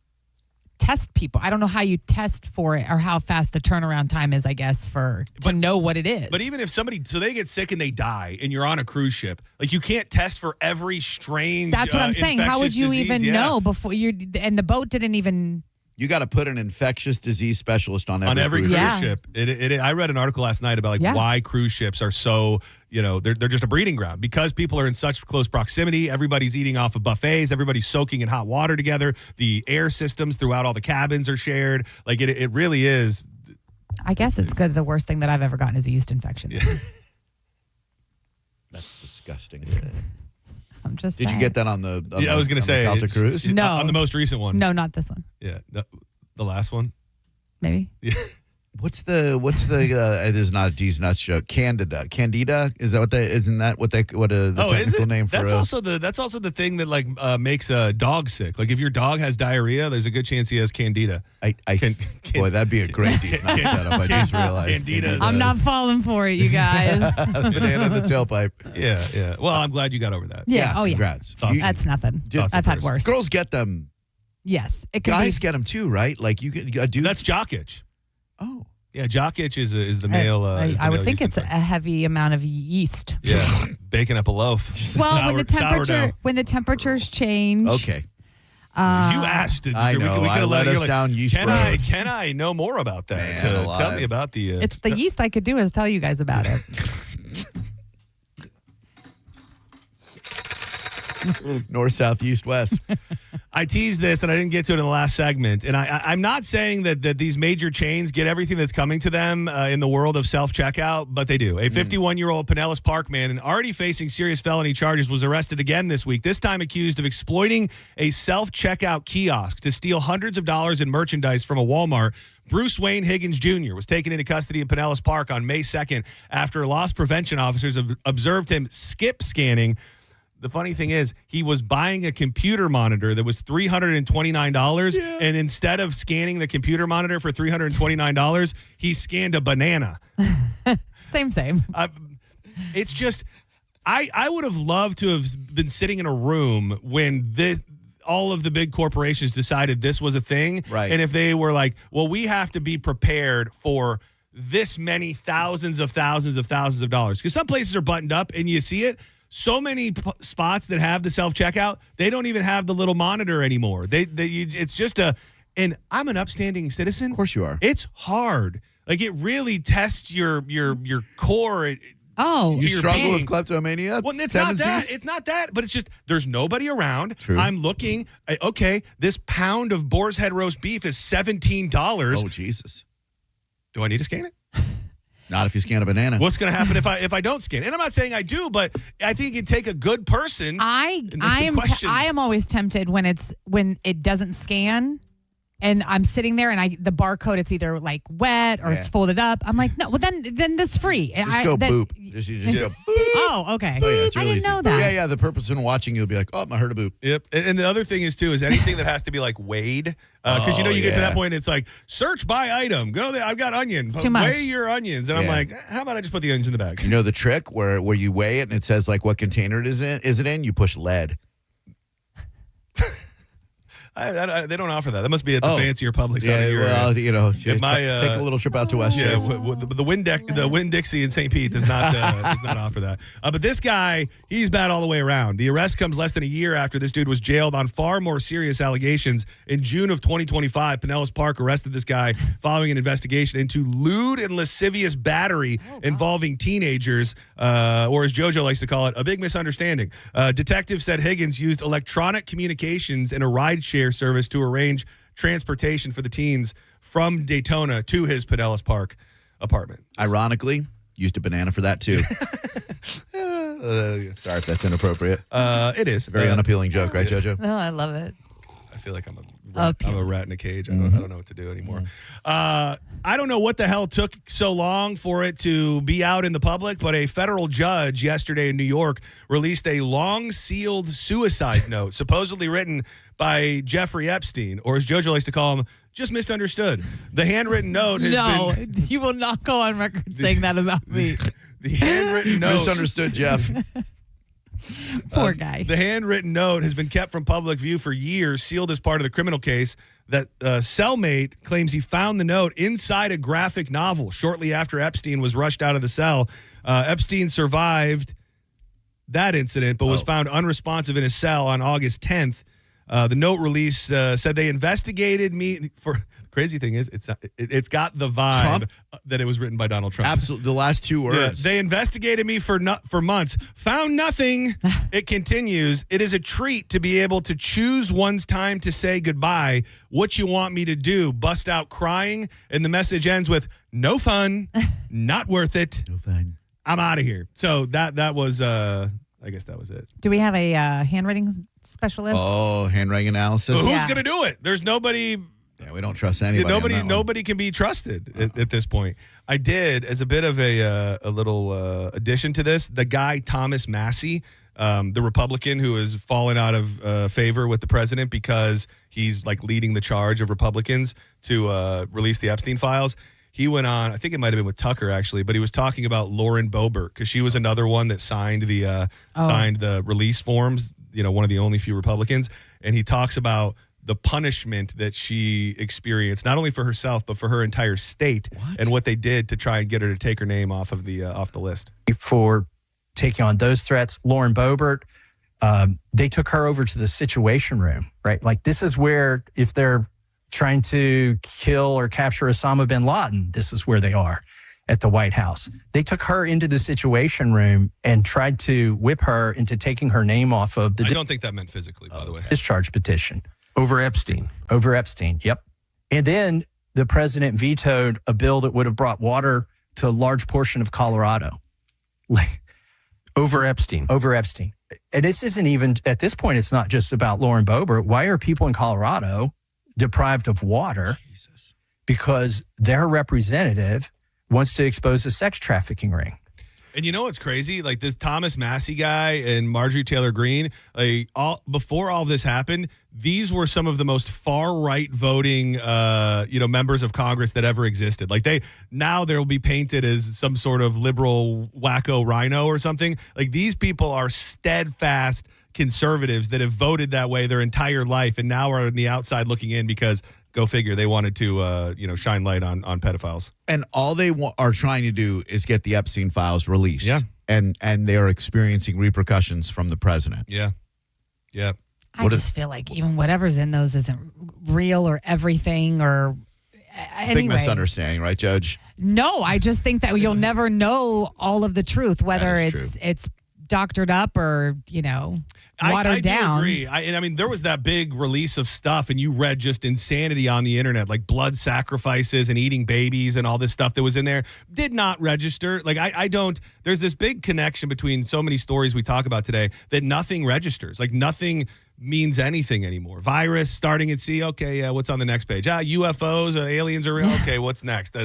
test people. I don't know how you test for it or how fast the turnaround time is, I guess, to know what it is. But even if so they get sick and they die and you're on a cruise ship, like you can't test for every strange That's what I'm saying. How would you even know before and the boat didn't even... You got to put an infectious disease specialist on every cruise Yeah. ship. I read an article last night about why cruise ships are so, they're just a breeding ground because people are in such close proximity. Everybody's eating off of buffets. Everybody's soaking in hot water together. The air systems throughout all the cabins are shared. Like it really is. I guess it's good. The worst thing that I've ever gotten is a yeast infection. Yeah. That's disgusting. I'm just Did saying. you get that on the I was going to say Delta cruise? No. On the most recent one. No, not this one. Yeah. The last one. Maybe. Yeah. What's the it is not a D's Nuts joke. Candida? Is that isn't that what the technical name for that's also the thing that makes a dog sick. Like if your dog has diarrhea, there's a good chance he has candida. Boy, that'd be a great D's Nuts setup. I just realized. Candida. I'm not falling for it, you guys. Banana in the tailpipe. Yeah. Well, I'm glad you got over that. Yeah. Oh, yeah. Congrats. That's nothing. I've had worse. Girls get them. Yes. It can Guys get them too, right? Like you can do. That's jock itch. Oh. Yeah, jock itch is the male. I would think it's a heavy amount of yeast. Yeah, baking up a loaf. Well, when the temperatures change. Okay. You asked. I know. We I let us down yeast road. Can I know more about that? Man, Tell me about the. It's the yeast I could do is tell you guys about it. North, south, east, west. I teased this and I didn't get to it in the last segment. And I'm not saying that these major chains get everything that's coming to them in the world of self-checkout, but they do. A 51-year-old Pinellas Park man and already facing serious felony charges was arrested again this week, this time accused of exploiting a self-checkout kiosk to steal hundreds of dollars in merchandise from a Walmart. Bruce Wayne Higgins Jr. was taken into custody in Pinellas Park on May 2nd after loss prevention officers observed him skip scanning. The funny thing is, he was buying a computer monitor that was $329, and instead of scanning the computer monitor for $329, he scanned a banana. Same. It's just, I would have loved to have been sitting in a room when all of the big corporations decided this was a thing. Right. And if they were like, well, we have to be prepared for this many thousands of dollars. Because some places are buttoned up and you see it. So many spots that have the self-checkout, they don't even have the little monitor anymore. It's just and I'm an upstanding citizen. Of course you are. It's hard. Like it really tests your core. You struggle with kleptomania? Well, it's not that. It's not that. But it's just there's nobody around. True. I'm looking. Okay, this pound of boar's head roast beef is $17. Oh, Jesus. Do I need to scan it? Not if you scan a banana. What's going to happen if I don't scan? And I'm not saying I do, but I think it can take a good person. I am always tempted when it doesn't scan. And I'm sitting there, and the barcode, it's either like wet or it's folded up. I'm like, no, well then that's free. Just go boop. Just go boop. Oh, okay. Oh, yeah, it's really I didn't easy. know that. Yeah. The purpose in watching you'll be like, oh, I heard a boop. Yep. And the other thing is too is anything that has to be like weighed, because you get to that point, it's like search by item. Go there. I've got onions. Too much. Weigh your onions, and I'm like, how about I just put the onions in the bag? You know the trick where you weigh it and it says like what container it is in? You push lead. They don't offer that. That must be at the fancier Publix. Take a little trip out to West Chase. The Winn-Dixie in St. Pete does not offer that. But this guy, he's bad all the way around. The arrest comes less than a year after this dude was jailed on far more serious allegations. In June of 2025, Pinellas Park arrested this guy following an investigation into lewd and lascivious battery involving teenagers, or as JoJo likes to call it, a big misunderstanding. Detectives said Higgins used electronic communications and a rideshare service to arrange transportation for the teens from Daytona to his Pinellas Park apartment. Ironically, used a banana for that too. Sorry if that's inappropriate. It is. Very unappealing joke, right, JoJo? No, I love it. feel like I'm a rat in a cage. I don't know what to do anymore. I don't know what the hell took so long for it to be out in the public, but a federal judge yesterday in New York released a long sealed suicide note, supposedly written by Jeffrey Epstein, or as JoJo likes to call him, just misunderstood. The handwritten note has been... No, you will not go on record saying that about me. The handwritten note... Misunderstood, Jeff. Poor guy. The handwritten note has been kept from public view for years, sealed as part of the criminal case. That cellmate claims he found the note inside a graphic novel shortly after Epstein was rushed out of the cell. Epstein survived that incident, but was found unresponsive in his cell on August 10th. The note release said they investigated me for... Crazy thing is, it's got the vibe that it was written by Donald Trump. Absolutely. The last two words. Yeah, they investigated me for months. Found nothing. It continues. It is a treat to be able to choose one's time to say goodbye. What you want me to do? Bust out crying? And the message ends with, no fun. Not worth it. No fun. I'm out of here. So that was, I guess that was it. Do we have a handwriting specialist? Oh, handwriting analysis. Well, who's going to do it? There's nobody... Yeah, we don't trust anybody. Nobody can be trusted at this point. I did, as a bit of a little addition to this, the guy Thomas Massie, the Republican who has fallen out of favor with the president because he's like leading the charge of Republicans to release the Epstein files. He went on, I think it might have been with Tucker actually, but he was talking about Lauren Boebert because she was another one that signed the release forms. One of the only few Republicans, and he talks about the punishment that she experienced, not only for herself, but for her entire state, and what they did to try and get her to take her name off the list. For taking on those threats, Lauren Boebert, they took her over to the Situation Room, right? Like, this is where, if they're trying to kill or capture Osama bin Laden, this is where they are at the White House. They took her into the Situation Room and tried to whip her into taking her name off of the... I don't think that meant physically, by the way. Discharge petition. Over Epstein. Over Epstein, yep. And then the president vetoed a bill that would have brought water to a large portion of Colorado. Over Epstein. Over Epstein. And this isn't even, at this point, it's not just about Lauren Boebert. Why are people in Colorado deprived of water? Jesus. Because their representative wants to expose a sex trafficking ring. And you know what's crazy? Like, this Thomas Massie guy and Marjorie Taylor Greene, before all this happened, these were some of the most far-right voting, members of Congress that ever existed. Like, now they'll be painted as some sort of liberal wacko rhino or something. Like, these people are steadfast conservatives that have voted that way their entire life and now are on the outside looking in because... Go figure. They wanted to, shine light on pedophiles. And all they are trying to do is get the Epstein files released. Yeah. And they are experiencing repercussions from the president. Yeah. Yeah. I just feel like even whatever's in those isn't real or everything or anyway. Big misunderstanding, right, Judge? No, I just think that you'll never know all of the truth, whether it's doctored up or, watered down. I do agree. I mean, there was that big release of stuff, and you read just insanity on the internet, like blood sacrifices and eating babies and all this stuff that was in there. Did not register. Like, I don't. There's this big connection between so many stories we talk about today that nothing registers. Like, nothing means anything anymore. Virus starting at sea. Okay, yeah. What's on the next page? UFOs, aliens are real. Okay, what's next?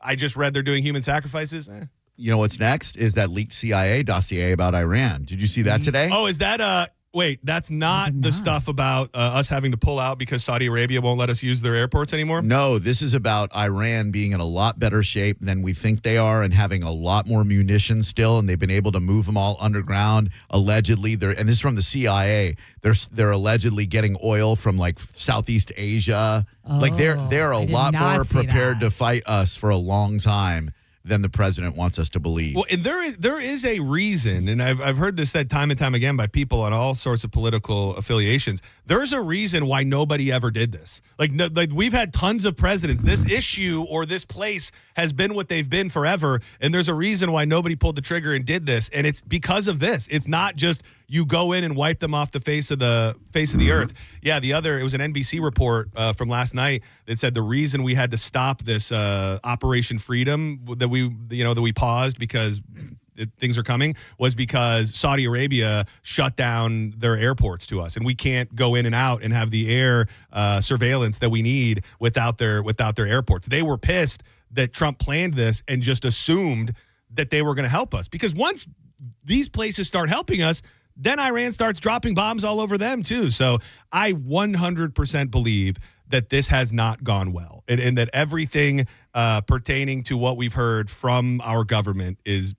I just read they're doing human sacrifices. You know what's next is that leaked CIA dossier about Iran. Did you see that today? Oh, is that wait, that's not the stuff about us having to pull out because Saudi Arabia won't let us use their airports anymore? No, this is about Iran being in a lot better shape than we think they are and having a lot more munitions still, and they've been able to move them all underground, allegedly. And this is from the CIA. They're allegedly getting oil from, like, Southeast Asia. Like, they're a lot more prepared to fight us for a long time than the president wants us to believe. Well, and there is a reason, and I've heard this said time and time again by people on all sorts of political affiliations. There's a reason why nobody ever did this. Like we've had tons of presidents. This issue or this place has been what they've been forever, and there's a reason why nobody pulled the trigger and did this, and it's because of this. It's not just you go in and wipe them off the face of the earth. Yeah, it was an NBC report from last night that said the reason we had to stop this Operation Freedom that we paused because things are coming was because Saudi Arabia shut down their airports to us, and we can't go in and out and have the air surveillance that we need without their airports. They were pissed that Trump planned this and just assumed that they were going to help us, because once these places start helping us, then Iran starts dropping bombs all over them too. So I 100% believe that this has not gone well, and that everything pertaining to what we've heard from our government is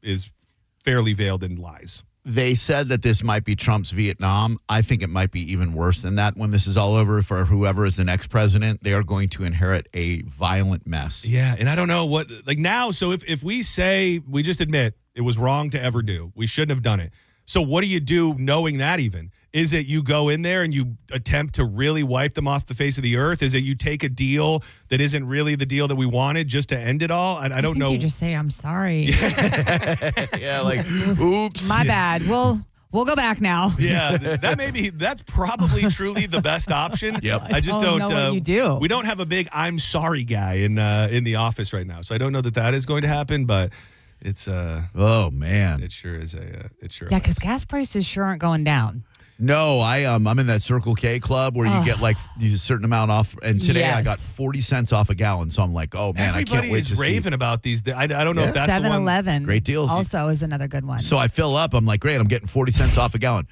fairly veiled in lies. They said that this might be Trump's Vietnam. I think it might be even worse than that. When this is all over, for whoever is the next president, they are going to inherit a violent mess. Yeah, and I don't know what, like now, so if we say, we just admit it was wrong to ever do, we shouldn't have done it. So what do you do knowing that even? Is it you go in there and you attempt to really wipe them off the face of the earth? Is it you take a deal that isn't really the deal that we wanted just to end it all? I don't know. You just say, I'm sorry. Yeah, like, oops. My bad. We'll go back now. Yeah, that's probably truly the best option. Yep. I just don't know what you do. We don't have a big I'm sorry guy in the office right now. So I don't know that is going to happen, but it's oh man. It sure is it sure. Yeah, because gas prices sure aren't going down. No, I'm in that Circle K club where you get like a certain amount off, and today I got 40 cents off a gallon. So I'm like, oh man, I can't wait to see. Everybody is raving about these. I don't know if that's 7-Eleven. Great deals. Also is another good one. So I fill up. I'm like, great, I'm getting 40 cents off a gallon.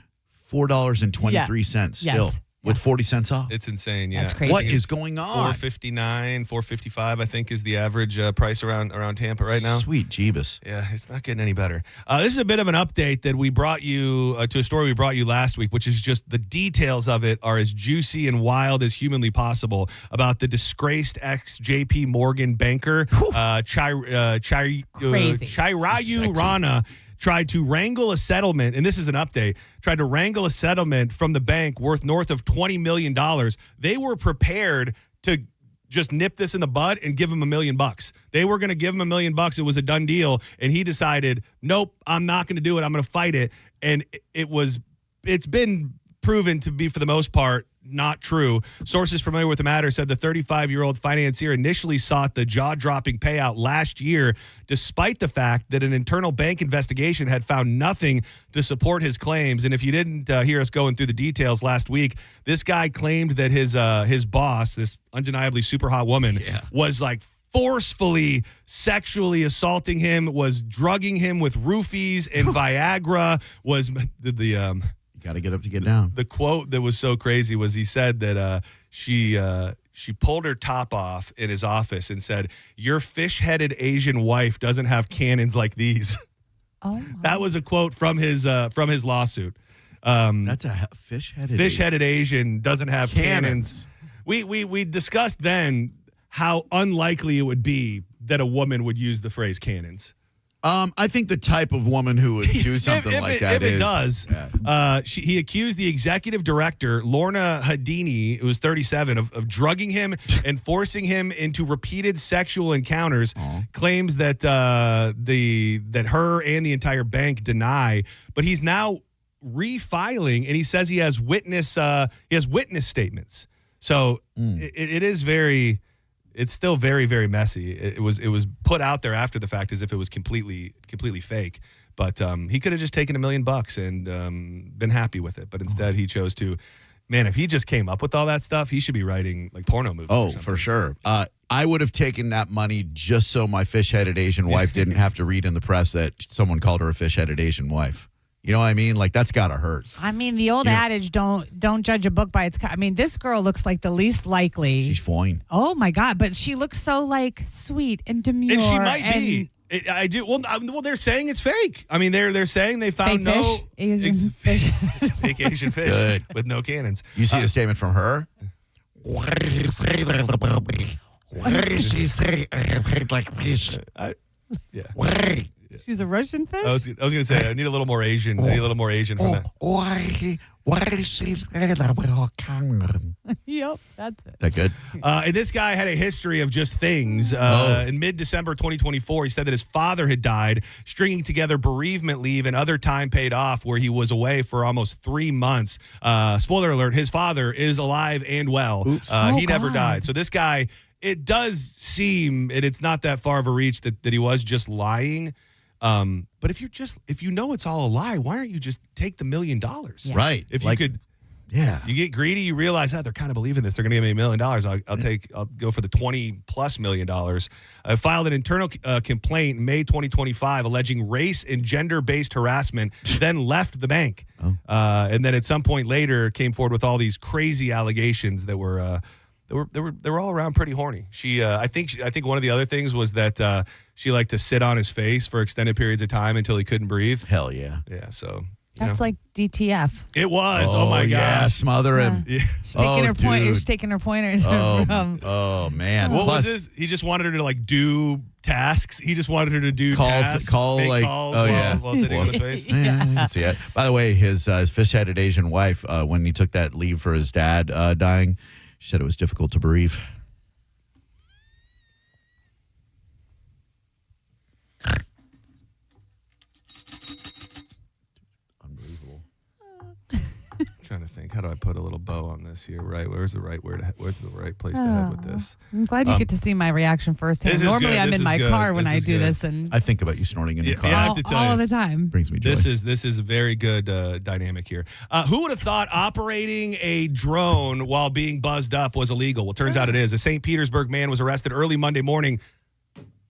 $4.23 still. Yes. With 40 cents off. It's insane, yeah. That's crazy. What is going on? $4.59, $4.55, I think, is the average price around Tampa right now. Sweet Jeebus. Yeah, it's not getting any better. This is a bit of an update that we brought you to a story we brought you last week, which is just the details of it are as juicy and wild as humanly possible, about the disgraced ex-JP Morgan banker, Chirayu Rana, tried to wrangle a settlement, and this is an update, tried to wrangle a settlement from the bank worth north of $20 million. They were prepared to just nip this in the bud and give him $1 million. They were going to give him $1 million. It was a done deal. And he decided, nope, I'm not going to do it. I'm going to fight it. And it's been proven to be, for the most part, not true. Sources familiar with the matter said the 35-year-old financier initially sought the jaw-dropping payout last year, despite the fact that an internal bank investigation had found nothing to support his claims. And if you didn't hear us going through the details last week, this guy claimed that his boss, this undeniably super hot woman, was like forcefully sexually assaulting him, was drugging him with roofies and Viagra, was the got to get up to get down. The quote that was so crazy was he said that she pulled her top off in his office and said, "Your fish-headed Asian wife doesn't have cannons like these." Oh, that was a quote from his lawsuit. That's a fish-headed Asian doesn't have cannons. We discussed then how unlikely it would be that a woman would use the phrase cannons. I think the type of woman who would do something like that if it does. He accused the executive director, Lorna Hadini, who was 37, of drugging him and forcing him into repeated sexual encounters. Claims that that her and the entire bank deny, but he's now refiling, and he says he has witness statements. So it is very. It's still very, very messy. It was put out there after the fact as if it was completely fake. But he could have just taken $1 million and been happy with it. But instead, he chose to. Man, if he just came up with all that stuff, he should be writing like porno movies. Oh, for sure. I would have taken that money just so my fish-headed Asian wife didn't have to read in the press that someone called her a fish-headed Asian wife. You know what I mean? Like, that's got to hurt. I mean, the old adage, don't judge a book by its cover. I mean, this girl looks like the least likely. She's fine. Oh, my God. But she looks so, like, sweet and demure. And she might be. I do. Well, they're saying it's fake. I mean, they're saying they found fake fish? Asian fish. Fake Asian fish. Good. With no cannons. You see the statement from her? What did he say like fish? Yeah. Why? She's a Russian fish? I was going to say, I need a little more Asian. I need a little more Asian from that. Why is she saying that with her cannon? Yep, that's it. Is that good? And this guy had a history of just things. In mid-December 2024, he said that his father had died, stringing together bereavement leave and other time paid off where he was away for almost 3 months. Spoiler alert, his father is alive and well. He never died. So this guy, it does seem, and it's not that far of a reach that he was just lying. But if you know it's all a lie, why aren't you just take the $1 million? Yeah. Right. If you could. Yeah. You get greedy, you realize that they're kind of believing this. They're going to give me $1 million. I'll go for the $20+ million. I filed an internal complaint in May 2025 alleging race and gender-based harassment, then left the bank. And then at some point later came forward with all these crazy allegations that were they were all around pretty horny. I think one of the other things was that she liked to sit on his face for extended periods of time until he couldn't breathe. Hell yeah. Yeah, so That's like DTF. It was. Oh my God. Yeah, smother him. Yeah. She's taking her pointers from. Oh man. What was this? He just wanted her to like do tasks. He just wanted her to do tasks. Make calls while sitting on his face. Yeah, I can see it. By the way, his fish-headed Asian wife, when he took that leave for his dad dying, she said it was difficult to bereave. Trying to think, how do I put a little bow on this here? Right, where's the right place to head with this? I'm glad you get to see my reaction firsthand. Normally, I'm in my car when I do this, and I think about you snorting in the car. Yeah, I have to tell all you, of the time. Brings me joy. This is a very good dynamic here. Who would have thought operating a drone while being buzzed up was illegal? Well, turns out it is. A St. Petersburg man was arrested early Monday morning.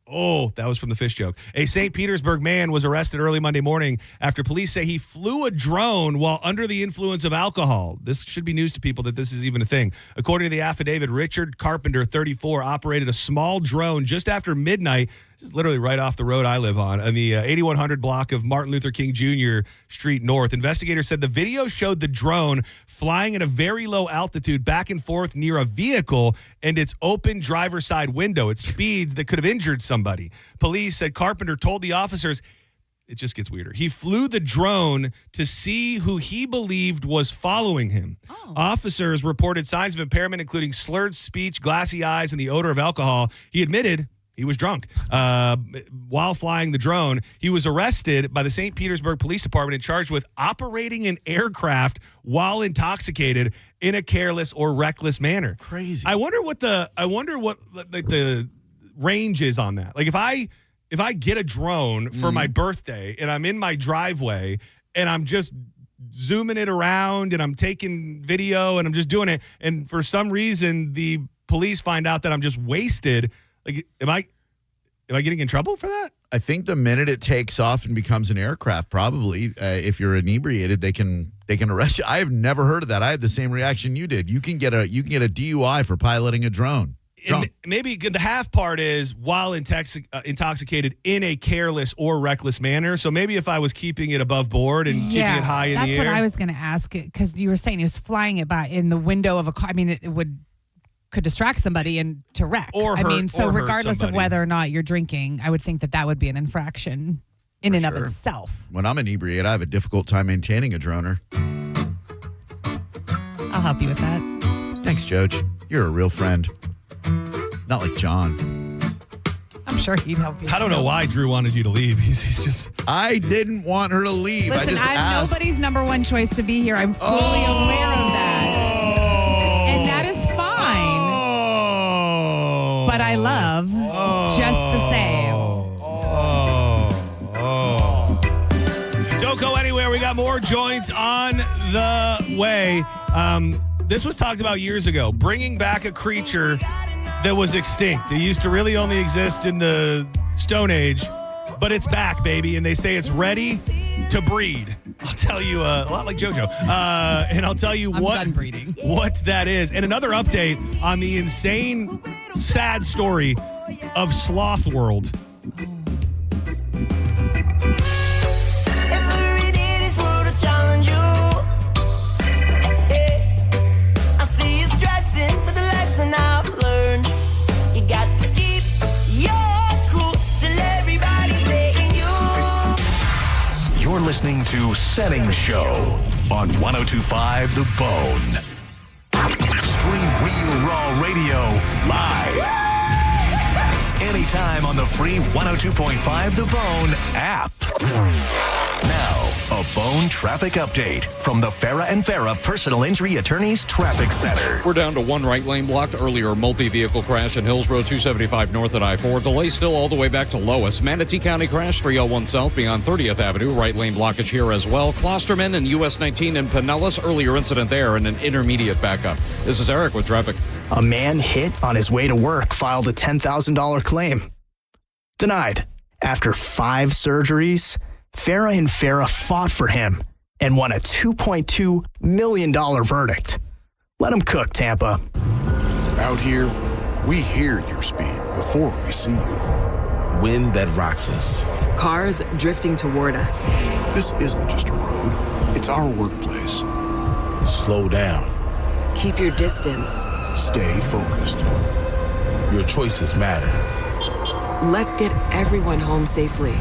Oh, that was from the fish joke. A St. Petersburg man was arrested early Monday morning after police say he flew a drone while under the influence of alcohol. This should be news to people that this is even a thing. According to the affidavit, Richard Carpenter, 34, operated a small drone just after midnight. This is literally right off the road I live on the 8100 block of Martin Luther King Jr. Street North. Investigators said the video showed the drone flying at a very low altitude back and forth near a vehicle and its open driver's side window at speeds that could have injured somebody. Police said Carpenter told the officers, it just gets weirder. He flew the drone to see who he believed was following him. Oh. Officers reported signs of impairment, including slurred speech, glassy eyes, and the odor of alcohol. He admitted he was drunk while flying the drone. He was arrested by the St. Petersburg Police Department and charged with operating an aircraft while intoxicated in a careless or reckless manner. Crazy. I wonder what the range is on that. Like if I get a drone for my birthday and I'm in my driveway and I'm just zooming it around and I'm taking video and I'm just doing it, and for some reason the police find out that I'm just wasted. Like, am I getting in trouble for that? I think the minute it takes off and becomes an aircraft, probably if you're inebriated, they can arrest you. I have never heard of that. I had the same reaction you did. You can get a DUI for piloting a drone. Maybe the half part is while intoxicated in a careless or reckless manner. So maybe if I was keeping it above board and keeping it high in the air. That's what I was going to ask, because you were saying he was flying it by in the window of a car. I mean, it could distract somebody and to wreck. So regardless of whether or not you're drinking, I would think that would be an infraction in and of itself. When I'm inebriated, I have a difficult time maintaining a droner. I'll help you with that. Thanks, Joj. You're a real friend. Not like John. I'm sure he'd help you. I don't know why Drew wanted you to leave. He's just... I didn't want her to leave. Listen, I'm nobody's number one choice to be here. I'm fully aware of that. And that is fine. But I love just the same. Don't go anywhere. We got more joints on the way. This was talked about years ago. Bringing back a creature that was extinct. It used to really only exist in the Stone Age, but it's back, baby. And they say it's ready to breed. I'll tell you a lot like JoJo. And I'll tell you what that is. And another update on the insane, sad story of Sloth World. You're listening to Senning Show on 102.5 The Bone. Stream Real Raw Radio live. Anytime on the free 102.5 The Bone app. Now, a Bone traffic update from the Farah and Farah Personal Injury Attorneys Traffic Center. We're down to one right lane blocked. Earlier multi-vehicle crash in Hillsborough, 275 north at I-4. Delay still all the way back to Lois. Manatee County crash, 301 south beyond 30th Avenue. Right lane blockage here as well. Klosterman and US 19 in Pinellas. Earlier incident there and an intermediate backup. This is Eric with traffic. A man hit on his way to work filed a $10,000 claim. Denied. After 5 surgeries, Farah and Farah fought for him and won a $2.2 million verdict. Let him cook, Tampa. Out here, we hear your speed before we see you. Wind that rocks us. Cars drifting toward us. This isn't just a road, it's our workplace. Slow down. Keep your distance. Stay focused. Your choices matter. Let's get everyone home safely.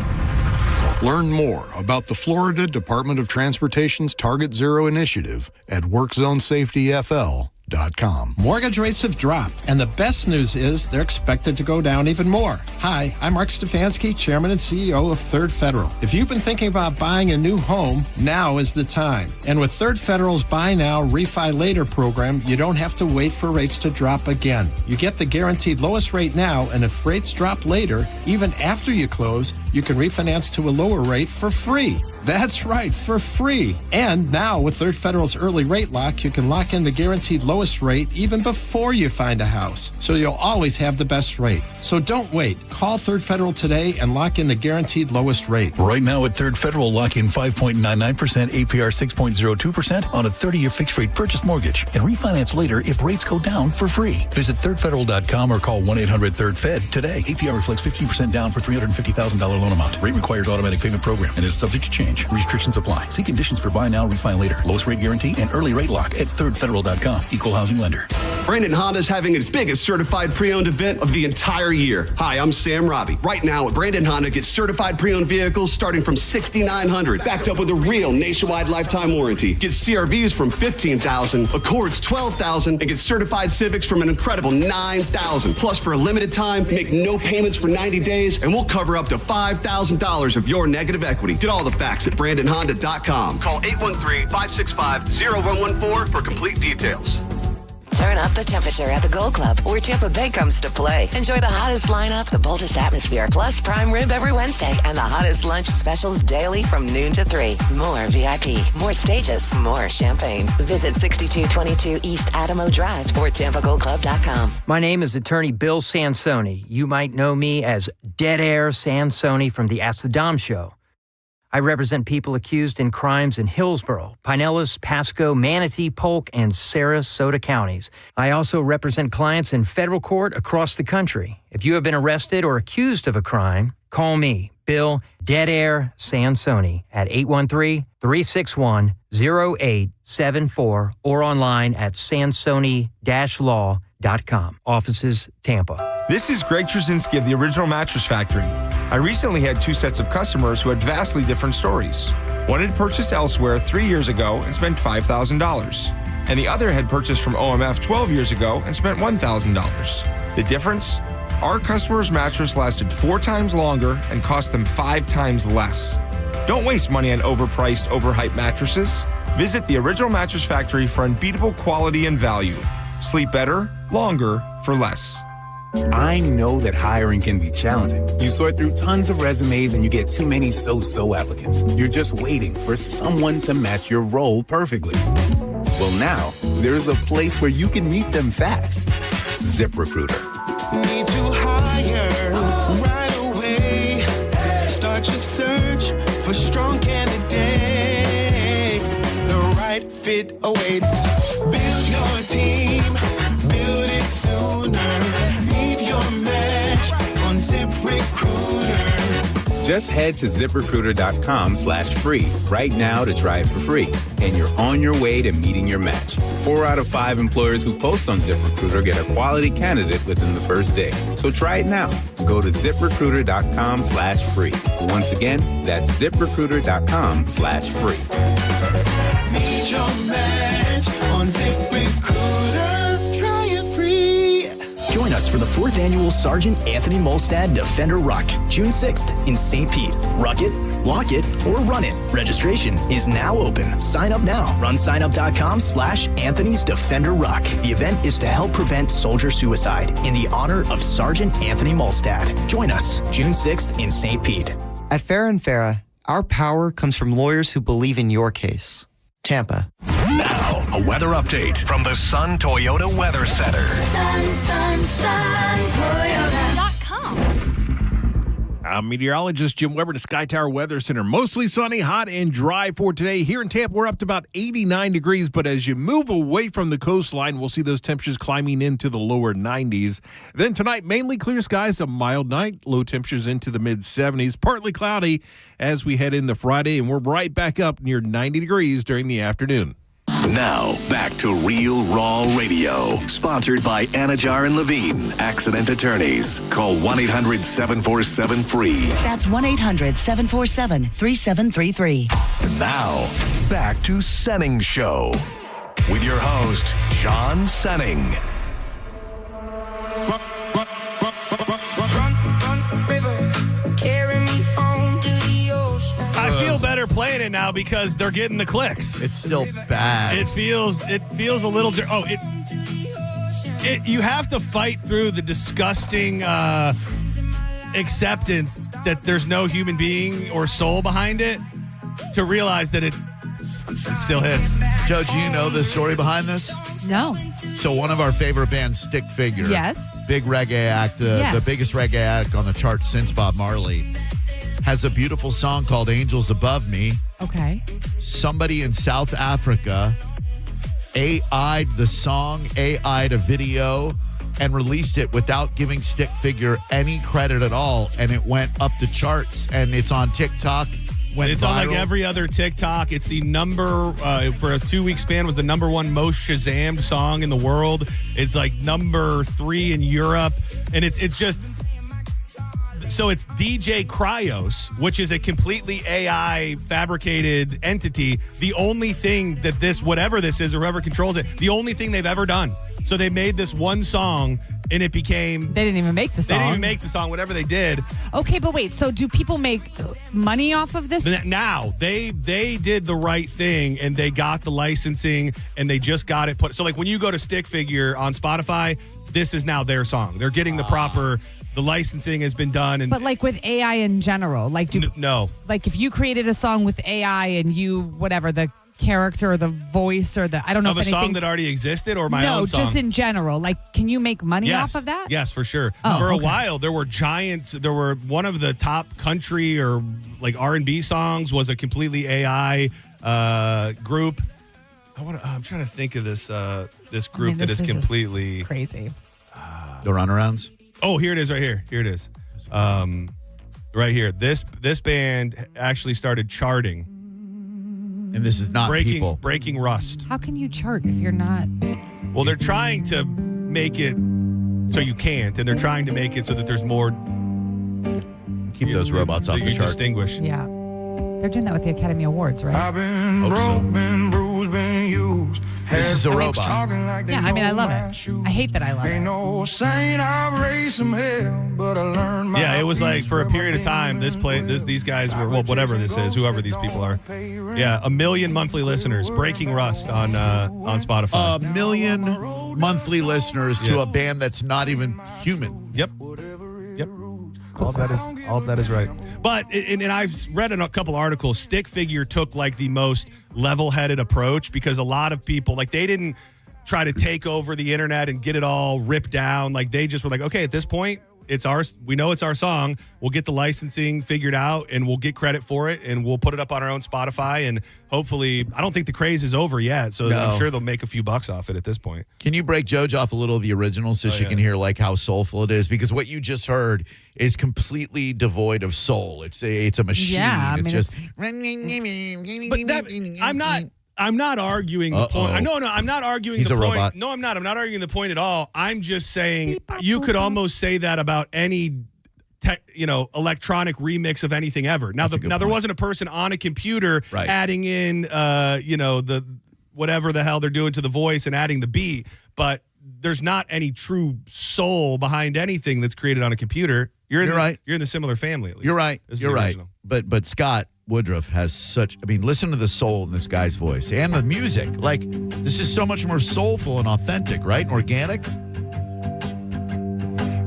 Learn more about the Florida Department of Transportation's Target Zero initiative at WorkZoneSafetyFL.com. Mortgage rates have dropped, and the best news is they're expected to go down even more. Hi, I'm Mark Stefanski, Chairman and CEO of Third Federal. If you've been thinking about buying a new home, now is the time. And with Third Federal's Buy Now, Refi Later program, you don't have to wait for rates to drop again. You get the guaranteed lowest rate now, and if rates drop later, even after you close, you can refinance to a lower rate for free. That's right, for free. And now with Third Federal's early rate lock, you can lock in the guaranteed lowest rate even before you find a house. So you'll always have the best rate. So don't wait. Call Third Federal today and lock in the guaranteed lowest rate. Right now at Third Federal, lock in 5.99%, APR 6.02% on a 30-year fixed rate purchase mortgage and refinance later if rates go down for free. Visit thirdfederal.com or call 1-800-3RD-FED today. APR reflects 15% down for $350,000 loan amount. Rate requires automatic payment program and is subject to change. Restrictions apply. See conditions for buy now, refi later. Lowest rate guarantee and early rate lock at thirdfederal.com. Equal housing lender. Brandon Honda is having its biggest certified pre-owned event of the entire year. Hi, I'm Sam Robbie. Right now at Brandon Honda, get certified pre-owned vehicles starting from $6,900, backed up with a real nationwide lifetime warranty. Get CRVs from $15,000, Accords $12,000, and get certified Civics from an incredible $9,000. Plus, for a limited time, make no payments for 90 days, and we'll cover up to $5,000 of your negative equity. Get all the facts at BrandonHonda.com. Call 813-565-0114 for complete details. Turn up the temperature at the Gold Club, where Tampa Bay comes to play. Enjoy the hottest lineup, the boldest atmosphere, plus prime rib every Wednesday, and the hottest lunch specials daily from noon to 3. More VIP, more stages, more champagne. Visit 6222 East Adamo Drive or TampaGoldClub.com. My name is Attorney Bill Sansoni. You might know me as Dead Air Sansoni from the Ask the Dom Show. I represent people accused in crimes in Hillsborough, Pinellas, Pasco, Manatee, Polk, and Sarasota counties. I also represent clients in federal court across the country. If you have been arrested or accused of a crime, call me, Bill Dead Air Sansoni, at 813-361-0874 or online at sansoni-law.com. Offices, Tampa. This is Greg Trzynski of the Original Mattress Factory. I recently had 2 sets of customers who had vastly different stories. One had purchased elsewhere 3 years ago and spent $5,000, and the other had purchased from OMF 12 years ago and spent $1,000. The difference? Our customer's mattress lasted 4 times longer and cost them 5 times less. Don't waste money on overpriced, overhyped mattresses. Visit the Original Mattress Factory for unbeatable quality and value. Sleep better, longer, for less. I know that hiring can be challenging. You sort through tons of resumes and you get too many so-so applicants. You're just waiting for someone to match your role perfectly. Well, now, there's a place where you can meet them fast. ZipRecruiter. Need to hire right away. Start your search for strong candidates. The right fit awaits. Build your team. Build it sooner. Meet your match on ZipRecruiter. Just head to ZipRecruiter.com/free right now to try it for free. And you're on your way to meeting your match. 4 out of 5 employers who post on ZipRecruiter get a quality candidate within the first day. So try it now. Go to ZipRecruiter.com/free. Once again, that's ZipRecruiter.com/free. Meet your match on ZipRecruiter. Try it free. Join us for the 4th annual Sergeant Anthony Molstad Defender Ruck, June 6th in St. Pete. Ruck it, walk it, or run it. Registration is now open. Sign up now. RunSignUp.com/Anthony's Defender Ruck. The event is to help prevent soldier suicide in the honor of Sergeant Anthony Molstad. Join us June 6th in St. Pete. At Farrah & Farrah, our power comes from lawyers who believe in your case. Tampa. Now, a weather update from the Sun Toyota Weather Center. I'm meteorologist Jim Weber to Sky Tower Weather Center. Mostly sunny, hot, and dry for today. Here in Tampa, we're up to about 89 degrees, but as you move away from the coastline, we'll see those temperatures climbing into the lower 90s. Then tonight, mainly clear skies, a mild night, low temperatures into the mid-70s, partly cloudy as we head into Friday, and we're right back up near 90 degrees during the afternoon. Now, back to Real Raw Radio, sponsored by Anajar and Levine, accident attorneys. Call 1-800-747-FREE. That's 1-800-747-3733. Now, back to Senning Show with your host, John Senning. I feel better playing it now because they're getting the clicks. It's still bad. It feels a little. You have to fight through the disgusting acceptance that there's no human being or soul behind it to realize that it still hits. Joe, do you know the story behind this? No. So one of our favorite bands, Stick Figure. Yes. Big reggae act, the biggest reggae act on the charts since Bob Marley, has a beautiful song called Angels Above Me. Okay. Somebody in South Africa AI'd the song, AI'd a video, and released it without giving Stick Figure any credit at all. And it went up the charts, and it's on TikTok. It's viral. On like every other TikTok. It's the number, for a 2-week span, was the number one most Shazammed song in the world. It's like number 3 in Europe. And it's just... So it's DJ Cryos, which is a completely AI fabricated entity. The only thing that whatever this is, or whoever controls it, the only thing they've ever done. So they made this one song, and it became... They didn't even make the song. They didn't even make the song, whatever they did. Okay, but wait, so do people make money off of this? Now, they did the right thing, and they got the licensing, and they just got it put... So like when you go to Stick Figure on Spotify, this is now their song. They're getting the proper... The licensing has been done. But like with AI in general, like no. Like if you created a song with AI and you, whatever, the character or the voice or I don't know of if a song that already existed or my own song? No, just in general. Like, can you make money off of that? Yes, for sure. Oh, for a while, there were giants. There were one of the top country or like R&B songs was a completely AI group. I'm trying to think of this group that is completely crazy. The Runarounds. Oh, here it is right here. Here it is. Right here. This band actually started charting. And this is not people. Breaking Rust. How can you chart if you're not? Well, they're trying to make it so you can't, and they're trying to make it so that there's more. Keep those robots off the charts. Distinguish. Yeah. They're doing that with the Academy Awards, right? I've been broke, been bruised, been used. This is a robot. Yeah, I mean, I love it. I hate that I love it. No saint, I've raised some hell, but I learned my it was like for a period of time, these guys were, well, whatever this is, whoever these people are. Yeah, 1 million monthly listeners, Breaking Rust on Spotify. 1 million monthly listeners to a band that's not even human. Yep. All of that is right. But, and I've read in a couple articles, Stick Figure took like the most level-headed approach because a lot of people, like they didn't try to take over the internet and get it all ripped down. Like they just were like, okay, at this point, it's ours. We know it's our song. We'll get the licensing figured out and we'll get credit for it and we'll put it up on our own Spotify. And hopefully, I don't think the craze is over yet. So I'm sure they'll make a few bucks off it at this point. Can you break Jojo off a little of the original so she can hear like how soulful it is? Because what you just heard is completely devoid of soul. It's a machine. Yeah, it's just. I'm not arguing the point. No, I'm not arguing He's the a point. Robot. No, I'm not. I'm not arguing the point at all. I'm just saying you could almost say that about any electronic remix of anything ever. Now, there wasn't a person on a computer adding in, the whatever the hell they're doing to the voice and adding the beat, but there's not any true soul behind anything that's created on a computer. You're right. You're in the similar family, at least. You're right. This is You're the right. original. But Scott Woodruff has such, listen to the soul in this guy's voice and the music. Like, this is so much more soulful and authentic, right? And organic.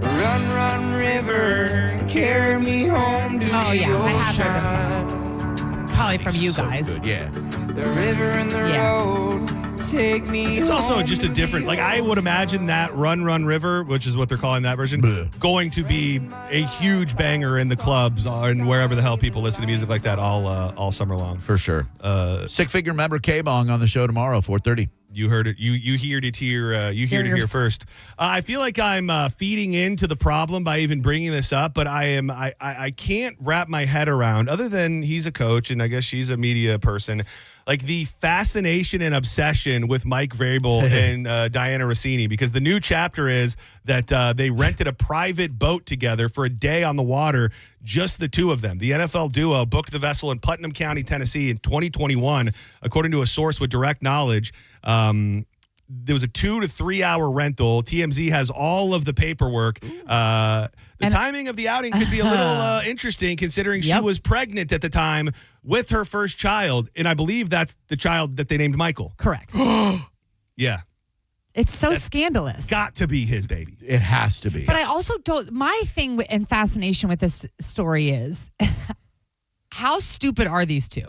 Run, run, river, carry me home to Oh, the yeah. I have ocean. heard this song. Probably from you guys. Good. Yeah. The river and the road, take me It's also home just a to different, the like, I would imagine that Run, Run River, which is what they're calling that version, going to be a huge banger in the clubs and wherever the hell people listen to music like that all summer long. For sure. Sick Figure member K-Bong on the show tomorrow, 4:30. You heard it. You heard it here. You heard it here first. I feel like I'm feeding into the problem by even bringing this up, but I can't wrap my head around. Other than he's a coach, and I guess she's a media person. Like the fascination and obsession with Mike Vrabel and Diana Rossini, because the new chapter is that they rented a private boat together for a day on the water, just the two of them. The NFL duo booked the vessel in Putnam County, Tennessee in 2021, according to a source with direct knowledge. There was a 2 to 3 hour rental. TMZ has all of the paperwork. The timing of the outing could be a little interesting considering she was pregnant at the time with her first child. And I believe that's the child that they named Michael. Correct. Yeah. It's so scandalous. Got to be his baby. It has to be. But I also don't. My thing and fascination with this story is how stupid are these two?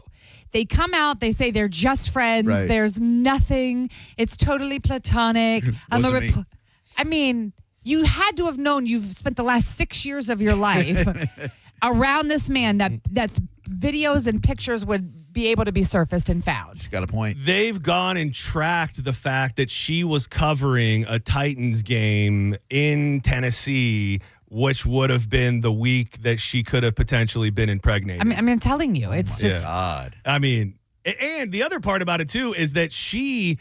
They come out, they say they're just friends. Right. There's nothing. It's totally platonic. I mean, you had to have known you've spent the last 6 years of your life around this man that's videos and pictures would be able to be surfaced and found. She's got a point. They've gone and tracked the fact that she was covering a Titans game in Tennessee, which would have been the week that she could have potentially been impregnated. I'm telling you, it's just God. I mean, and the other part about it too is that she,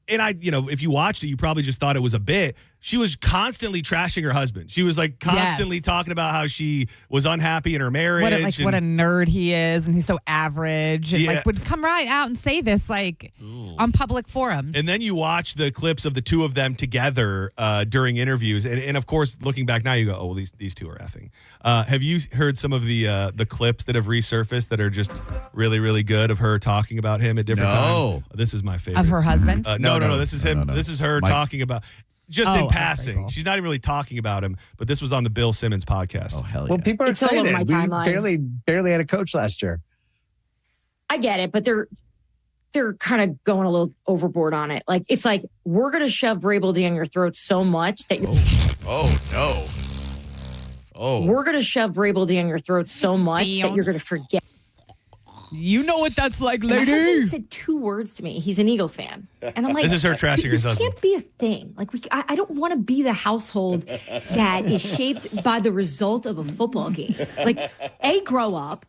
and if you watched it, you probably just thought it was a bit. She was constantly trashing her husband. She was like constantly talking about how she was unhappy in her marriage. What a nerd he is, and he's so average, and would come right out and say this on public forums. And then you watch the clips of the two of them together during interviews, and of course, looking back now, you go, "Oh, well, these two are effing." Have you heard some of the clips that have resurfaced that are just really, really good of her talking about him at different times? This is my favorite. Of her husband? No. This is him. No. This is her talking about. Just in passing. She's not even really talking about him, but this was on the Bill Simmons podcast. Oh, hell yeah. Well, people are It's all over excited. my We timeline. barely had a coach last year. I get it, but they're kind of going a little overboard on it. Like, it's like, we're going to shove Vrabel down your throat so much that you're... Oh, no. Oh. We're going to shove Vrabel down your throat so much that you're going to forget. You know what that's like, And my lady. husband said 2 words to me. He's an Eagles fan. And I'm like, This is her trashing this her husband. can't be a thing. Like, I don't want to be the household that is shaped by the result of a football game. Like, A, grow up.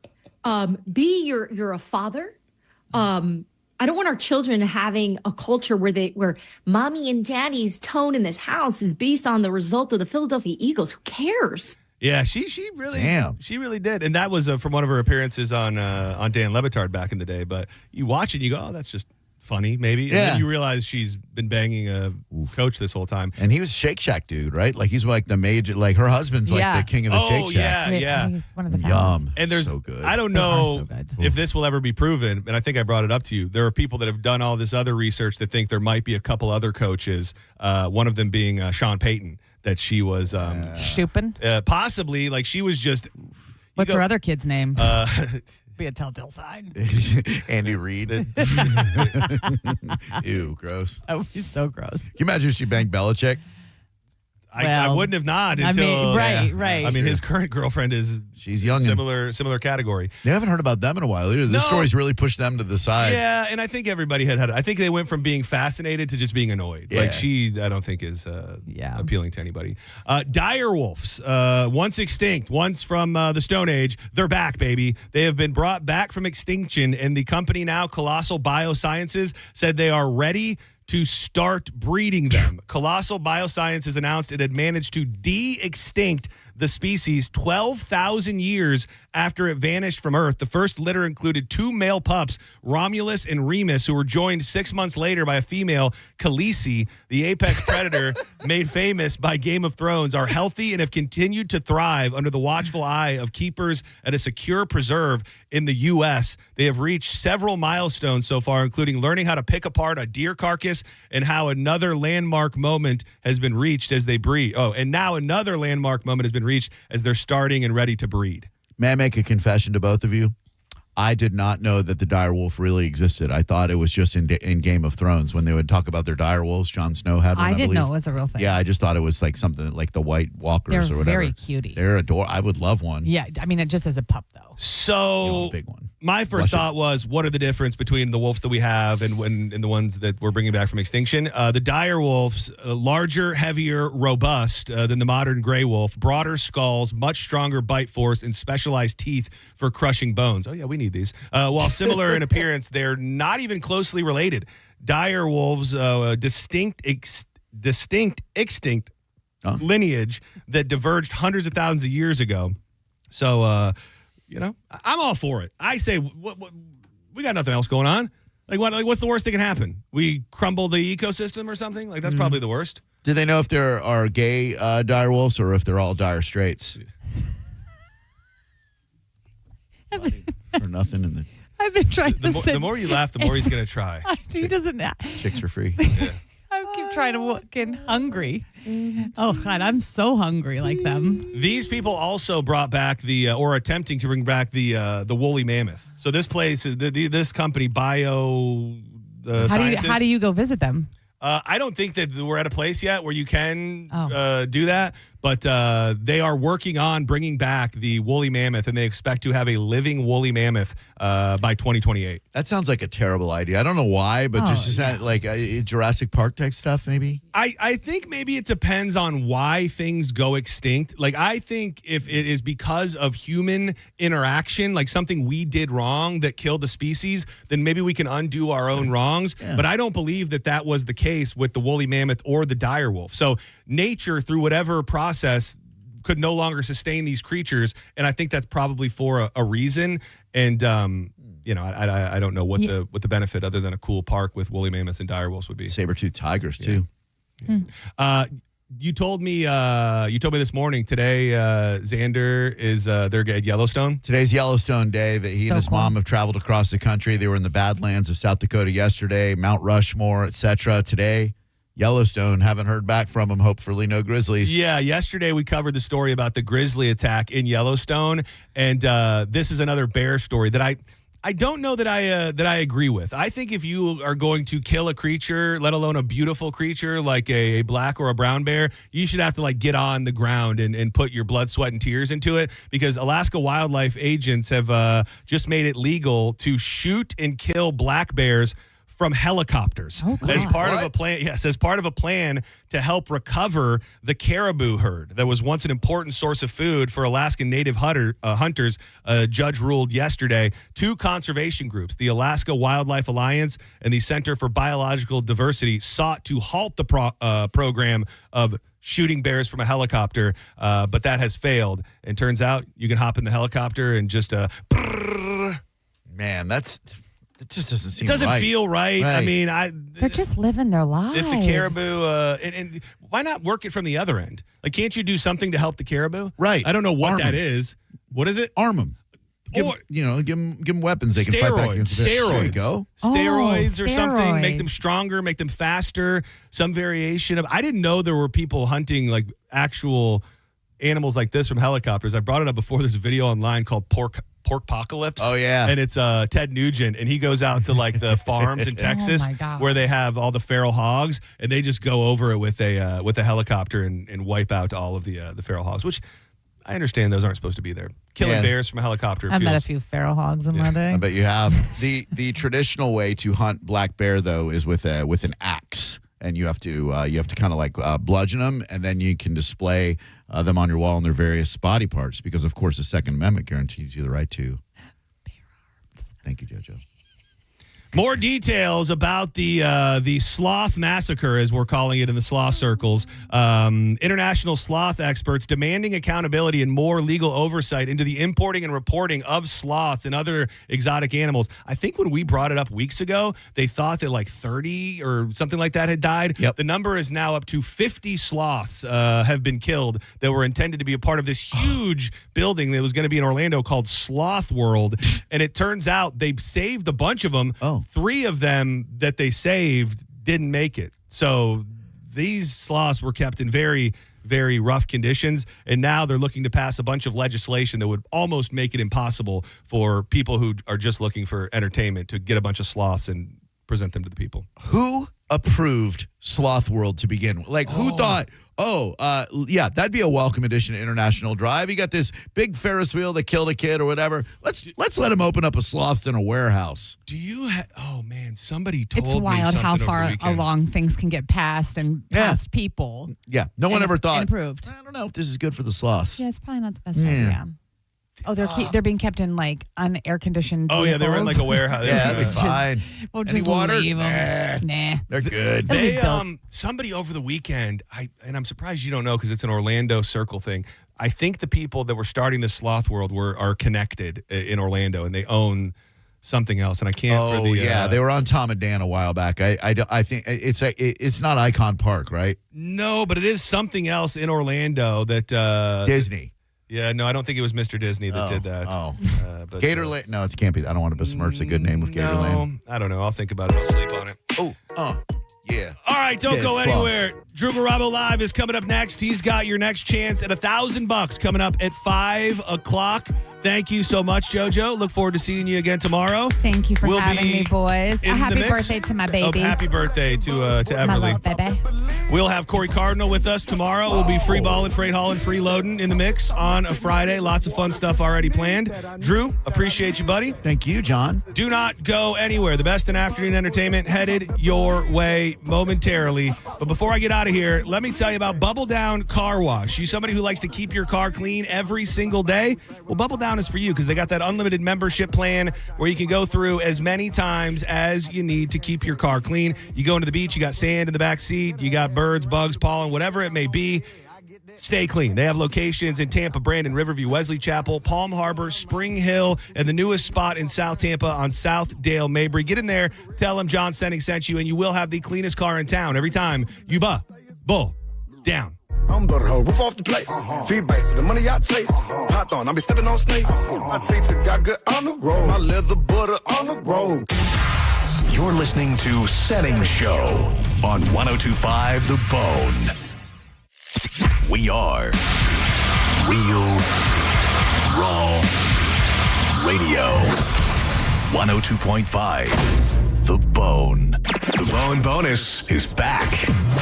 B, you're a father. I don't want our children having a culture where mommy and daddy's tone in this house is based on the result of the Philadelphia Eagles. Who cares? Yeah, she really did, and that was from one of her appearances on Dan Le Batard back in the day. But you watch it, and you go, "Oh, that's just funny, maybe." And then you realize she's been banging a coach this whole time. And he was Shake Shack dude, right? Like he's like the major, like her husband's like the king of the Shake Shack. Yeah. He's one of the Yum. And there's, so good. I don't know if this will ever be proven, and I think I brought it up to you. There are people that have done all this other research that think there might be a couple other coaches, one of them being Sean Payton, that she was Stupid. possibly, like she was just. What's her other kid's name? Be a telltale sign. Andy Reid. Ew, gross. That would be so gross. Can you imagine if she banged Belichick? I wouldn't have not until right. I mean, his current girlfriend she's young, similar category. They haven't heard about them in a while either. This story's really pushed them to the side. Yeah, and I think everybody had it. I think they went from being fascinated to just being annoyed. Yeah. Like I don't think is appealing to anybody. Dire wolves, once extinct, once from the Stone Age, they're back, baby. They have been brought back from extinction, and the company now, Colossal Biosciences, said they are ready to start breeding them. Colossal Biosciences announced it had managed to de-extinct the species 12,000 years after it vanished from Earth. The first litter included 2 male pups, Romulus and Remus, who were joined 6 months later by a female, Khaleesi. The apex predator, made famous by Game of Thrones, are healthy and have continued to thrive under the watchful eye of keepers at a secure preserve in the U.S. They have reached several milestones so far, including learning how to pick apart a deer carcass and how another landmark moment has been reached as they breed. Oh, and now another landmark moment has been reached as they're starting and ready to breed. May I make a confession to both of you? I did not know that the dire wolf really existed. I thought it was just in Game of Thrones when they would talk about their dire wolves. Jon Snow had one, I didn't believe. know it was a real thing. Yeah, I just thought it was like something like the White Walkers They're or whatever. very cutie. They're adorable. I would love one. Yeah, I mean, just as a pup, though. So, big one. My first thought was, what are the difference between the wolves that we have and the ones that we're bringing back from extinction? The dire wolves, larger, heavier, robust than the modern gray wolf, broader skulls, much stronger bite force, and specialized teeth for crushing bones. Oh, yeah, we need these. While similar in appearance, they're not even closely related. Dire wolves, distinct extinct lineage that diverged hundreds of thousands of years ago. So, I'm all for it. I say, we got nothing else going on. What's the worst that can happen? We crumble the ecosystem or something? That's probably the worst. Do they know if there are gay dire wolves or if they're all dire straights? Or nothing in the... I've been trying to say... The more you laugh, the more he's going to try. He doesn't... Chicks are free. Yeah. I keep trying to get hungry. Oh, God, I'm so hungry like them. These people also brought back or attempting to bring back the woolly mammoth. So this place, this company, Bio Sciences. How do you go visit them? I don't think that we're at a place yet where you can do that, but they are working on bringing back the woolly mammoth, and they expect to have a living woolly mammoth by 2028. That sounds like a terrible idea. I don't know why, but is that like Jurassic Park type stuff maybe? I think maybe it depends on why things go extinct. I think if it is because of human interaction, like something we did wrong that killed the species, then maybe we can undo our own wrongs. Yeah. But I don't believe that was the case with the woolly mammoth or the dire wolf. So nature, through whatever process, could no longer sustain these creatures, and I think that's probably for a reason. And I don't know what the benefit other than a cool park with woolly mammoths and dire wolves would be. Saber-toothed tigers too. Yeah. You told me this morning today, Xander is they're at Yellowstone. Today's Yellowstone Day. That he and his mom have traveled across the country. They were in the Badlands of South Dakota yesterday, Mount Rushmore, etc. Today, Yellowstone. Haven't heard back from him. Hopefully, no grizzlies. Yeah, yesterday we covered the story about the grizzly attack in Yellowstone, and this is another bear story that I don't know that I agree with. I think if you are going to kill a creature, let alone a beautiful creature like a black or a brown bear, you should have to get on the ground and put your blood, sweat, and tears into it, because Alaska wildlife agents have just made it legal to shoot and kill black bears from helicopters as part of a plan. Yes, as part of a plan to help recover the caribou herd that was once an important source of food for Alaskan native hunters. A judge ruled yesterday. 2 conservation groups, the Alaska Wildlife Alliance and the Center for Biological Diversity, sought to halt the program of shooting bears from a helicopter, but that has failed. And turns out you can hop in the helicopter and just man, it just doesn't seem. It doesn't right. feel right. I mean, they're just living their lives. If the caribou, and why not work it from the other end? Can't you do something to help the caribou? Right. I don't know what that is. What is it? Arm them. Give them weapons. They can fight back against it. Steroids. There you go. Steroids or something. Make them stronger. Make them faster. Some variation of. I didn't know there were people hunting actual animals like this from helicopters. I brought it up before. There's a video online called Porkpocalypse. Oh, yeah. And it's Ted Nugent, and he goes out to the farms in Texas where they have all the feral hogs, and they just go over it with a helicopter and wipe out all of the feral hogs, which I understand those aren't supposed to be there. Killing bears from a helicopter. I've met a few feral hogs in my day. I bet you have. The traditional way to hunt black bear, though, is with an axe. And you have to kind of bludgeon them, and then you can display them on your wall in their various body parts, because, of course, the Second Amendment guarantees you the right to bear arms. Thank you, JoJo. More details about the sloth massacre, as we're calling it in the sloth circles. International sloth experts demanding accountability and more legal oversight into the importing and reporting of sloths and other exotic animals. I think when we brought it up weeks ago, they thought that like 30 or something like that had died. Yep. The number is now up to 50 sloths have been killed that were intended to be a part of this huge building that was going to be in Orlando called Sloth World. And it turns out they saved a bunch of them. 3 of them that they saved didn't make it. So these sloths were kept in very, very rough conditions. And now they're looking to pass a bunch of legislation that would almost make it impossible for people who are just looking for entertainment to get a bunch of sloths and present them to the people. Who approved Sloth World to begin with? Like, who thought, yeah, that'd be a welcome addition to International Drive. You got this big Ferris wheel that killed a kid or whatever. Let's let him open up a sloths in a warehouse. Do you oh man, somebody told me It's wild something how over the far weekend. along things can get passed and past people. Yeah, no one ever thought, improved. I don't know if this is good for the sloths. Yeah, it's probably not the best idea. Oh, they're being kept in like unair conditioned. Oh yeah, they were in like a warehouse. Yeah, that'd be fine. We'll Any just water? leave them. Nah. They're good. They somebody over the weekend, I'm surprised you don't know because it's an Orlando Circle thing. I think the people that were starting the Sloth World are connected in Orlando and they own something else, and I can't. Oh for the, yeah, they were on Tom and Dan a while back. I think it's not Icon Park, right? No, but it is something else in Orlando that Disney. Yeah, no, I don't think it was Mr. Disney that did that. But, Gatorland. No, it can't be. I don't want to besmirch the good name of Gatorland. I don't know. I'll think about it. I'll sleep on it. Yeah. All right, don't Dead go sloths. anywhere. Drew Garabo Live is coming up next. He's got your next chance at $1,000 coming up at 5 o'clock. Thank you so much, JoJo. Look forward to seeing you again tomorrow. Thank you for We'll having be me, boys. A in the happy mix. birthday to my baby. Oh, happy birthday to my Everly. little baby. We'll have Corey Cardinal with us tomorrow. We'll be free balling, freight hauling, freeloading in the mix on a Friday. Lots of fun stuff already planned. Drew, appreciate you, buddy. Thank you, John. Do not go anywhere. The best in afternoon entertainment headed your way momentarily. But before I get out of here, let me tell you about Bubble Down Car Wash. You somebody who likes to keep your car clean every single day? Well, Bubble Down is for you because they got that unlimited membership plan where you can go through as many times as you need to keep your car clean. You go into the beach, you got sand in the back seat, you got birds, bugs, pollen, whatever it may be. Stay clean. They have locations in Tampa, Brandon, Riverview, Wesley Chapel, Palm Harbor, Spring Hill, and the newest spot in South Tampa on South Dale Mabry. Get in there, tell them John Senning sent you, and you will have the cleanest car in town every time you bull down. I'm the hoe, roof off the place. Feed bites to the money I chase. Python, I be stepping on snakes. My teeth got good on the road. My leather butter on the road. You're listening to Senning Show on 102.5 The Bone. We are Real Raw Radio. 102.5 The Bone. The Bone Bonus is back.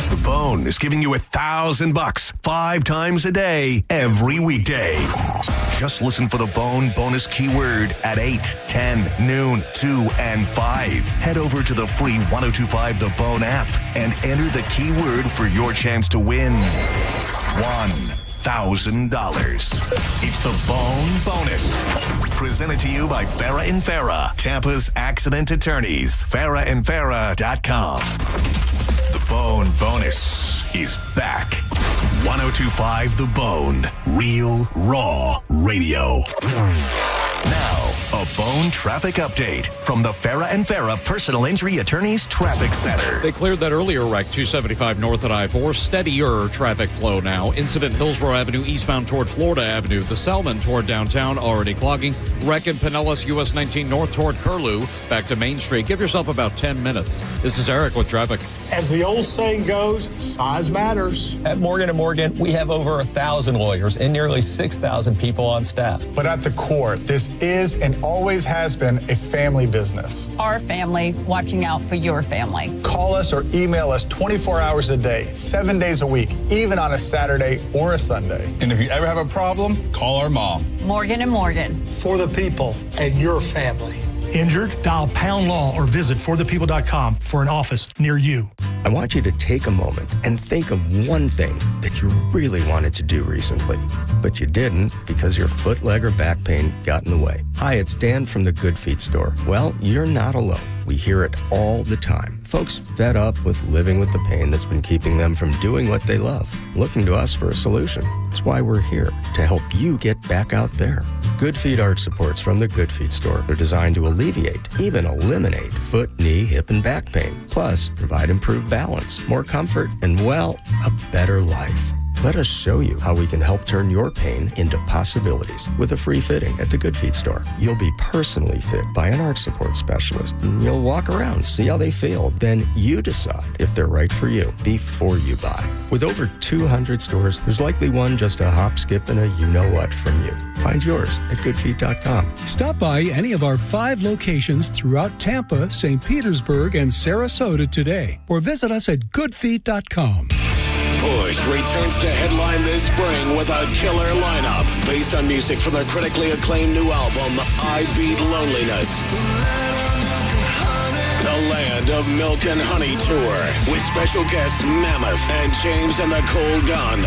The Bone is giving you $1,000 5 times a day, every weekday. Just listen for the Bone Bonus keyword at 8, 10, noon, 2, and 5. Head over to the free 102.5 The Bone app and enter the keyword for your chance to win $1,000. It's the Bone Bonus. Presented to you by Farrah & Farrah, Tampa's accident attorneys. FarrahandFarrah.com. The Bone Bonus is back. 102.5 The Bone. Real Raw Radio. Now, a Bone traffic update from the Farrah & Farrah Personal Injury Attorneys Traffic Center. They cleared that earlier wreck, 275 north at I-4. Steadier traffic flow now. Incident Hillsborough Avenue eastbound toward Florida Avenue. The Selman toward downtown already clogging. Wreck in Pinellas, US 19 north toward Curlew. Back to Main Street. Give yourself about 10 minutes. This is Eric with traffic. As the old saying goes, size matters. At Morgan & Morgan, we have over 1,000 lawyers and nearly 6,000 people on staff. But at the core, this is and always has been a family business. Our family watching out for your family. Call us or email us 24 hours a day, 7 days a week, even on a Saturday or a Sunday. And if you ever have a problem, call our mom. Morgan & Morgan. For the people and your family. Injured? Dial #law or visit forthepeople.com for an office near you. I want you to take a moment and think of one thing that you really wanted to do recently, but you didn't because your foot, leg, or back pain got in the way. Hi, it's Dan from the Good Feet store. Well, you're not alone. We hear it all the time. Folks fed up with living with the pain that's been keeping them from doing what they love, looking to us for a solution. That's why we're here, to help you get back out there. Good Feet arch supports from the Good Feet store are designed to alleviate, even eliminate, foot, knee, hip, and back pain. Plus, provide improved balance, more comfort, and, well, a better life. Let us show you how we can help turn your pain into possibilities with a free fitting at the Good Feet store. You'll be personally fit by an arch support specialist. And you'll walk around, see how they feel. Then you decide if they're right for you before you buy. With over 200 stores, there's likely one just a hop, skip, and a you-know-what from you. Find yours at goodfeet.com. Stop by any of our 5 locations throughout Tampa, St. Petersburg, and Sarasota today, or visit us at goodfeet.com. Push returns to headline this spring with a killer lineup based on music from their critically acclaimed new album, I Beat Loneliness. The Land of Milk and Honey Tour with special guests Mammoth and James and the Cold Gun.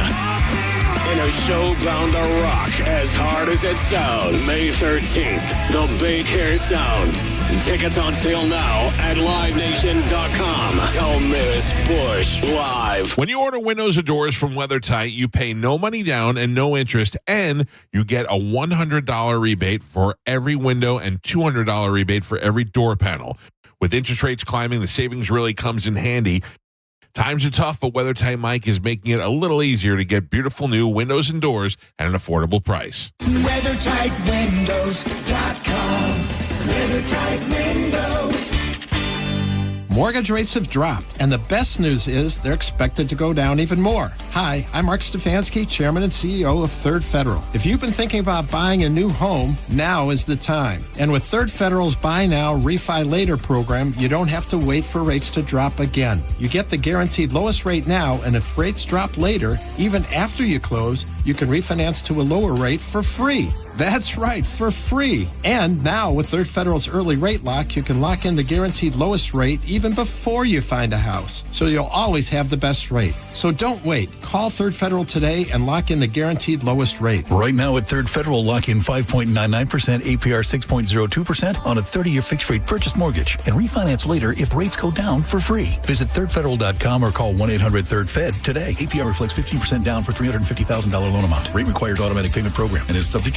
In a show bound to rock as hard as it sounds. May 13th, the Big Hair Sound. Tickets on sale now at LiveNation.com. Don't miss Bush Live. When you order windows or doors from WeatherTight, you pay no money down and no interest, and you get a $100 rebate for every window and $200 rebate for every door panel. With interest rates climbing, the savings really comes in handy. Times are tough, but WeatherTight Mike is making it a little easier to get beautiful new windows and doors at an affordable price. WeatherTightWindows.com. WeatherTight Windows. Mortgage rates have dropped, and the best news is they're expected to go down even more. Hi, I'm Mark Stefanski, Chairman and CEO of Third Federal. If you've been thinking about buying a new home, now is the time. And with Third Federal's Buy Now, Refi Later program, you don't have to wait for rates to drop again. You get the guaranteed lowest rate now, and if rates drop later, even after you close, you can refinance to a lower rate for free. That's right, for free. And now with Third Federal's early rate lock, you can lock in the guaranteed lowest rate even before you find a house. So you'll always have the best rate. So don't wait. Call Third Federal today and lock in the guaranteed lowest rate. Right now at Third Federal, lock in 5.99% APR 6.02% on a 30-year fixed-rate purchase mortgage and refinance later if rates go down for free. Visit thirdfederal.com or call 1-800-3rd-FED today. APR reflects 15% down for $350,000 loan amount. Rate requires automatic payment program and is subject to